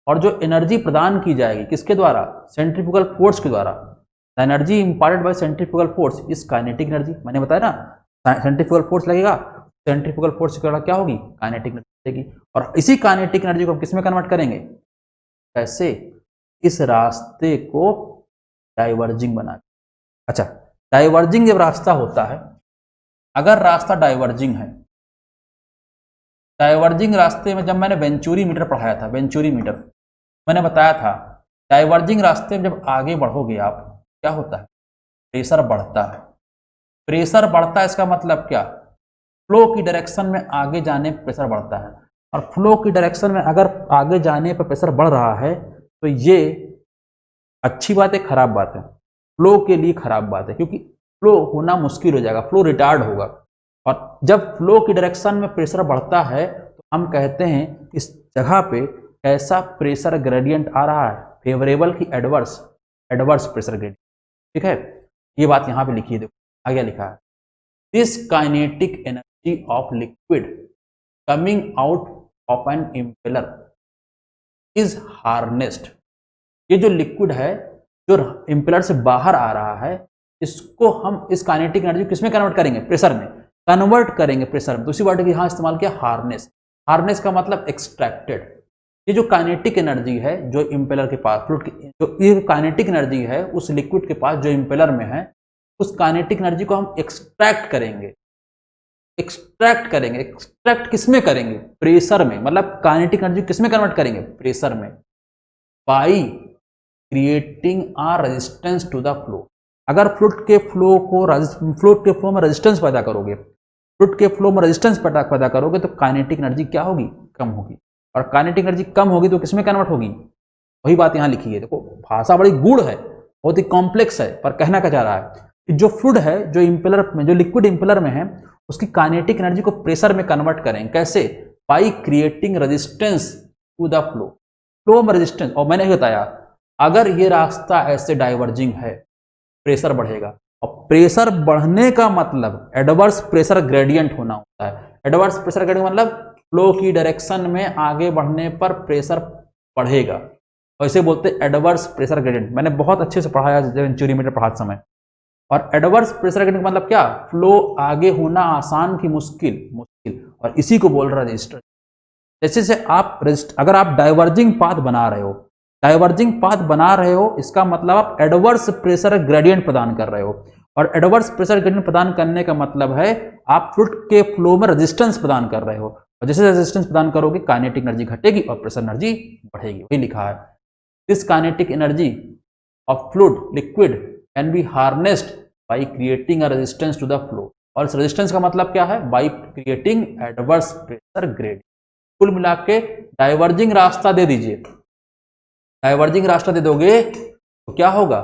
और जो एनर्जी प्रदान की जाएगी किसके द्वारा, सेंट्रीफ्यूगल फोर्स के द्वारा। The energy imparted by centrifugal force is kinetic energy, मैंने बताया ना, सेंट्रीफ्यूगल फोर्स लगेगा, सेंट्रीफ्यूगल फोर्स के द्वारा क्या होगी, काइनेटिक एनर्जी लगेगी। और इसी काइनेटिक एनर्जी को हम किस में कन्वर्ट करेंगे, कैसे, इस रास्ते को डाइवर्जिंग बना। अच्छा, डाइवर्जिंग जब रास्ता होता है, अगर रास्ता डाइवर्जिंग है, डाइवर्जिंग रास्ते में जब मैंने वेंचुरी मीटर पढ़ाया था, वेंचुरी मीटर मैंने बताया था, डाइवर्जिंग रास्ते में जब आगे बढ़ोगे आप, क्या होता है, प्रेशर बढ़ता है। प्रेशर बढ़ता है इसका मतलब क्या, फ्लो की डायरेक्शन में आगे जाने पर प्रेशर बढ़ता है, और फ्लो की डायरेक्शन में अगर आगे जाने पर प्रेशर बढ़ रहा है तो ये अच्छी बात है, खराब बात है, फ्लो के लिए खराब बात है, क्योंकि फ्लो होना मुश्किल हो जाएगा, फ्लो रिटार्ड होगा। और जब फ्लो की डायरेक्शन में प्रेशर बढ़ता है तो हम कहते हैं इस जगह पे ऐसा प्रेशर ग्रेडियंट आ रहा है, फेवरेबल की एडवर्स, एडवर्स प्रेशर ग्रेडियंट। ठीक है, ये बात यहाँ पे लिखी है, देखो आगे लिखा है, this kinetic energy of liquid coming out of an impeller is harnessed. ये जो लिक्विड है जो इम्पेलर से बाहर आ रहा है, इसको हम इस काइनेटिक एनर्जी किसमें कन्वर्ट करेंगे, प्रेशर में कन्वर्ट करेंगे, प्रेशर में। दूसरी वर्ड की यहाँ इस्तेमाल किया हार्नेस, हार्नेस का मतलब एक्सट्रैक्टेड। ये जो काइनेटिक एनर्जी है जो इम्पेलर के पास, फ्लूइड की जो ये काइनेटिक एनर्जी है उस लिक्विड के पास जो इम्पेलर में है, उस काइनेटिक एनर्जी को हम एक्सट्रैक्ट करेंगे, एक्सट्रैक्ट करेंगे। एक्सट्रैक्ट किसमें करेंगे, प्रेशर में, मतलब काइनेटिक एनर्जी किसमें कन्वर्ट करेंगे, प्रेशर में, by creating a resistance to the flow. अगर फ्लूइड के फ्लो में रेजिस्टेंस पैदा करोगे, फ्लूइड के फ्लो में रेजिस्टेंस पैदा करोगे तो काइनेटिक एनर्जी क्या होगी, कम होगी, और काइनेटिक एनर्जी कम होगी तो किसमें कन्वर्ट होगी, वही बात यहाँ लिखी है। देखो भाषा बड़ी गूढ़ है, बहुत ही कॉम्प्लेक्स है, पर कहना क्या चाह रहा है कि जो फ्लूइड है जो इम्पेलर में, जो लिक्विड इम्पेलर में है, उसकी काइनेटिक एनर्जी को प्रेशर में कन्वर्ट करें, कैसे, by creating resistance to the flow, flow में रेजिस्टेंस। और मैंने बताया अगर ये रास्ता ऐसे डाइवर्जिंग है, प्रेशर बढ़ेगा, और प्रेशर बढ़ने का मतलब एडवर्स प्रेशर ग्रेडियंट होना होता है। एडवर्स प्रेशर ग्रेडियंट मतलब फ्लो की डायरेक्शन में आगे बढ़ने पर प्रेशर बढ़ेगा, और इसे बोलते हैं एडवर्स प्रेशर ग्रेडियंट। मैंने बहुत अच्छे से पढ़ाया वेंचुरी मीटर पढ़ाते समय। और एडवर्स प्रेशर ग्रेडियंट मतलब क्या, फ्लो आगे होना आसान की मुश्किल, और इसी को बोल रहा है रजिस्टर। जैसे से आप अगर आप डाइवर्जिंग पाथ बना रहे हो, डाइवर्जिंग पाथ बना रहे हो, इसका मतलब आप एडवर्स प्रेशर ग्रेडियंट प्रदान कर रहे हो, और एडवर्स प्रेशर ग्रेडियंट प्रदान करने का मतलब है आप फ्लूइड के फ्लो में रेजिस्टेंस प्रदान कर रहे हो, और जैसे रेजिस्टेंस प्रदान करोगे काइनेटिक एनर्जी घटेगी और प्रेशर एनर्जी बढ़ेगी। वही लिखा है, this kinetic energy of fluid liquid can be harnessed by creating a resistance to the flow. और इस रेजिस्टेंस का मतलब क्या है, by creating adverse pressure gradient. कुल मिला के डाइवर्जिंग रास्ता दे दीजिए, डाइवर्जिंग रास्ता दे दोगे तो क्या होगा,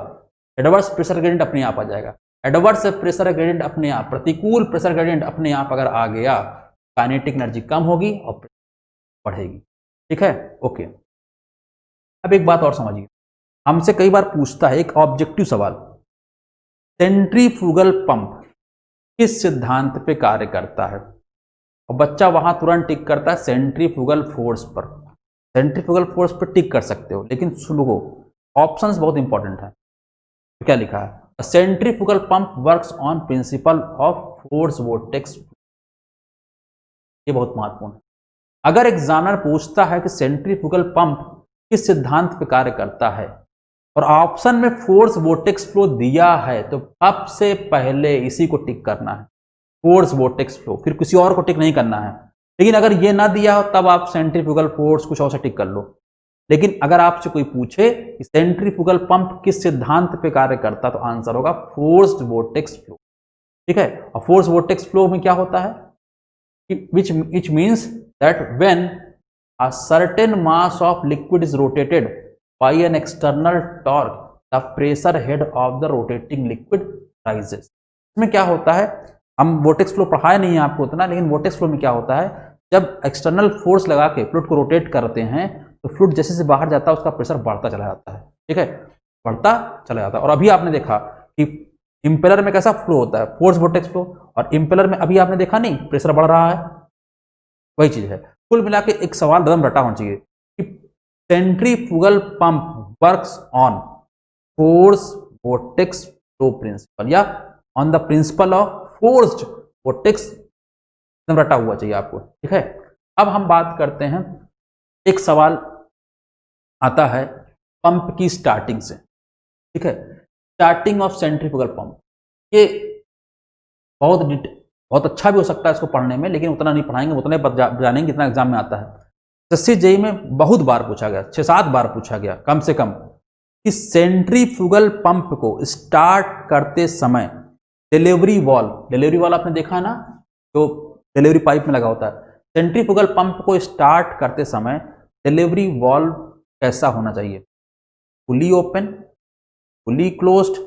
एडवर्स प्रेशर ग्रेडियंट अपने आप आ जाएगा। एडवर्स प्रेशर ग्रेडियंट अपने आप, प्रतिकूल प्रेशर ग्रेडियंट अपने आप अगर आ गया, काइनेटिक एनर्जी कम होगी और बढ़ेगी। ठीक है, ओके। अब एक बात और समझिए, हमसे कई बार पूछता है एक ऑब्जेक्टिव सवाल, सेंट्रीफ्यूगल पंप किस सिद्धांत पे कार्य करता है, और बच्चा वहां तुरंत टिक करता है सेंट्रीफ्यूगल फोर्स पर। सेंट्रीफ्यूगल फोर्स पर टिक कर सकते हो, लेकिन सुनो ऑप्शंस बहुत इंपॉर्टेंट है। तो क्या लिखा है, centrifugal pump works on principle of force vortex. ये बहुत महत्वपूर्ण है। अगर एग्जामिनर पूछता है कि सेंट्रीफ्यूगल पंप किस सिद्धांत पर कार्य करता है, और ऑप्शन में फोर्स वोर्टेक्स फ्लो दिया है, तो सबसे पहले इसी को टिक करना है, फोर्स वोर्टेक्स फ्लो, फिर किसी और को टिक नहीं करना है। लेकिन अगर ये ना दिया हो तब आप सेंट्रीफ्यूगल फोर्स कुछ और से टिक कर लो। लेकिन अगर आपसे कोई पूछे कि सेंट्रीफ्यूगल पंप किस सिद्धांत पे कार्य करता, तो आंसर होगा फोर्स्ड वोर्टेक्स फ्लो। ठीक है, और फोर्स वोर्टेक्स फ्लो में क्या होता है, which means that when a certain mass of liquid is rotated by an external torque, the pressure head of the rotating liquid rises। इसमें क्या होता है, हम वोर्टेक्स फ्लो पढ़ाए नहीं है आपको उतना, लेकिन वोर्टेक्स फ्लो में क्या होता है, जब एक्सटर्नल फोर्स लगा के फ्लूइड को रोटेट करते हैं तो फ्लूइड जैसे से बाहर जाता है उसका प्रेशर बढ़ता चला जाता है। ठीक है, बढ़ता चला जाता है। और अभी आपने देखा कि इम्पेलर में कैसा फ्लो होता है, फोर्स वोर्टेक्स फ्लो, और इम्पेलर में अभी आपने देखा नहीं प्रेशर बढ़ रहा है, वही चीज है। कुल मिला के एक सवाल एकदम रटा होना चाहिए कि centrifugal pump works on force vortex flow principle या on the principle of forced vortex, एकदम रटा हुआ चाहिए आपको, ठीक है। अब हम बात करते हैं, एक सवाल आता है पंप की स्टार्टिंग से, ठीक है, स्टार्टिंग ऑफ सेंट्रीफ्यूगल पंप। ये बहुत अच्छा भी हो सकता है इसको पढ़ने में, लेकिन उतना नहीं पढ़ाएंगे, उतने जानेंगे जितना एग्जाम में आता है। एसएससी जेईई में बहुत बार पूछा गया, 6-7 बार पूछा गया कम से कम, कि सेंट्रीफ्यूगल पंप को स्टार्ट करते समय डिलीवरी वाल्व आपने देखा ना, जो डिलीवरी पाइप में लगा होता है, सेंट्रीफ्यूगल पंप को स्टार्ट करते समय डिलीवरी वाल्व कैसा होना चाहिए, fully open, fully closed,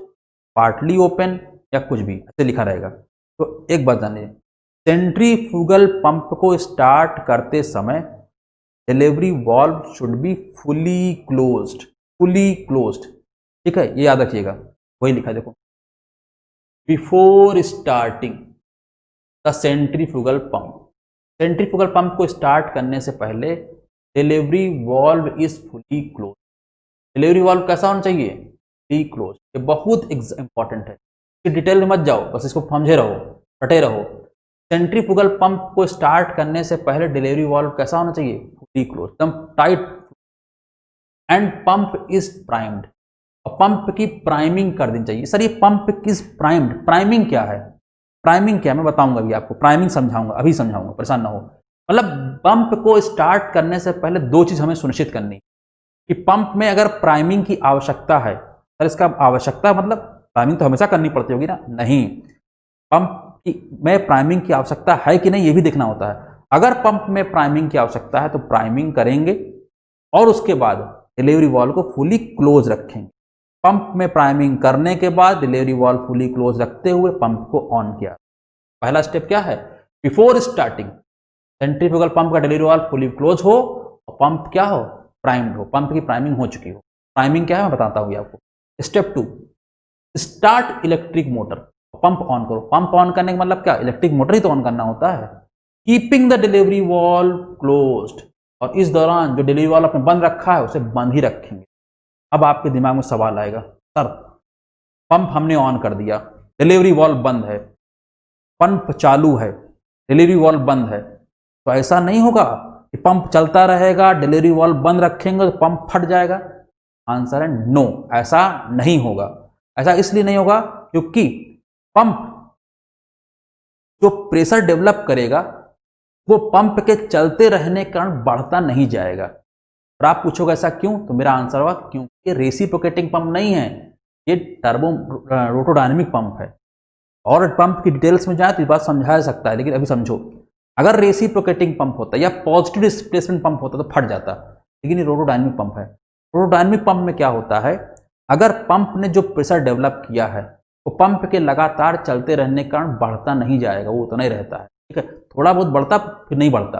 partly open, या कुछ भी ऐसे लिखा रहेगा। तो एक बात जानिए, सेंट्रीफ्यूगल पंप को स्टार्ट करते समय delivery valve should be fully closed, ठीक है, ये याद रखिएगा, वही लिखा है देखो, before starting the centrifugal pump, centrifugal pump को स्टार्ट करने से पहले delivery valve is fully close. Delivery valve कैसा होना चाहिए, फुली क्लोज। ये बहुत इंपॉर्टेंट है, डिटेल में मत जाओ, बस इसको समझे रहो, रटे रहो। सेंट्रीफ्यूगल पंप को स्टार्ट करने से पहले डिलीवरी वाल्व कैसा होना चाहिए, फुली क्लोज, एकदम tight, and pump is primed, और पंप की प्राइमिंग कर देनी चाहिए। सर ये पंप किस प्राइम्ड, प्राइमिंग क्या है, प्राइमिंग क्या है मैं बताऊंगा अभी आपको, प्राइमिंग समझाऊंगा, अभी समझाऊंगा, परेशान ना हो। मतलब पंप को स्टार्ट करने से पहले दो चीज हमें सुनिश्चित करनी कि पंप में अगर प्राइमिंग की आवश्यकता है, सर इसका आवश्यकता मतलब प्राइमिंग तो हमेशा करनी पड़ती होगी ना, नहीं, पंप में प्राइमिंग की आवश्यकता है कि नहीं ये भी देखना होता है। अगर पंप में प्राइमिंग की आवश्यकता है तो प्राइमिंग करेंगे और उसके बाद डिलीवरी वाल्व को फुली क्लोज रखेंगे। पंप में प्राइमिंग करने के बाद डिलीवरी वाल्व फुली क्लोज रखते हुए पंप को ऑन किया। पहला स्टेप क्या है, बिफोर स्टार्टिंग सेंट्रीफ्यूगल पंप का डिलीवरी वाल्व फुली क्लोज हो और पंप क्या हो, प्राइम्ड हो, पंप की प्राइमिंग हो चुकी हो। प्राइमिंग क्या है मैं बताता हूँ आपको। Step 2, start electric motor, pump on करो। पंप ऑन करने का मतलब क्या, इलेक्ट्रिक मोटर ही तो ऑन करना होता है। Keeping the delivery valve closed, और इस दौरान जो डिलीवरी वाल्व आपने बंद रखा है उसे बंद ही रखेंगे। अब आपके दिमाग में सवाल आएगा, सर पंप हमने ऑन कर दिया, डिलीवरी वाल्व बंद है, पंप चालू है, डिलीवरी वाल्व बंद है, तो ऐसा नहीं होगा कि पंप चलता रहेगा, डिलीवरी वाल्व बंद रखेंगे तो पंप फट जाएगा। आंसर है नो, ऐसा नहीं होगा। ऐसा इसलिए नहीं होगा क्योंकि पंप जो प्रेशर डेवलप करेगा वो पंप के चलते रहने के कारण बढ़ता नहीं जाएगा। और आप पूछोगे ऐसा क्यों, तो मेरा आंसर होगा क्योंकि रेसिप्रोकेटिंग पंप नहीं है, ये टर्बो रोटोडायनेमिक पंप है। और पंप की डिटेल्स में जाए तो ये बात समझा सकता है, लेकिन अभी समझो, अगर रेसिप्रोकेटिंग पंप होता या पॉजिटिव डिस्प्लेसमेंट पंप होता तो फट जाता, लेकिन ये रोटोडायनेमिक पंप है। रोटोडायनेमिक पंप में क्या होता है, अगर पंप ने जो प्रेशर डेवलप किया है वो पंप के लगातार चलते रहने के कारण बढ़ता नहीं जाएगा, वो उतना ही रहता है, ठीक है, थोड़ा बहुत बढ़ता फिर नहीं बढ़ता।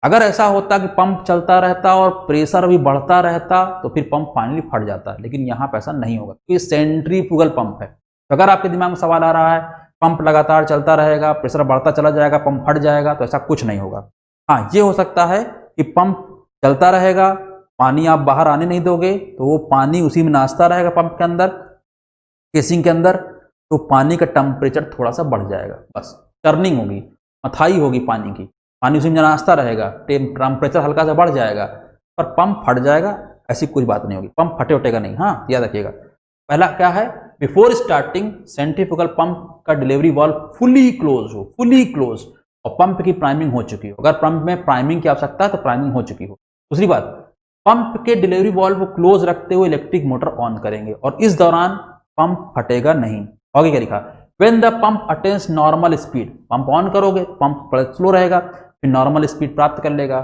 अगर ऐसा होता कि पंप चलता रहता और प्रेशर भी बढ़ता रहता तो फिर पंप फाइनली फट जाता, लेकिन यहाँ पे ऐसा नहीं होगा, ये सेंट्रीफ्यूगल पंप है। तो अगर आपके दिमाग में सवाल आ रहा है पंप लगातार चलता रहेगा, प्रेशर बढ़ता चला जाएगा, पंप फट जाएगा, तो ऐसा कुछ नहीं होगा। हाँ, ये हो सकता है कि पंप चलता रहेगा, पानी आप बाहर आने नहीं दोगे तो वो पानी उसी में नाचता रहेगा पंप के अंदर, केसिंग के अंदर, तो पानी का टेम्परेचर थोड़ा सा बढ़ जाएगा, बस टर्निंग होगी, मथाई होगी पानी की, पानी उसी में नाचता रहेगा, टेम्परेचर हल्का सा बढ़ जाएगा, पर पंप फट जाएगा, ऐसी कोई बात नहीं होगी, पंप फटे उठेगा नहीं। हाँ, याद रखिएगा। पहला क्या है, बिफोर स्टार्टिंग सेंट्रीफ्यूगल पंप का डिलीवरी वाल्व फुली क्लोज हो, फुली क्लोज, और पंप की प्राइमिंग हो चुकी हो। अगर पंप में प्राइमिंग की आवश्यकता है तो प्राइमिंग हो चुकी हो। दूसरी बात, पंप के डिलीवरी वाल्व को क्लोज रखते हुए इलेक्ट्रिक मोटर ऑन करेंगे और इस दौरान पंप फटेगा नहीं। आगे क्या लिखा, when the pump attains normal speed, pump on करोगे पंप स्लो रहेगा, फिर नॉर्मल स्पीड प्राप्त कर लेगा।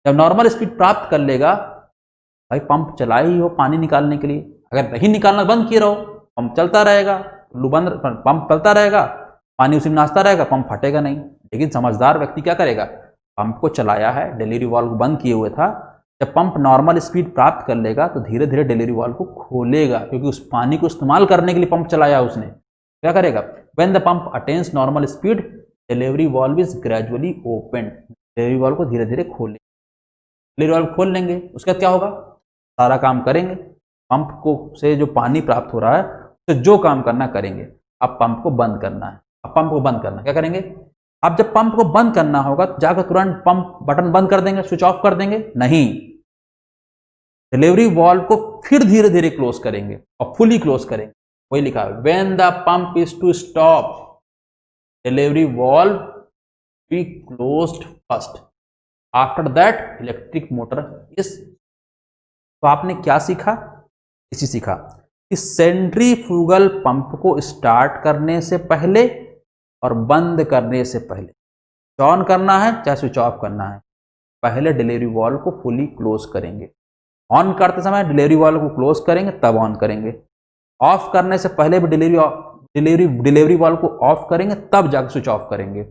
जब नॉर्मल स्पीड प्राप्त कर लेगा, भाई पंप चला ही हो पानी निकालने के लिए, अगर नहीं निकालना बंद किए रहो पंप चलता रहेगा, पंप चलता रहेगा, पानी उसी में नाचता रहेगा, पंप फटेगा नहीं। लेकिन समझदार व्यक्ति क्या करेगा, पंप को चलाया है, डिलीवरी वाल्व बंद किए हुए था, जब पंप नॉर्मल स्पीड प्राप्त कर लेगा तो धीरे धीरे डिलीवरी वाल्व को खोलेगा, क्योंकि उस पानी को इस्तेमाल करने के लिए पंप चलाया उसने, क्या करेगा, when the pump attains normal speed delivery valve is gradually open, delivery valve को धीरे धीरे खोलेंगे, डिलीवरी वाल्व खोल लेंगे, उसके बाद क्या होगा, सारा काम करेंगे, पंप को से जो पानी प्राप्त हो रहा है तो जो काम करना करेंगे। अब पंप को बंद करना है, अब पंप को बंद करना क्या करेंगे, अब जब पंप को बंद करना होगा तो जाकर तुरंत पंप बटन बंद कर देंगे, स्विच ऑफ कर देंगे, नहीं, डिलीवरी वाल्व को फिर धीरे धीरे क्लोज करेंगे और फुली क्लोज करेंगे। वही लिखा है, when the pump is to stop delivery valve be closed first, after that electric motor is. तो आपने क्या सीखा, इसी सीखा कि सेंट्रीफ्यूगल पंप को स्टार्ट करने से पहले और बंद करने से पहले, ऑन करना है चाहे स्विच ऑफ करना है, पहले डिलीवरी वाल्व को फुली क्लोज करेंगे, ऑन करते समय डिलीवरी वाल्व को क्लोज करेंगे तब ऑन करेंगे, ऑफ करने से पहले भी डिलीवरी वाल्व को ऑफ करेंगे तब जाकर स्विच ऑफ करेंगे।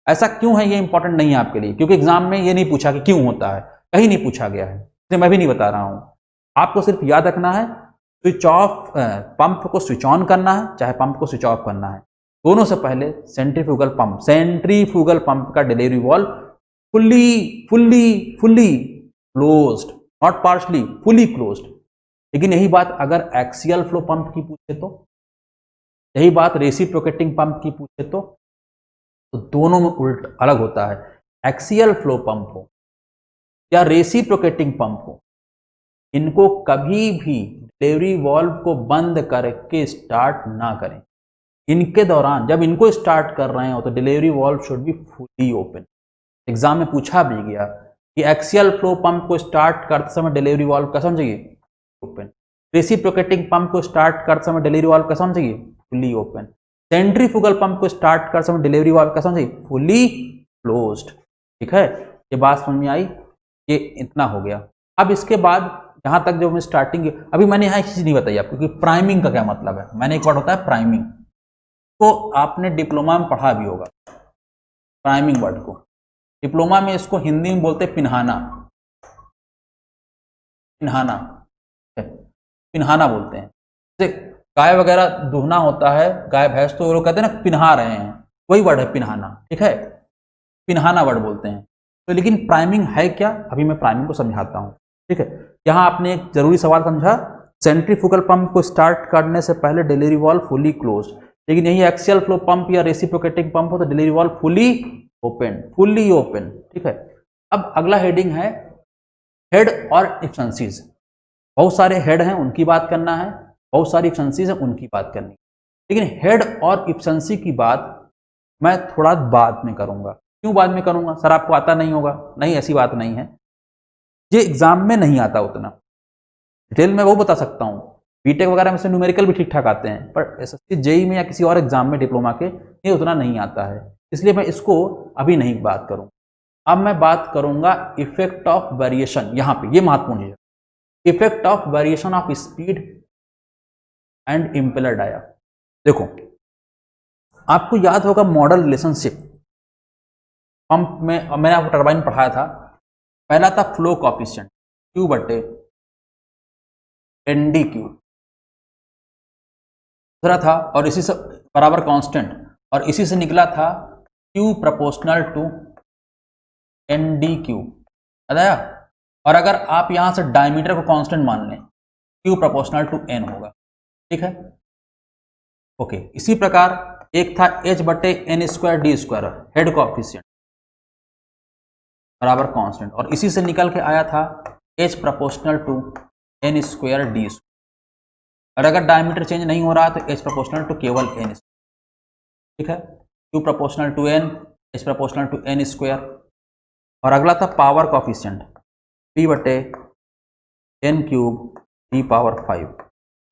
ऐसा क्यों है ये इंपॉर्टेंट नहीं है आपके लिए, क्योंकि एग्जाम में ये नहीं पूछा कि क्यों होता है, कहीं नहीं पूछा गया है, इसलिए मैं भी नहीं बता रहा हूं। आपको सिर्फ याद रखना है, स्विच ऑफ पंप को स्विच ऑन करना है चाहे पंप को स्विच ऑफ करना है, दोनों से पहले सेंट्रीफ्यूगल पंप का delivery valve fully closed, not partially, fully closed. लेकिन यही बात अगर एक्सियल फ्लो पंप की पूछे तो, यही बात रेसिप्रोकेटिंग पंप की पूछे तो दोनों में उल्ट अलग होता है। एक्सियल फ्लो पंप हो या रेसिप्रोकेटिंग पंप हो, इनको कभी भी डिलीवरी वाल्व को बंद करके स्टार्ट ना करें। इनके दौरान जब इनको स्टार्ट कर रहे हो तो delivery valve should be fully open. Exam में पूछा भी गया कि एक्सियल फ्लो पंप को स्टार्ट करते समय डिलीवरी वाल्व कैसा होना चाहिए, ओपन। रेसिप्रोकेटिंग पंप को स्टार्ट करते समय डिलीवरी वाल्व कैसा होना चाहिए, फुली ओपन। सेंट्रीफ्यूगल पंप को स्टार्ट करते समय डिलीवरी वाल्व कैसा होना चाहिए, फुली क्लोज्ड। ठीक है, ये बात समझ में आई, ये इतना हो गया। अब इसके बाद जहां तक जो मैं स्टार्टिंग, अभी मैंने यहाँ एक चीज नहीं बताई आपको कि प्राइमिंग का क्या मतलब है। मैंने एक वर्ड होता है प्राइमिंग, तो आपने डिप्लोमा में पढ़ा भी होगा प्राइमिंग वर्ड को। डिप्लोमा में इसको हिंदी में बोलते हैं पिन्हाना, पिन्हाना, पिन्हाना बोलते हैं। जैसे गाय वगैरह दुहना होता है, गाय भैंस, तो वो लोग कहते हैं ना पिन्हा रहे हैं, वही वर्ड है पिन्हाना। ठीक है, पिन्हाना वर्ड बोलते हैं। तो लेकिन प्राइमिंग है क्या, अभी मैं प्राइमिंग को समझाता हूं। ठीक है, यहां आपने एक जरूरी सवाल समझा, सेंट्रीफ्यूगल पंप को स्टार्ट करने से पहले डिलीवरी वाल्व फुली क्लोज, लेकिन यही एक्सियल फ्लो पंप या रेसिप्रोकेटिंग पंप हो तो delivery valve fully open, fully open. ठीक है, अब अगला हेडिंग है हेड और इफिशिएंसीज। बहुत सारे हेड हैं उनकी बात करना है, बहुत सारी इफिशिएंसीज हैं उनकी बात करनी है, लेकिन हेड और इफिशिएंसी की बात मैं थोड़ा बाद में करूंगा। क्यों बाद में करूंगा, सर आपको आता नहीं होगा, नहीं ऐसी बात नहीं है, ये एग्जाम में नहीं आता उतना डिटेल में, वो बता सकता हूं। बीटेक वगैरह में से न्यूमेरिकल भी ठीक ठाक आते हैं, पर एसएससी जेई में या किसी और एग्जाम में डिप्लोमा के ये उतना नहीं आता है, इसलिए मैं इसको अभी नहीं बात करूं। अब मैं बात करूंगा इफेक्ट ऑफ वेरिएशन, यहां पे ये महत्वपूर्ण है, effect of variation of speed and impeller dia. देखो आपको याद होगा मॉडल रिलेशनशिप पंप में, मैंने आपको टरबाइन पढ़ाया था, पहला था फ्लो कोएफिशिएंट Q बटे एन डी क्यू, दूसरा था और इसी से बराबर कांस्टेंट, और इसी से निकला था Q proportional to N D cube, बताया। और अगर आप यहां से डायमीटर को कांस्टेंट मान लें, Q प्रोपोर्शनल टू n होगा। ठीक है, ओके। इसी प्रकार एक था h बटे N square D square, head coefficient बराबर कांस्टेंट, और इसी से निकल के आया था h proportional to N square D square, और अगर डायमीटर चेंज नहीं हो रहा तो h प्रोपोर्शनल टू केवल n। ठीक है, Q proportional to n, h proportional to n square, और अगला था पावर कोएफिशिएंट p बटे n क्यूब d पावर 5,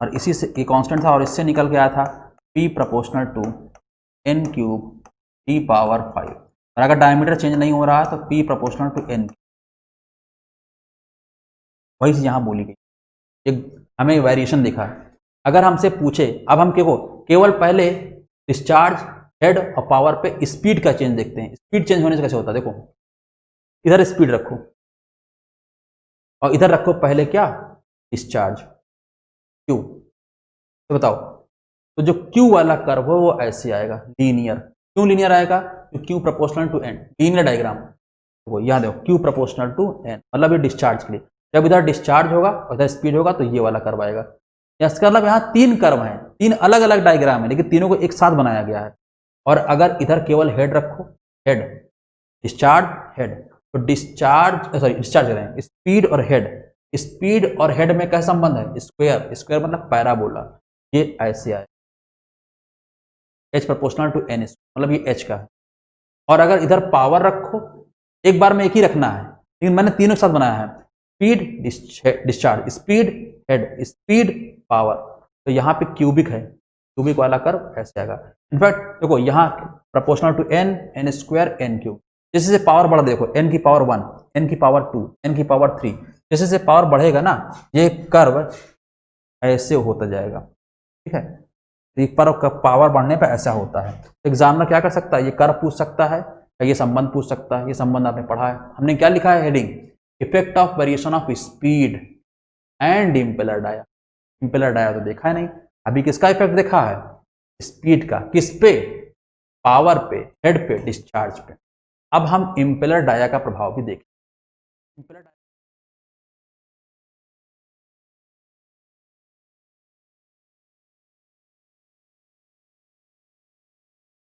और इसी से ये कांस्टेंट था और इससे निकल के आया था p proportional to n cube d power 5, और अगर डायमीटर चेंज नहीं हो रहा तो p प्रोपोर्शनल टू n। वही चीज यहां बोली गई, एक हमें वेरिएशन दिखा। अगर हमसे पूछे, अब हम केवल पहले डिस्चार्ज, हेड और पावर पे स्पीड का चेंज देखते हैं। स्पीड चेंज होने से कैसे होता है, देखो इधर स्पीड रखो और इधर रखो पहले क्या, डिस्चार्ज, क्यों तो बताओ, तो जो Q वाला कर्व है वो ऐसे आएगा, लीनियर। क्यों लीनियर आएगा? तो Q proportional to n, linear diagram. तो यहाँ देखो Q प्रोपोर्शनल टू n, मतलब ये डिस्चार्ज के लिए, जब इधर डिस्चार्ज होगा और इधर स्पीड होगा तो ये वाला कर्व आएगा। इसका मतलब यहाँ 3 कर्व हैं, 3 अलग अलग डायग्राम है, लेकिन तीनों को एक साथ बनाया गया है। और अगर इधर केवल हेड रखो, हेड डिस्चार्ज हेड, तो डिस्चार्ज कह रहे हैं, स्पीड और हेड में क्या संबंध है? स्क्वायर, स्क्वायर मतलब पैराबोला। ये ऐसे आए, h प्रोपोर्शनल टू n, मतलब ये h का है। और अगर इधर पावर रखो, एक बार में एक ही रखना है, लेकिन मैंने तीनों साथ बनाया है, speed discharge, speed head, speed power, तो यहाँ पे क्यूबिक है, क्यूबिक वाला कर्व ऐसे आएगा। इनफैक्ट देखो यहाँ proportional to n, n square n cube, जैसे से पावर बढ़ा, देखो n की पावर 1, n की पावर 2, n की पावर 3, जैसे से पावर बढ़ेगा ना, ये कर्व ऐसे होता जाएगा, ठीक है। एक पर पावर बढ़ने पर ऐसा होता है। एग्जामिनर क्या कर सकता है? ये कर्व पूछ सकता है, ये संबंध पूछ सकता है। ये संबंध आपने पढ़ा है, हमने क्या लिखा है heading? Effect of variation of speed and impeller dia. Impeller dia तो देखा है नहीं, अभी किसका इफेक्ट देखा है? स्पीड का। किस पे? पावर पे, हेड पे, डिस्चार्ज पे। अब हम इम्पेलर डाया का प्रभाव भी देखें।